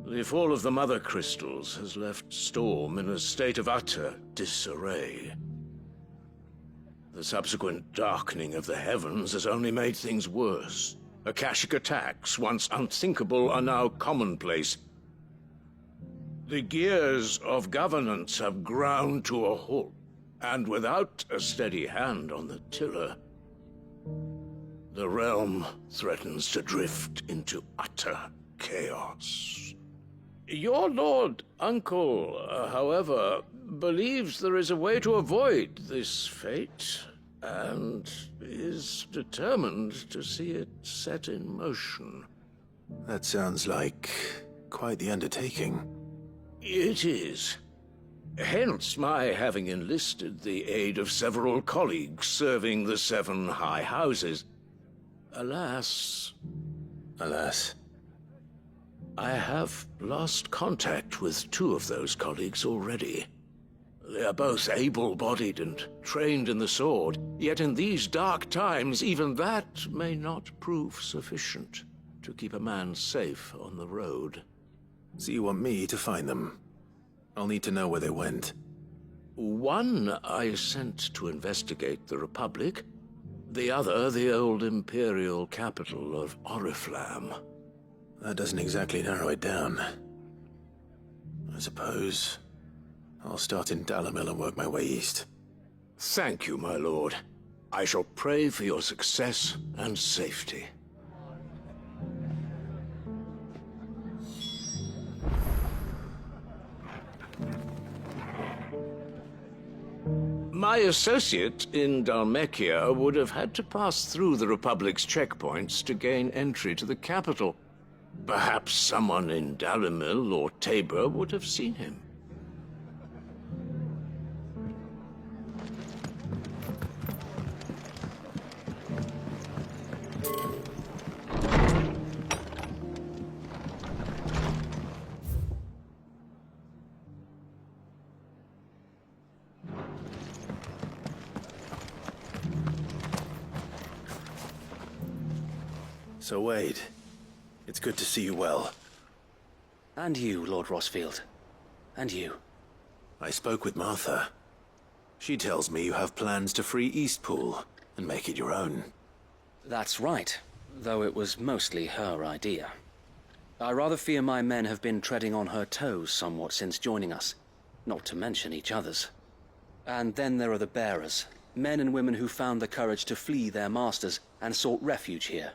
The fall of the Mother Crystals has left Storm in a state of utter disarray. The subsequent darkening of the heavens has only made things worse. Akashic attacks, once unthinkable, are now commonplace. The gears of governance have ground to a halt, and without a steady hand on the tiller, the realm threatens to drift into utter chaos. Your Lord Uncle, however, believes there is a way to avoid this fate, and is determined to see it set in motion. That sounds like quite the undertaking. It is. Hence my having enlisted the aid of several colleagues serving the 7 high houses. Alas, I have lost contact with 2 of those colleagues already. They are both able-bodied and trained in the sword, yet in these dark times, even that may not prove sufficient to keep a man safe on the road. So you want me to find them? I'll need to know where they went. One I sent to investigate the Republic, the other the old Imperial capital of Oriflamme. That doesn't exactly narrow it down. I suppose I'll start in Dalamil and work my way east. Thank you, my lord. I shall pray for your success and safety. My associate in Dhalmekia would have had to pass through the Republic's checkpoints to gain entry to the capital. Perhaps someone in Dalamil or Tabor would have seen him. So Wade, it's good to see you well. And you, Lord Rosfield. And you. I spoke with Martha. She tells me you have plans to free Eastpool and make it your own. That's right, though it was mostly her idea. I rather fear my men have been treading on her toes somewhat since joining us, not to mention each other's. And then there are the bearers, men and women who found the courage to flee their masters and sought refuge here.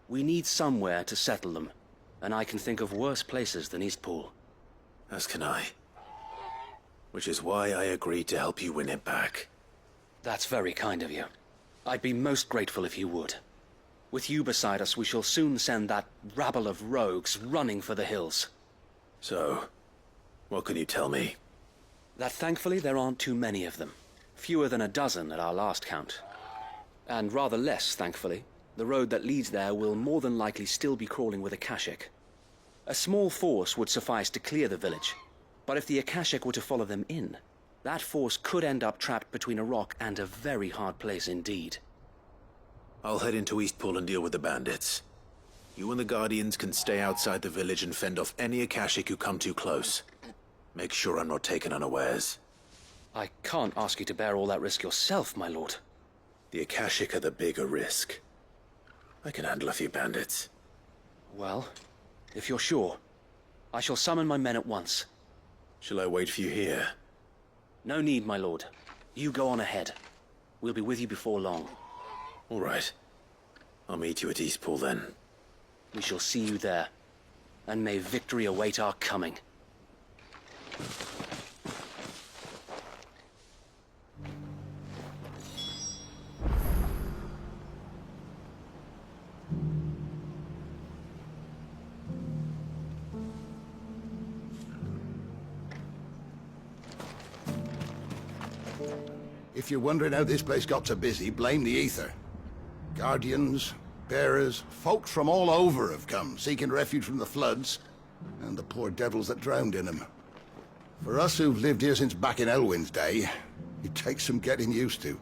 We need somewhere to settle them, and I can think of worse places than Eastpool. As can I. Which is why I agreed to help you win it back. That's very kind of you. I'd be most grateful if you would. With you beside us, we shall soon send that rabble of rogues running for the hills. So, what can you tell me? That thankfully there aren't too many of them. Fewer than a dozen at our last count. And rather less, thankfully. The road that leads there will more than likely still be crawling with Akashic. A small force would suffice to clear the village. But if the Akashic were to follow them in, that force could end up trapped between a rock and a very hard place indeed. I'll head into Eastpool and deal with the bandits. You and the Guardians can stay outside the village and fend off any Akashic who come too close. Make sure I'm not taken unawares. I can't ask you to bear all that risk yourself, my lord. The Akashic are the bigger risk. I can handle a few bandits. Well, if you're sure, I shall summon my men at once. Shall I wait for you here? No need, my lord. You go on ahead. We'll be with you before long. All right. I'll meet you at Eastpool then. We shall see you there. And may victory await our coming. If you're wondering how this place got so busy, blame the ether. Guardians, bearers, folks from all over have come, seeking refuge from the floods, and the poor devils that drowned in them. For us who've lived here since back in Elwyn's day, it takes some getting used to.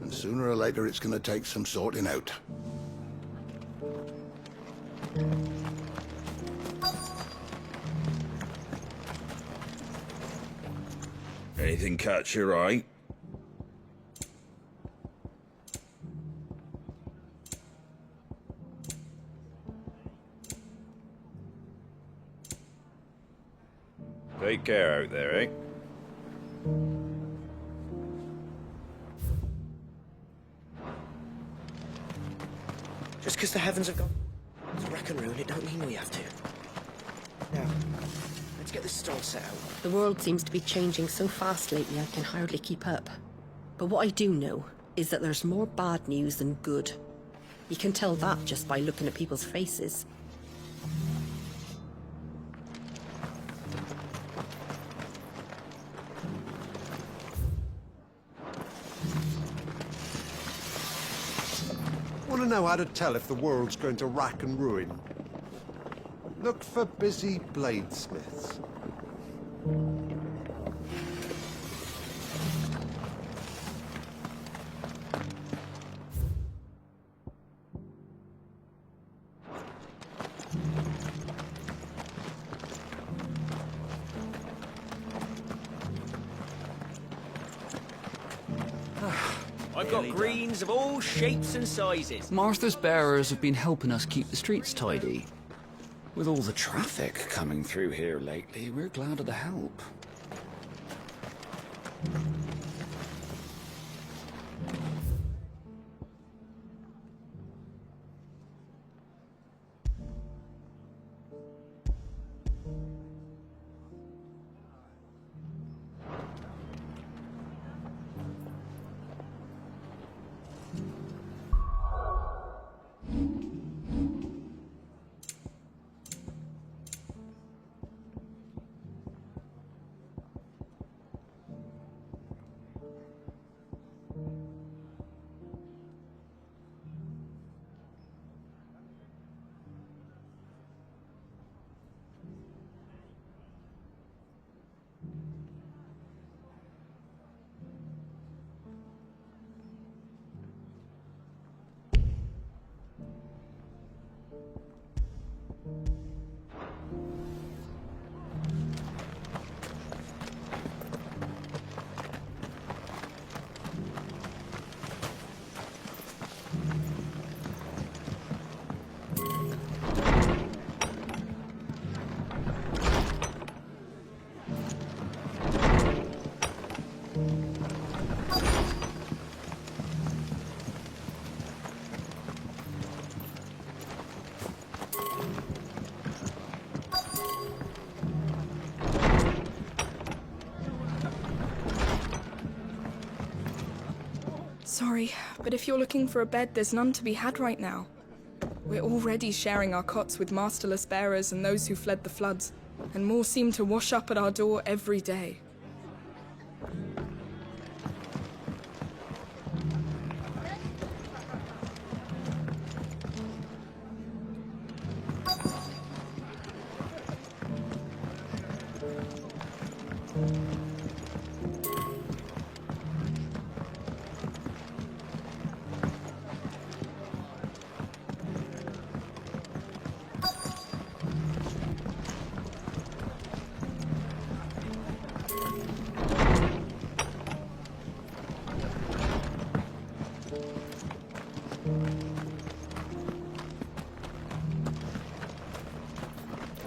And sooner or later it's gonna take some sorting out. Anything catch your eye? Take care out there, eh? Just because the heavens have gone to rack and ruin, it don't mean we have to. Now, let's get this stall set out. The world seems to be changing so fast lately I can hardly keep up. But what I do know is that there's more bad news than good. You can tell that just by looking at people's faces. Want to know how to tell if the world's going to rack and ruin? Look for busy bladesmiths. I've got greens of all shapes and sizes. Martha's bearers have been helping us keep the streets tidy. With all the traffic coming through here lately, we're glad of the help. Sorry, but if you're looking for a bed, there's none to be had right now. We're already sharing our cots with masterless bearers and those who fled the floods, and more seem to wash up at our door every day.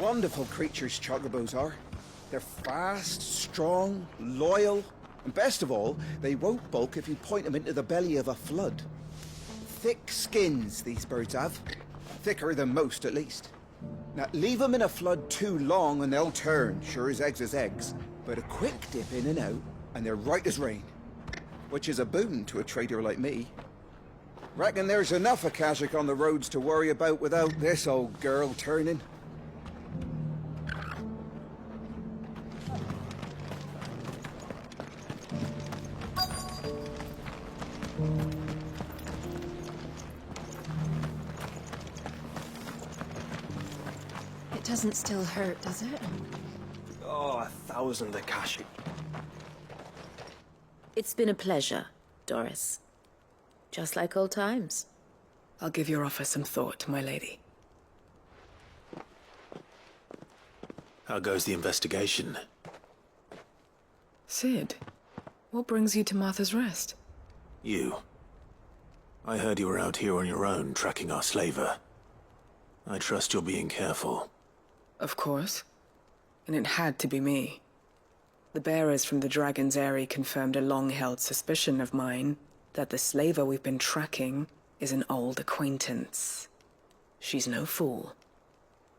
Wonderful creatures chocobos are. They're fast, strong, loyal, and best of all, they won't balk if you point them into the belly of a flood. Thick skins these birds have. Thicker than most, at least. Now, leave them in a flood too long and they'll turn, sure as eggs is eggs. But a quick dip in and out, and they're right as rain. Which is a boon to a trader like me. Reckon there's enough of Kazakh on the roads to worry about without this old girl turning. It doesn't still hurt, does it? Oh, 1,000 Akashi. It's been a pleasure, Doris. Just like old times. I'll give your offer some thought, my lady. How goes the investigation? Sid, what brings you to Martha's Rest? You. I heard you were out here on your own, tracking our slaver. I trust you're being careful. Of course. And it had to be me. The bearers from the Dragon's Eyrie confirmed a long-held suspicion of mine that the slaver we've been tracking is an old acquaintance. She's no fool.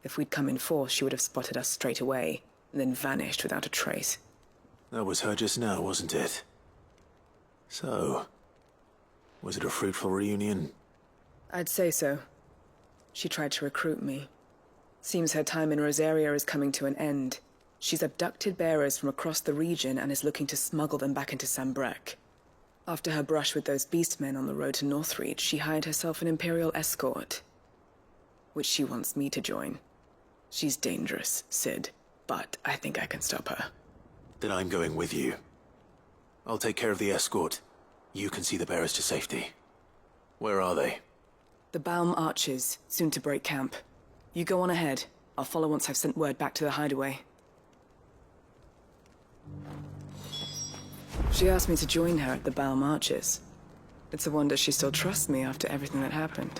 If we'd come in force, she would have spotted us straight away, and then vanished without a trace. That was her just now, wasn't it? So, was it a fruitful reunion? I'd say so. She tried to recruit me. Seems her time in Rosaria is coming to an end. She's abducted bearers from across the region and is looking to smuggle them back into Sambrek. After her brush with those beastmen on the road to Northreach, she hired herself an Imperial escort, which she wants me to join. She's dangerous, Sid, but I think I can stop her. Then I'm going with you. I'll take care of the escort. You can see the bearers to safety. Where are they? The Balm Archers, soon to break camp. You go on ahead. I'll follow once I've sent word back to the hideaway. She asked me to join her at the Balm Archers. It's a wonder she still trusts me after everything that happened.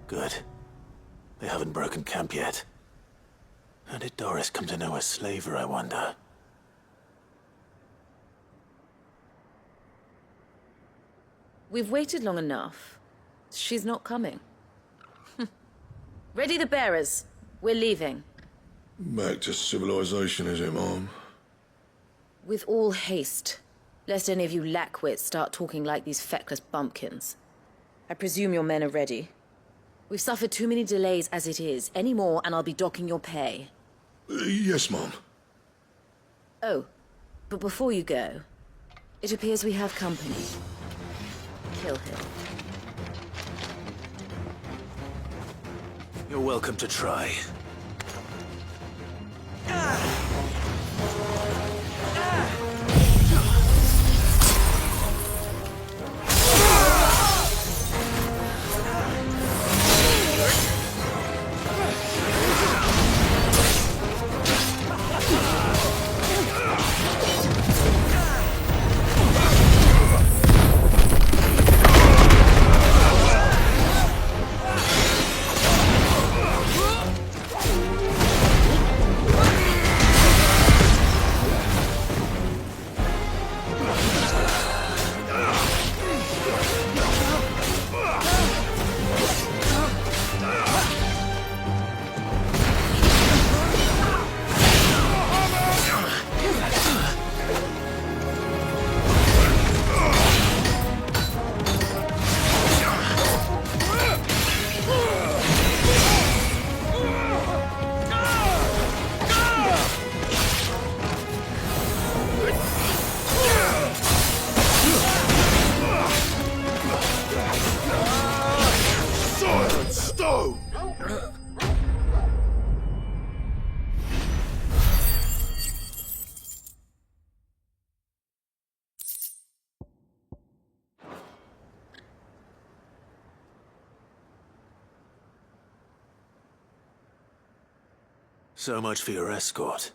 Good. They haven't broken camp yet. How did Doris come to know a slaver, I wonder? We've waited long enough. She's not coming. Ready the bearers. We're leaving. Back to civilization, is it, Mom? With all haste, lest any of you lackwits start talking like these feckless bumpkins. I presume your men are ready. We've suffered too many delays as it is. Any more, and I'll be docking your pay. Yes, Mom. Oh, but before you go, it appears we have company. Kill him. You're welcome to try. So much for your escort.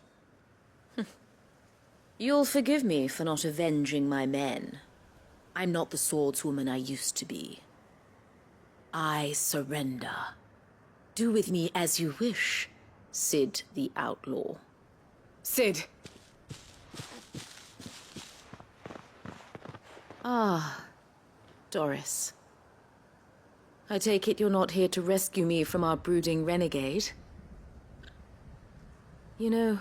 You'll forgive me for not avenging my men. I'm not the swordswoman I used to be. I surrender. Do with me as you wish, Cid the Outlaw. Cid! Ah, Doris. I take it you're not here to rescue me from our brooding renegade? You know,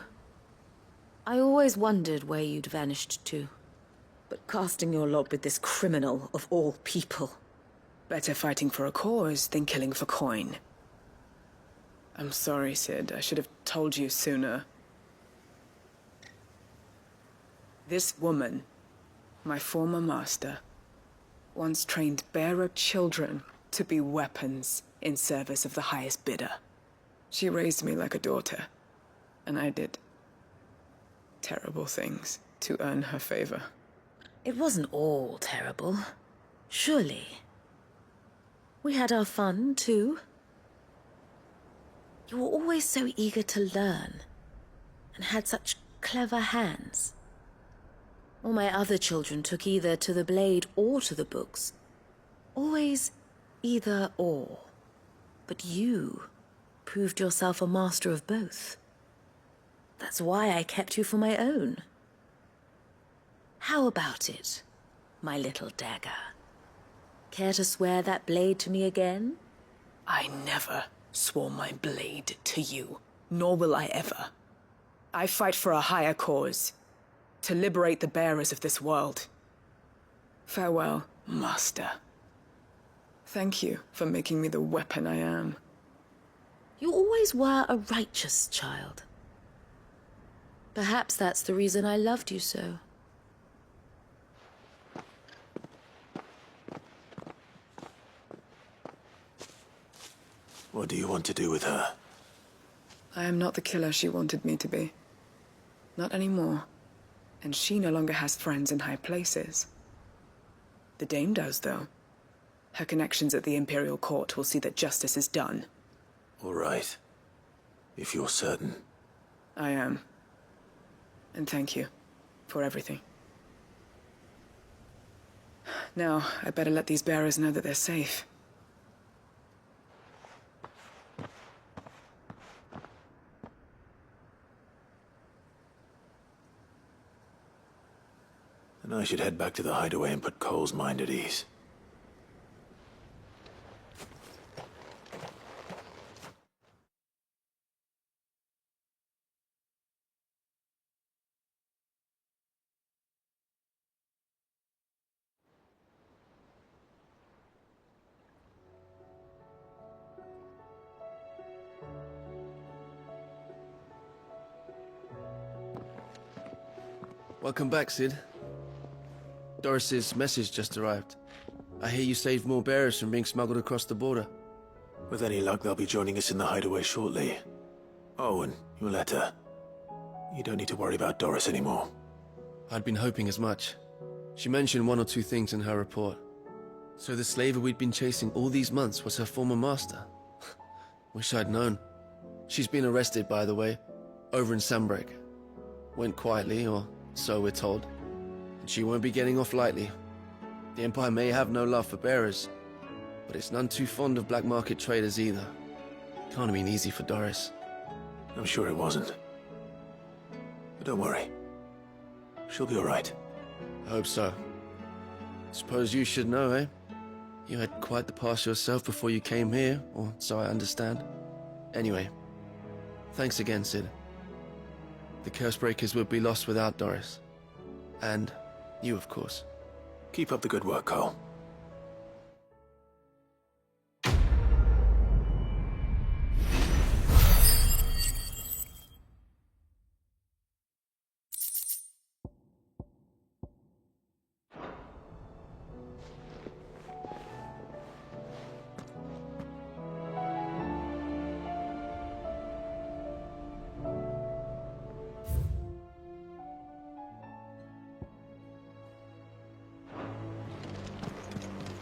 I always wondered where you'd vanished to. But casting your lot with this criminal of all people... Better fighting for a cause than killing for coin. I'm sorry, Cid. I should have told you sooner. This woman, my former master, once trained bearer children to be weapons in service of the highest bidder. She raised me like a daughter, and I did terrible things to earn her favor. It wasn't all terrible, surely. We had our fun, too. You were always so eager to learn, and had such clever hands. All my other children took either to the blade or to the books. Always either or. But you proved yourself a master of both. That's why I kept you for my own. How about it, my little dagger? Care to swear that blade to me again? I never swore my blade to you, nor will I ever. I fight for a higher cause, to liberate the bearers of this world. Farewell, Master. Thank you for making me the weapon I am. You always were a righteous child. Perhaps that's the reason I loved you so. What do you want to do with her? I am not the killer she wanted me to be. Not anymore. And she no longer has friends in high places. The Dame does, though. Her connections at the Imperial Court will see that justice is done. All right. If you're certain. I am. And thank you for everything. Now, I better let these bearers know that they're safe. And I should head back to the hideaway and put Cole's mind at ease. Welcome back, Cid. Doris's message just arrived. I hear you saved more bearers from being smuggled across the border. With any luck, they'll be joining us in the hideaway shortly. Oh, and your letter. You don't need to worry about Doris anymore. I'd been hoping as much. She mentioned one or two things in her report. So the slaver we'd been chasing all these months was her former master. Wish I'd known. She's been arrested, by the way, over in Sandbreak. Went quietly, or so we're told. And she won't be getting off lightly. The Empire may have no love for bearers, but it's none too fond of black market traders either. Can't have been easy for Doris. I'm sure it wasn't. But don't worry. She'll be all right. I hope so. Suppose you should know, eh? You had quite the past yourself before you came here, or so I understand. Anyway, thanks again, Cid. The Cursebreakers would be lost without Doris. And you, of course. Keep up the good work, Cole.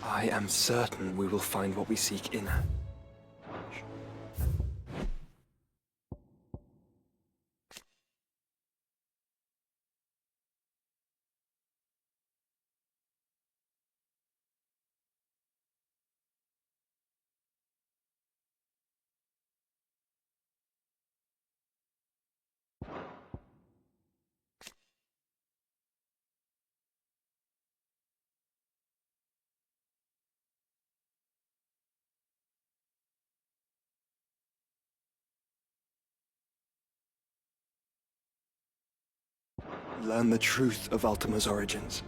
I am certain we will find what we seek in her. learn the truth of Ultima's origins.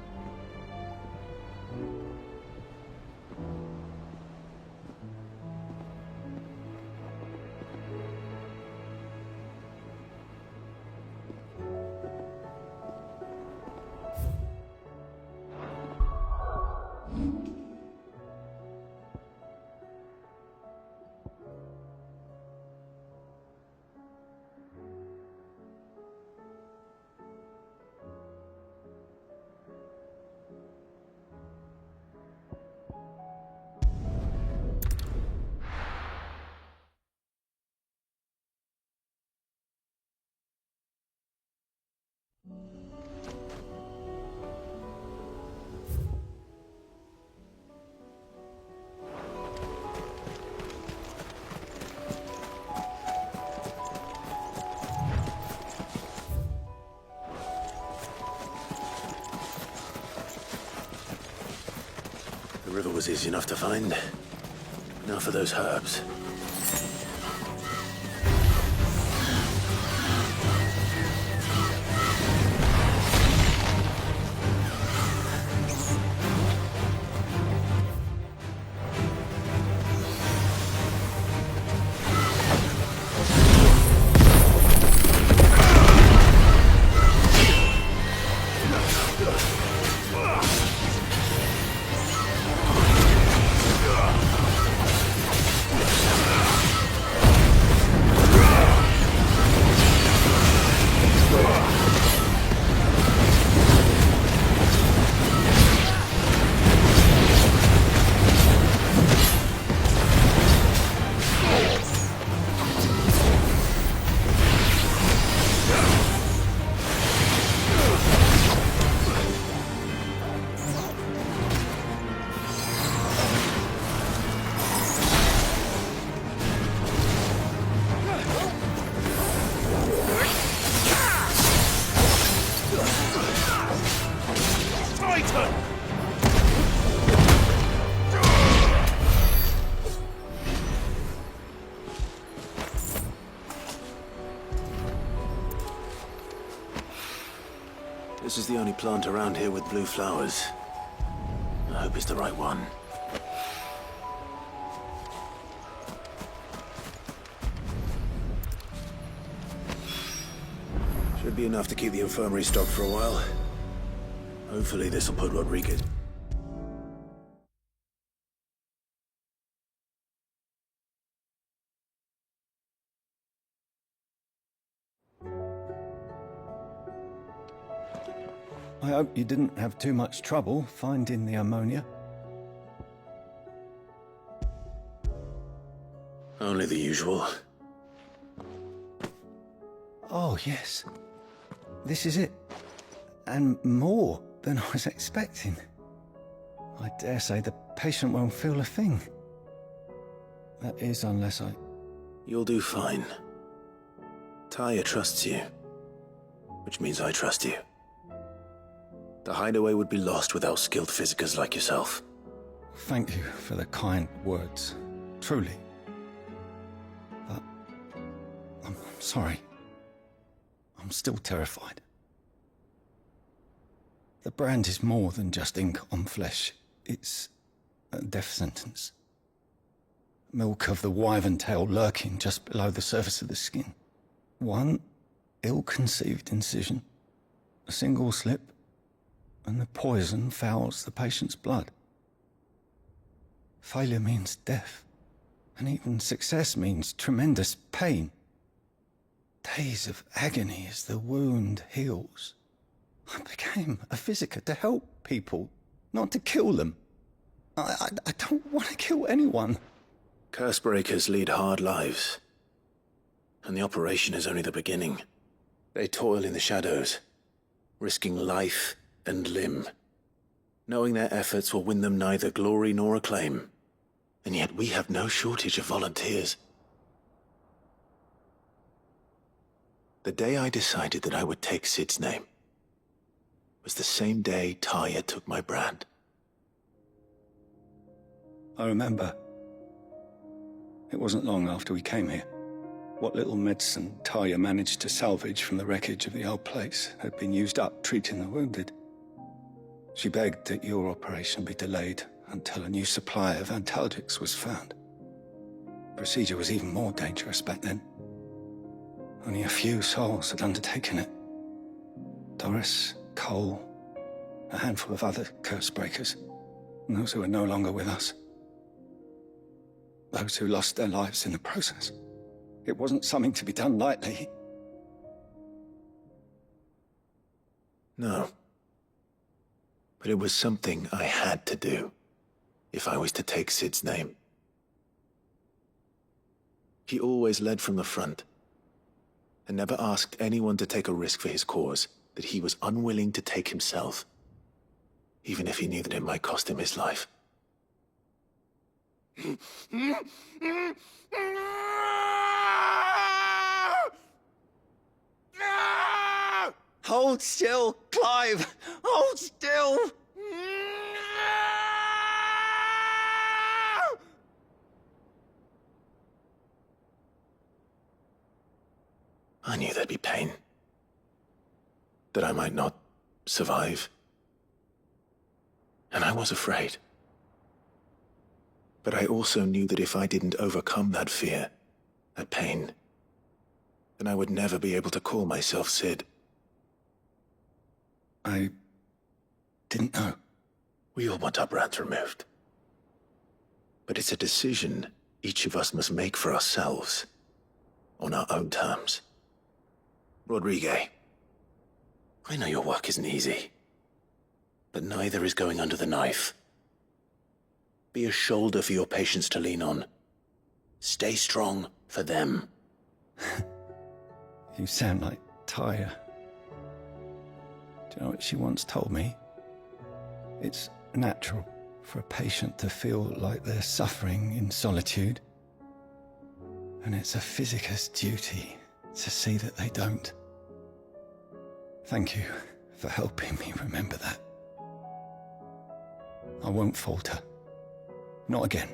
The river was easy enough to find. Now for those herbs. This is the only plant around here with blue flowers. I hope it's the right one. Should be enough to keep the infirmary stocked for a while. Hopefully this'll put Rodriguez. I hope you didn't have too much trouble finding the ammonia. Only the usual. Oh, yes. This is it. And more than I was expecting. I dare say the patient won't feel a thing. That is, unless I... You'll do fine. Taya trusts you. Which means I trust you. The hideaway would be lost without skilled physicers like yourself. Thank you for the kind words. Truly. But... I'm sorry. I'm still terrified. The brand is more than just ink on flesh. It's a death sentence. Milk of the wyvern tail lurking just below the surface of the skin. One ill-conceived incision, a single slip, and the poison fouls the patient's blood. Failure means death, and even success means tremendous pain. Days of agony as the wound heals. I became a physiker to help people, not to kill them. I don't want to kill anyone. Cursebreakers lead hard lives. And the operation is only the beginning. They toil in the shadows, risking life and limb, knowing their efforts will win them neither glory nor acclaim. And yet we have no shortage of volunteers. The day I decided that I would take Sid's name was the same day Taya took my brand. I remember. It wasn't long after we came here. What little medicine Talia managed to salvage from the wreckage of the old place had been used up treating the wounded. She begged that your operation be delayed until a new supply of antalgics was found. Procedure was even more dangerous back then. Only a few souls had undertaken it. Doris, Cole, a handful of other curse breakers, and those who are no longer with us. Those who lost their lives in the process. It wasn't something to be done lightly. No. But it was something I had to do, if I was to take Sid's name. He always led from the front, and never asked anyone to take a risk for his cause that he was unwilling to take himself, even if he knew that it might cost him his life. Hold still, Clive! Hold still! I knew there'd be pain. That I might not survive. And I was afraid. But I also knew that if I didn't overcome that fear, that pain, then I would never be able to call myself Sid. I didn't know. We all want our brands removed. But it's a decision each of us must make for ourselves, on our own terms. Rodriguez, I know your work isn't easy, but neither is going under the knife. Be a shoulder for your patients to lean on. Stay strong for them. You sound like Talia. Do you know what she once told me? It's natural for a patient to feel like they're suffering in solitude. And it's a physicist's duty to see that they don't. Thank you for helping me remember that. I won't falter. Not again.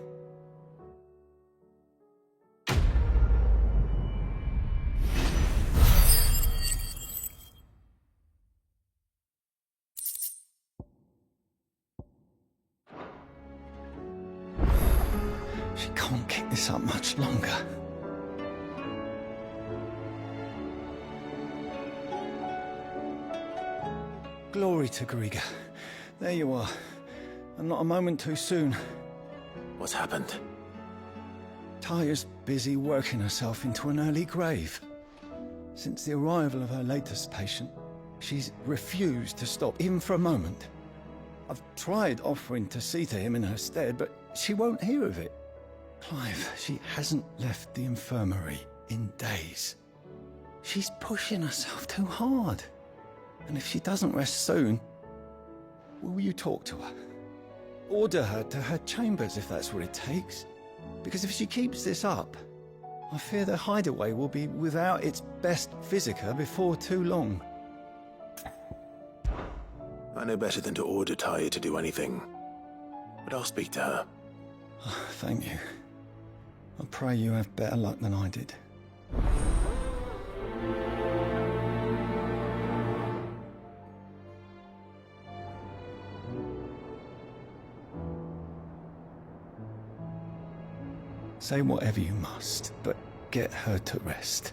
She can't keep this up much longer. Glory to Griga. There you are. And not a moment too soon. What's happened? Talia's busy working herself into an early grave. Since the arrival of her latest patient, she's refused to stop, even for a moment. I've tried offering to see to him in her stead, but she won't hear of it. Clive, she hasn't left the infirmary in days. She's pushing herself too hard. And if she doesn't rest soon, will you talk to her? Order her to her chambers if that's what it takes. Because if she keeps this up, I fear the hideaway will be without its best physica before too long. I know better than to order Talia to do anything, but I'll speak to her. Thank you. I pray you have better luck than I did. Say whatever you must, but get her to rest.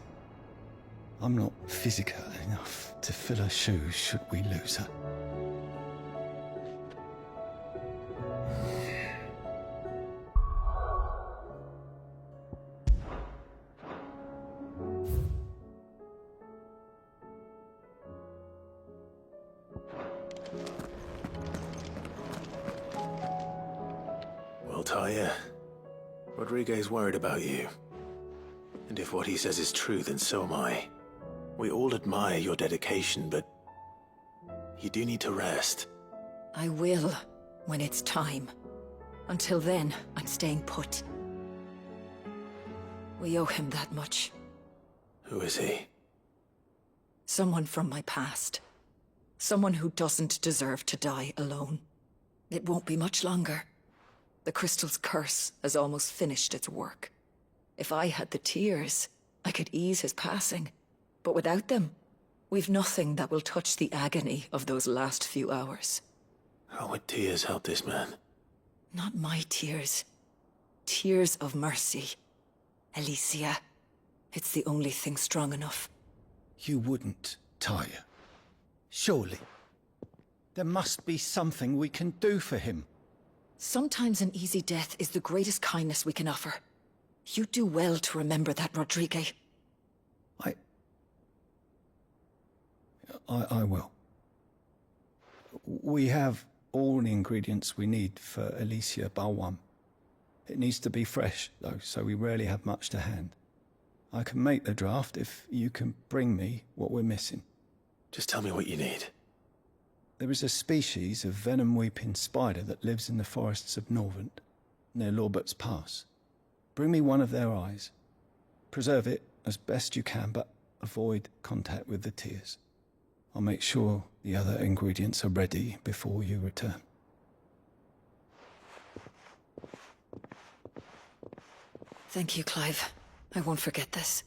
I'm not physical enough to fill her shoes should we lose her. Well, Talia, Rodriguez worried about you. And if what he says is true, then so am I. We all admire your dedication, but you do need to rest. I will, when it's time. Until then, I'm staying put. We owe him that much. Who is he? Someone from my past. Someone who doesn't deserve to die alone. It won't be much longer. The crystal's curse has almost finished its work. If I had the tears, I could ease his passing. But without them, we've nothing that will touch the agony of those last few hours. How would tears help this man? Not my tears. Tears of mercy. Alicia, it's the only thing strong enough. You wouldn't, Talia. Surely. There must be something we can do for him. Sometimes an easy death is the greatest kindness we can offer. You do well to remember that, Rodrigue. I will. We have all the ingredients we need for Alicia Balwam. It needs to be fresh, though, so we rarely have much to hand. I can make the draft if you can bring me what we're missing. Just tell me what you need. There is a species of venom-weeping spider that lives in the forests of Norvent, near Lorbert's Pass. Bring me one of their eyes. Preserve it as best you can, but avoid contact with the tears. I'll make sure the other ingredients are ready before you return. Thank you, Clive. I won't forget this.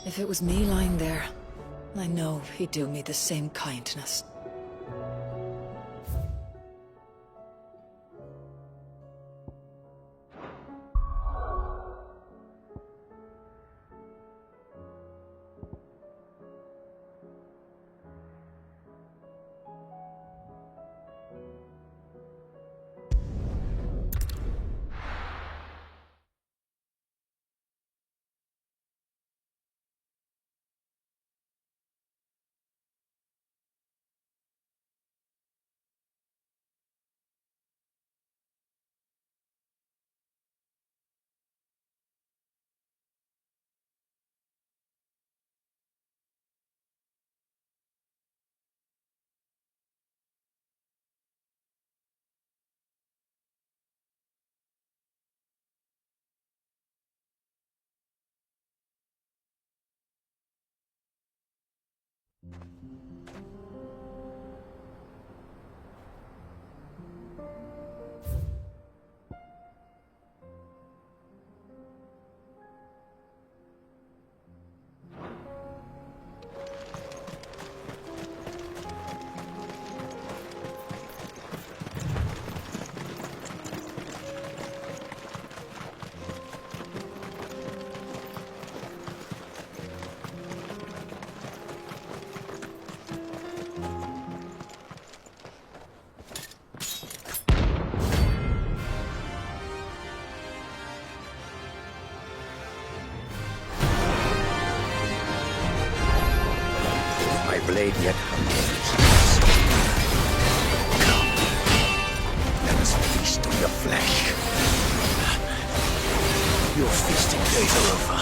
If it was me lying there, I know he'd do me the same kindness. Blade yet hungers. Come, let us feast on your flesh. Your feasting days are over.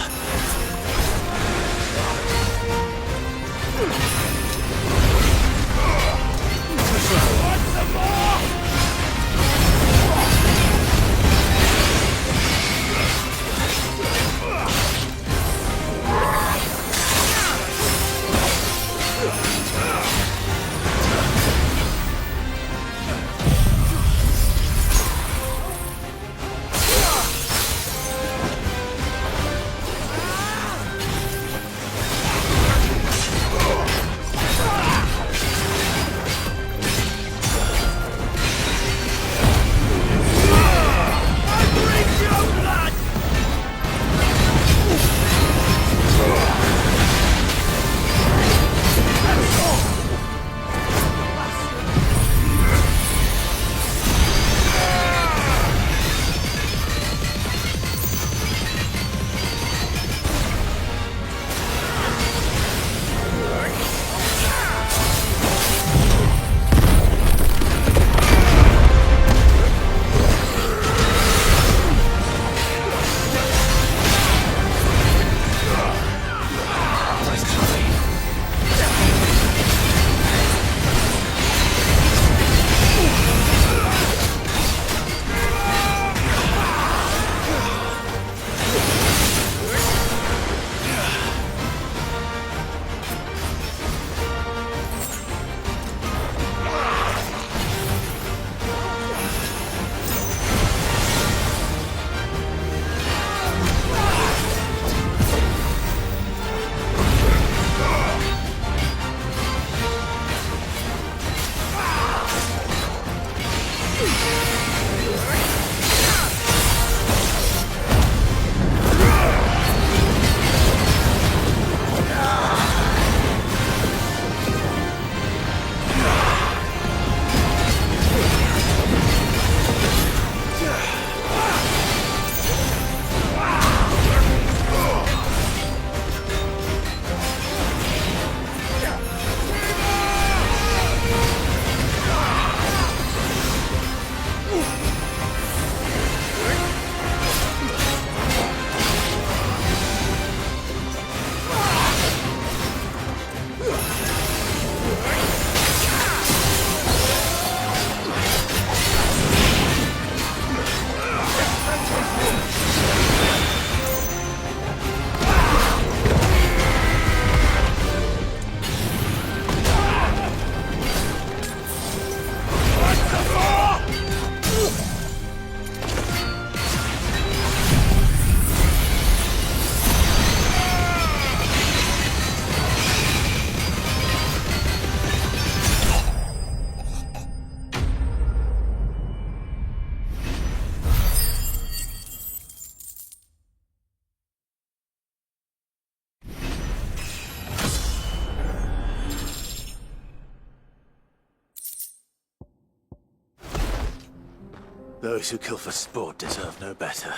Those who kill for sport deserve no better.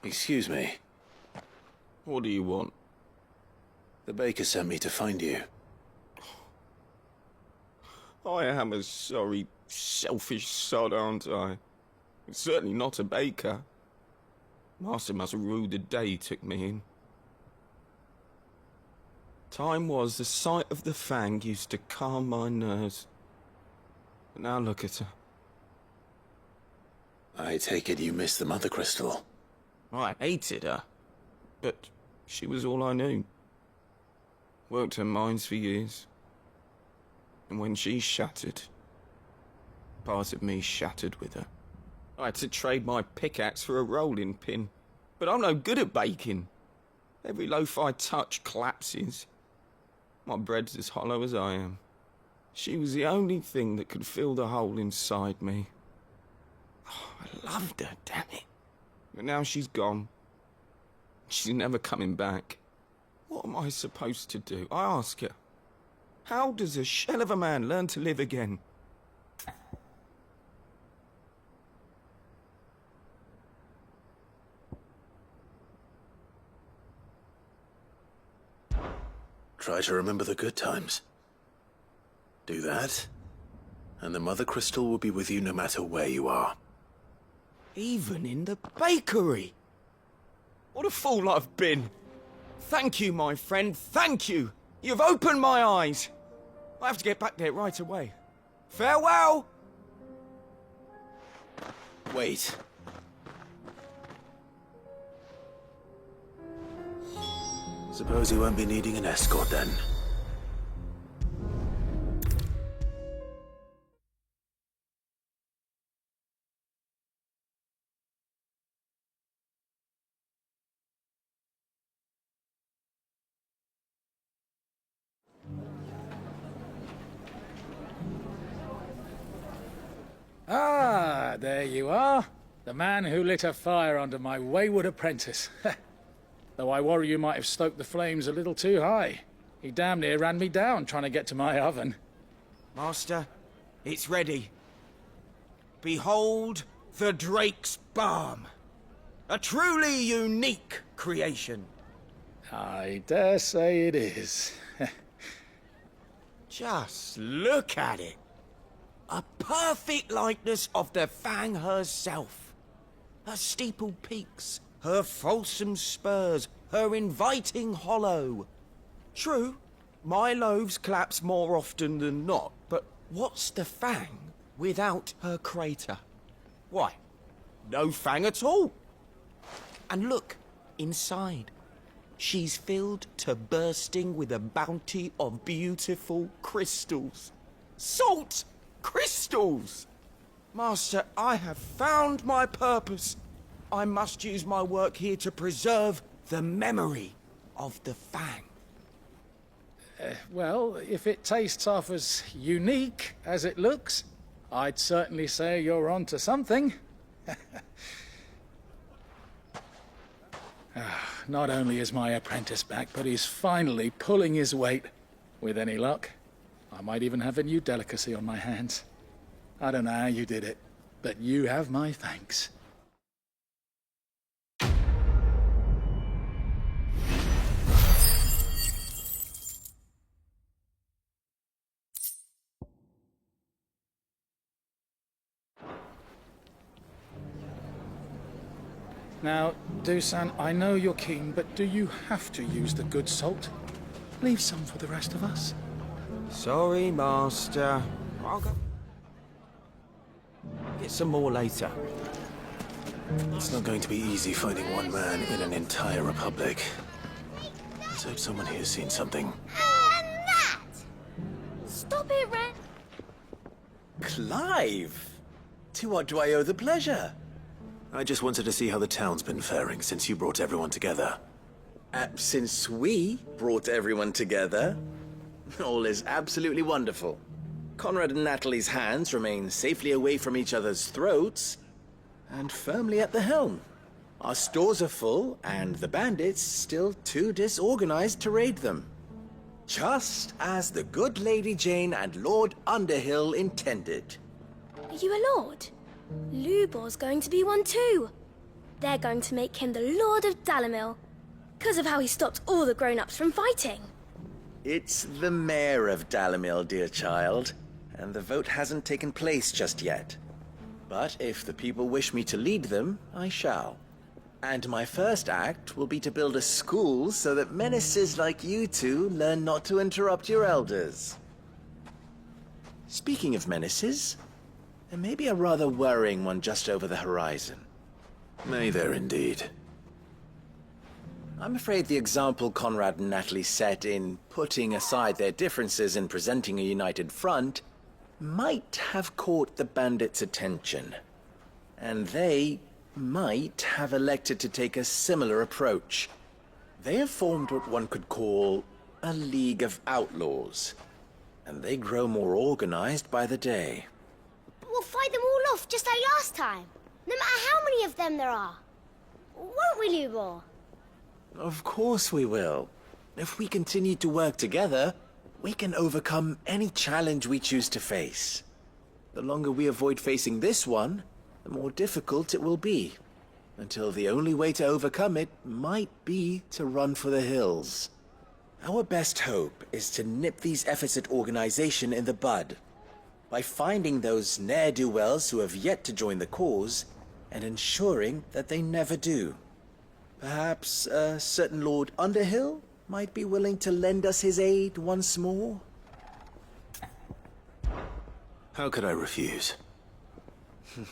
Excuse me. What do you want? The baker sent me to find you. I am a sorry, selfish sod, aren't I? I'm certainly not a baker. Master must have ruled the day he took me in. Time was the sight of the fang used to calm my nerves. But now look at her. I take it you missed the Mother Crystal. I hated her, but she was all I knew. Worked her mines for years. And when she shattered, part of me shattered with her. I had to trade my pickaxe for a rolling pin, but I'm no good at baking. Every loaf I touch collapses. My bread's as hollow as I am. She was the only thing that could fill the hole inside me. Oh, I loved her, damn it. But now she's gone. She's never coming back. What am I supposed to do? I ask her. How does a shell of a man learn to live again? Try to remember the good times. Do that, and the Mother Crystal will be with you no matter where you are. Even in the bakery. What a fool I've been. Thank you, my friend, thank you. You've opened my eyes. I have to get back there right away. Farewell! Wait. Suppose you won't be needing an escort then. Ah, there you are. The man who lit a fire under my wayward apprentice. Though I worry you might have stoked the flames a little too high. He damn near ran me down trying to get to my oven. Master, it's ready. Behold the Drake's Balm. A truly unique creation. I dare say it is. Just look at it. A perfect likeness of the Fang herself. Her steepled peaks, her fulsome spurs, her inviting hollow. True, my loaves collapse more often than not, but what's the Fang without her crater? Why, no Fang at all. And look, inside. She's filled to bursting with a bounty of beautiful crystals. Salt crystals! Master, I have found my purpose. I must use my work here to preserve the memory of the Fang. Well, if it tastes half as unique as it looks, I'd certainly say you're onto something. Not only is my apprentice back, but he's finally pulling his weight. With any luck, I might even have a new delicacy on my hands. I don't know how you did it, but you have my thanks. Now, Dusan, I know you're keen, but do you have to use the good salt? Leave some for the rest of us. Sorry, Master. I'll go get some more later. It's not going to be easy finding one man in an entire republic. Let's hope someone here's seen something. And that! Stop it, Ren! Clive! To what do I owe the pleasure? I just wanted to see how the town's been faring since you brought everyone together. Since we brought everyone together, all is absolutely wonderful. Conrad and Natalie's hands remain safely away from each other's throats, and firmly at the helm. Our stores are full, and the bandits still too disorganized to raid them. Just as the good Lady Jane and Lord Underhill intended. Are you a lord? Lubor's going to be one too. They're going to make him the Lord of Dalimil, because of how he stopped all the grown-ups from fighting. It's the mayor of Dalimil, dear child, and the vote hasn't taken place just yet. But if the people wish me to lead them, I shall. And my first act will be to build a school so that menaces like you two learn not to interrupt your elders. Speaking of menaces, there may be a rather worrying one just over the horizon. May there indeed. I'm afraid the example Conrad and Natalie set in putting aside their differences and presenting a united front might have caught the bandits' attention. And they might have elected to take a similar approach. They have formed what one could call a League of Outlaws, and they grow more organized by the day. But we'll fight them all off just like last time, no matter how many of them there are. Won't we, Lubor? Of course we will. If we continue to work together, we can overcome any challenge we choose to face. The longer we avoid facing this one, the more difficult it will be, until the only way to overcome it might be to run for the hills. Our best hope is to nip these efforts at organization in the bud, by finding those ne'er-do-wells who have yet to join the cause, and ensuring that they never do. Perhaps a certain Lord Underhill might be willing to lend us his aid once more? How could I refuse?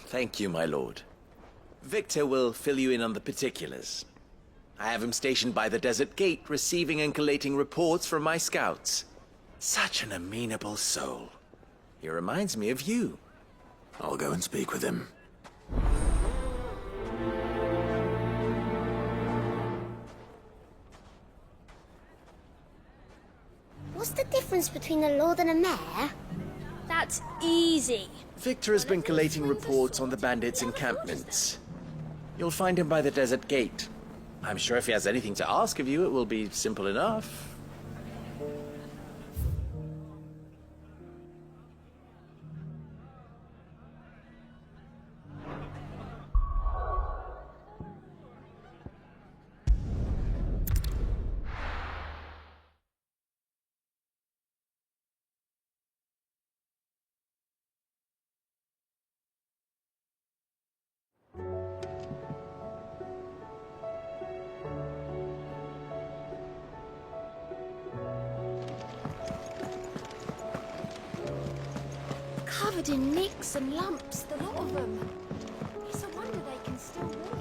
Thank you, my lord. Victor will fill you in on the particulars. I have him stationed by the desert gate, receiving and collating reports from my scouts. Such an amenable soul. He reminds me of you. I'll go and speak with him. What's the difference between a lord and a mayor? That's easy. Victor has been collating reports on the bandits' encampments. You'll find him by the desert gate. I'm sure if he has anything to ask of you, it will be simple enough. Covered in nicks and lumps, the lot of them. It's a wonder they can still walk.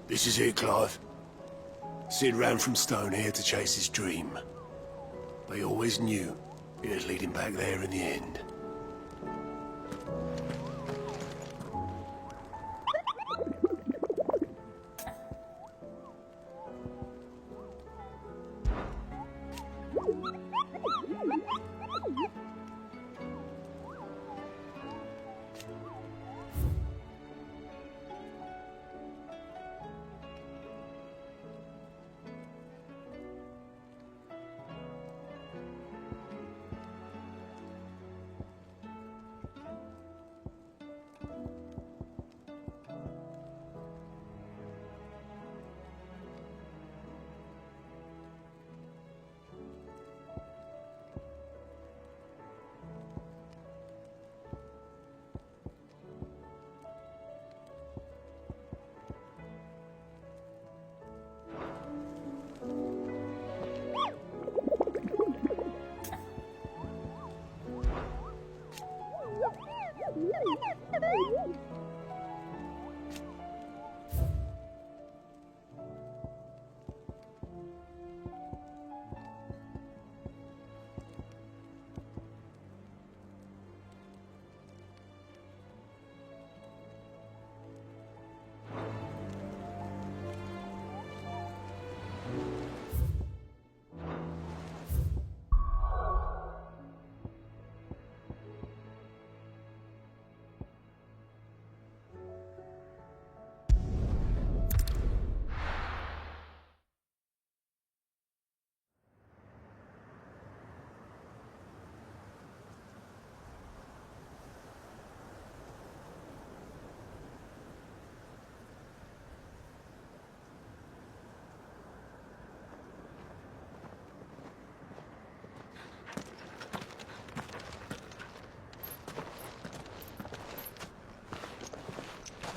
This is it, Clive. Sid ran from Stone here to chase his dream. They always knew it would lead him back there in the end.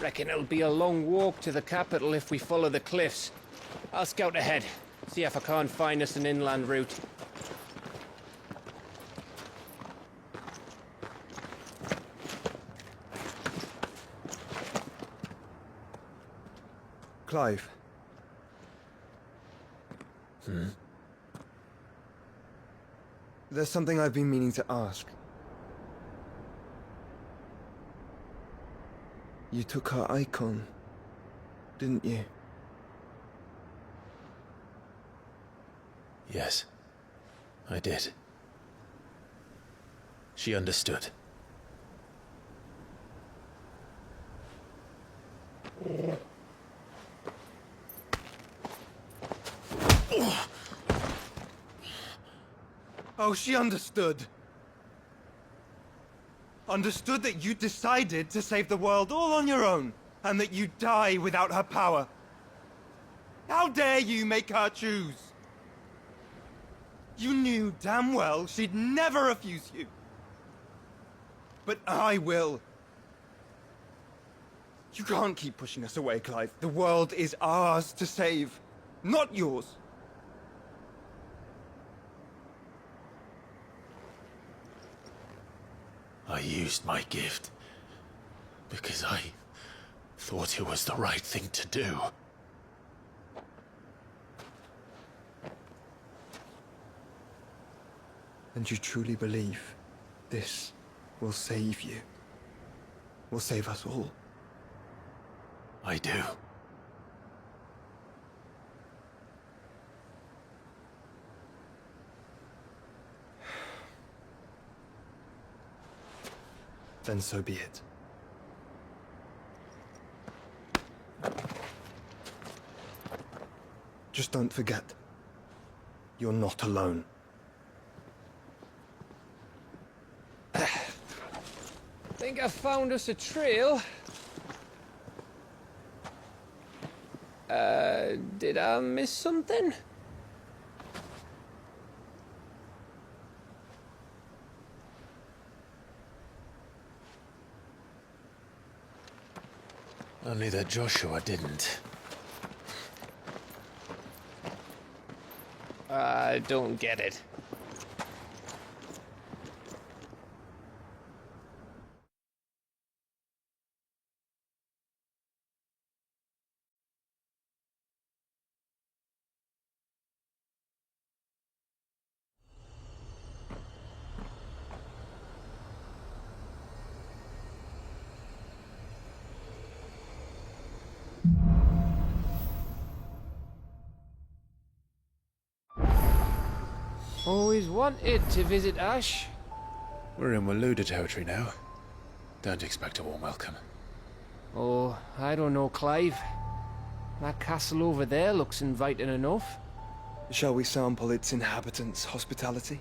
Reckon it'll be a long walk to the capital if we follow the cliffs. I'll scout ahead, see if I can't find us an inland route. Clive. There's something I've been meaning to ask. You took her icon, didn't you? Yes, I did. She understood. Oh, she understood. Understood that you decided to save the world all on your own, and that you'd die without her power. How dare you make her choose? You knew damn well she'd never refuse you. But I will. You can't keep pushing us away, Clive. The world is ours to save, not yours. I used my gift because I thought it was the right thing to do. And you truly believe this will save you? Will save us all? I do. Then so be it. Just don't forget, you're not alone. Think I found us a trail. Did I miss something? Only that Joshua didn't. I don't get it. Always wanted to visit Ash. We're in Waluda territory now. Don't expect a warm welcome. Oh, I don't know, Clive. That castle over there looks inviting enough. Shall we sample its inhabitants' hospitality?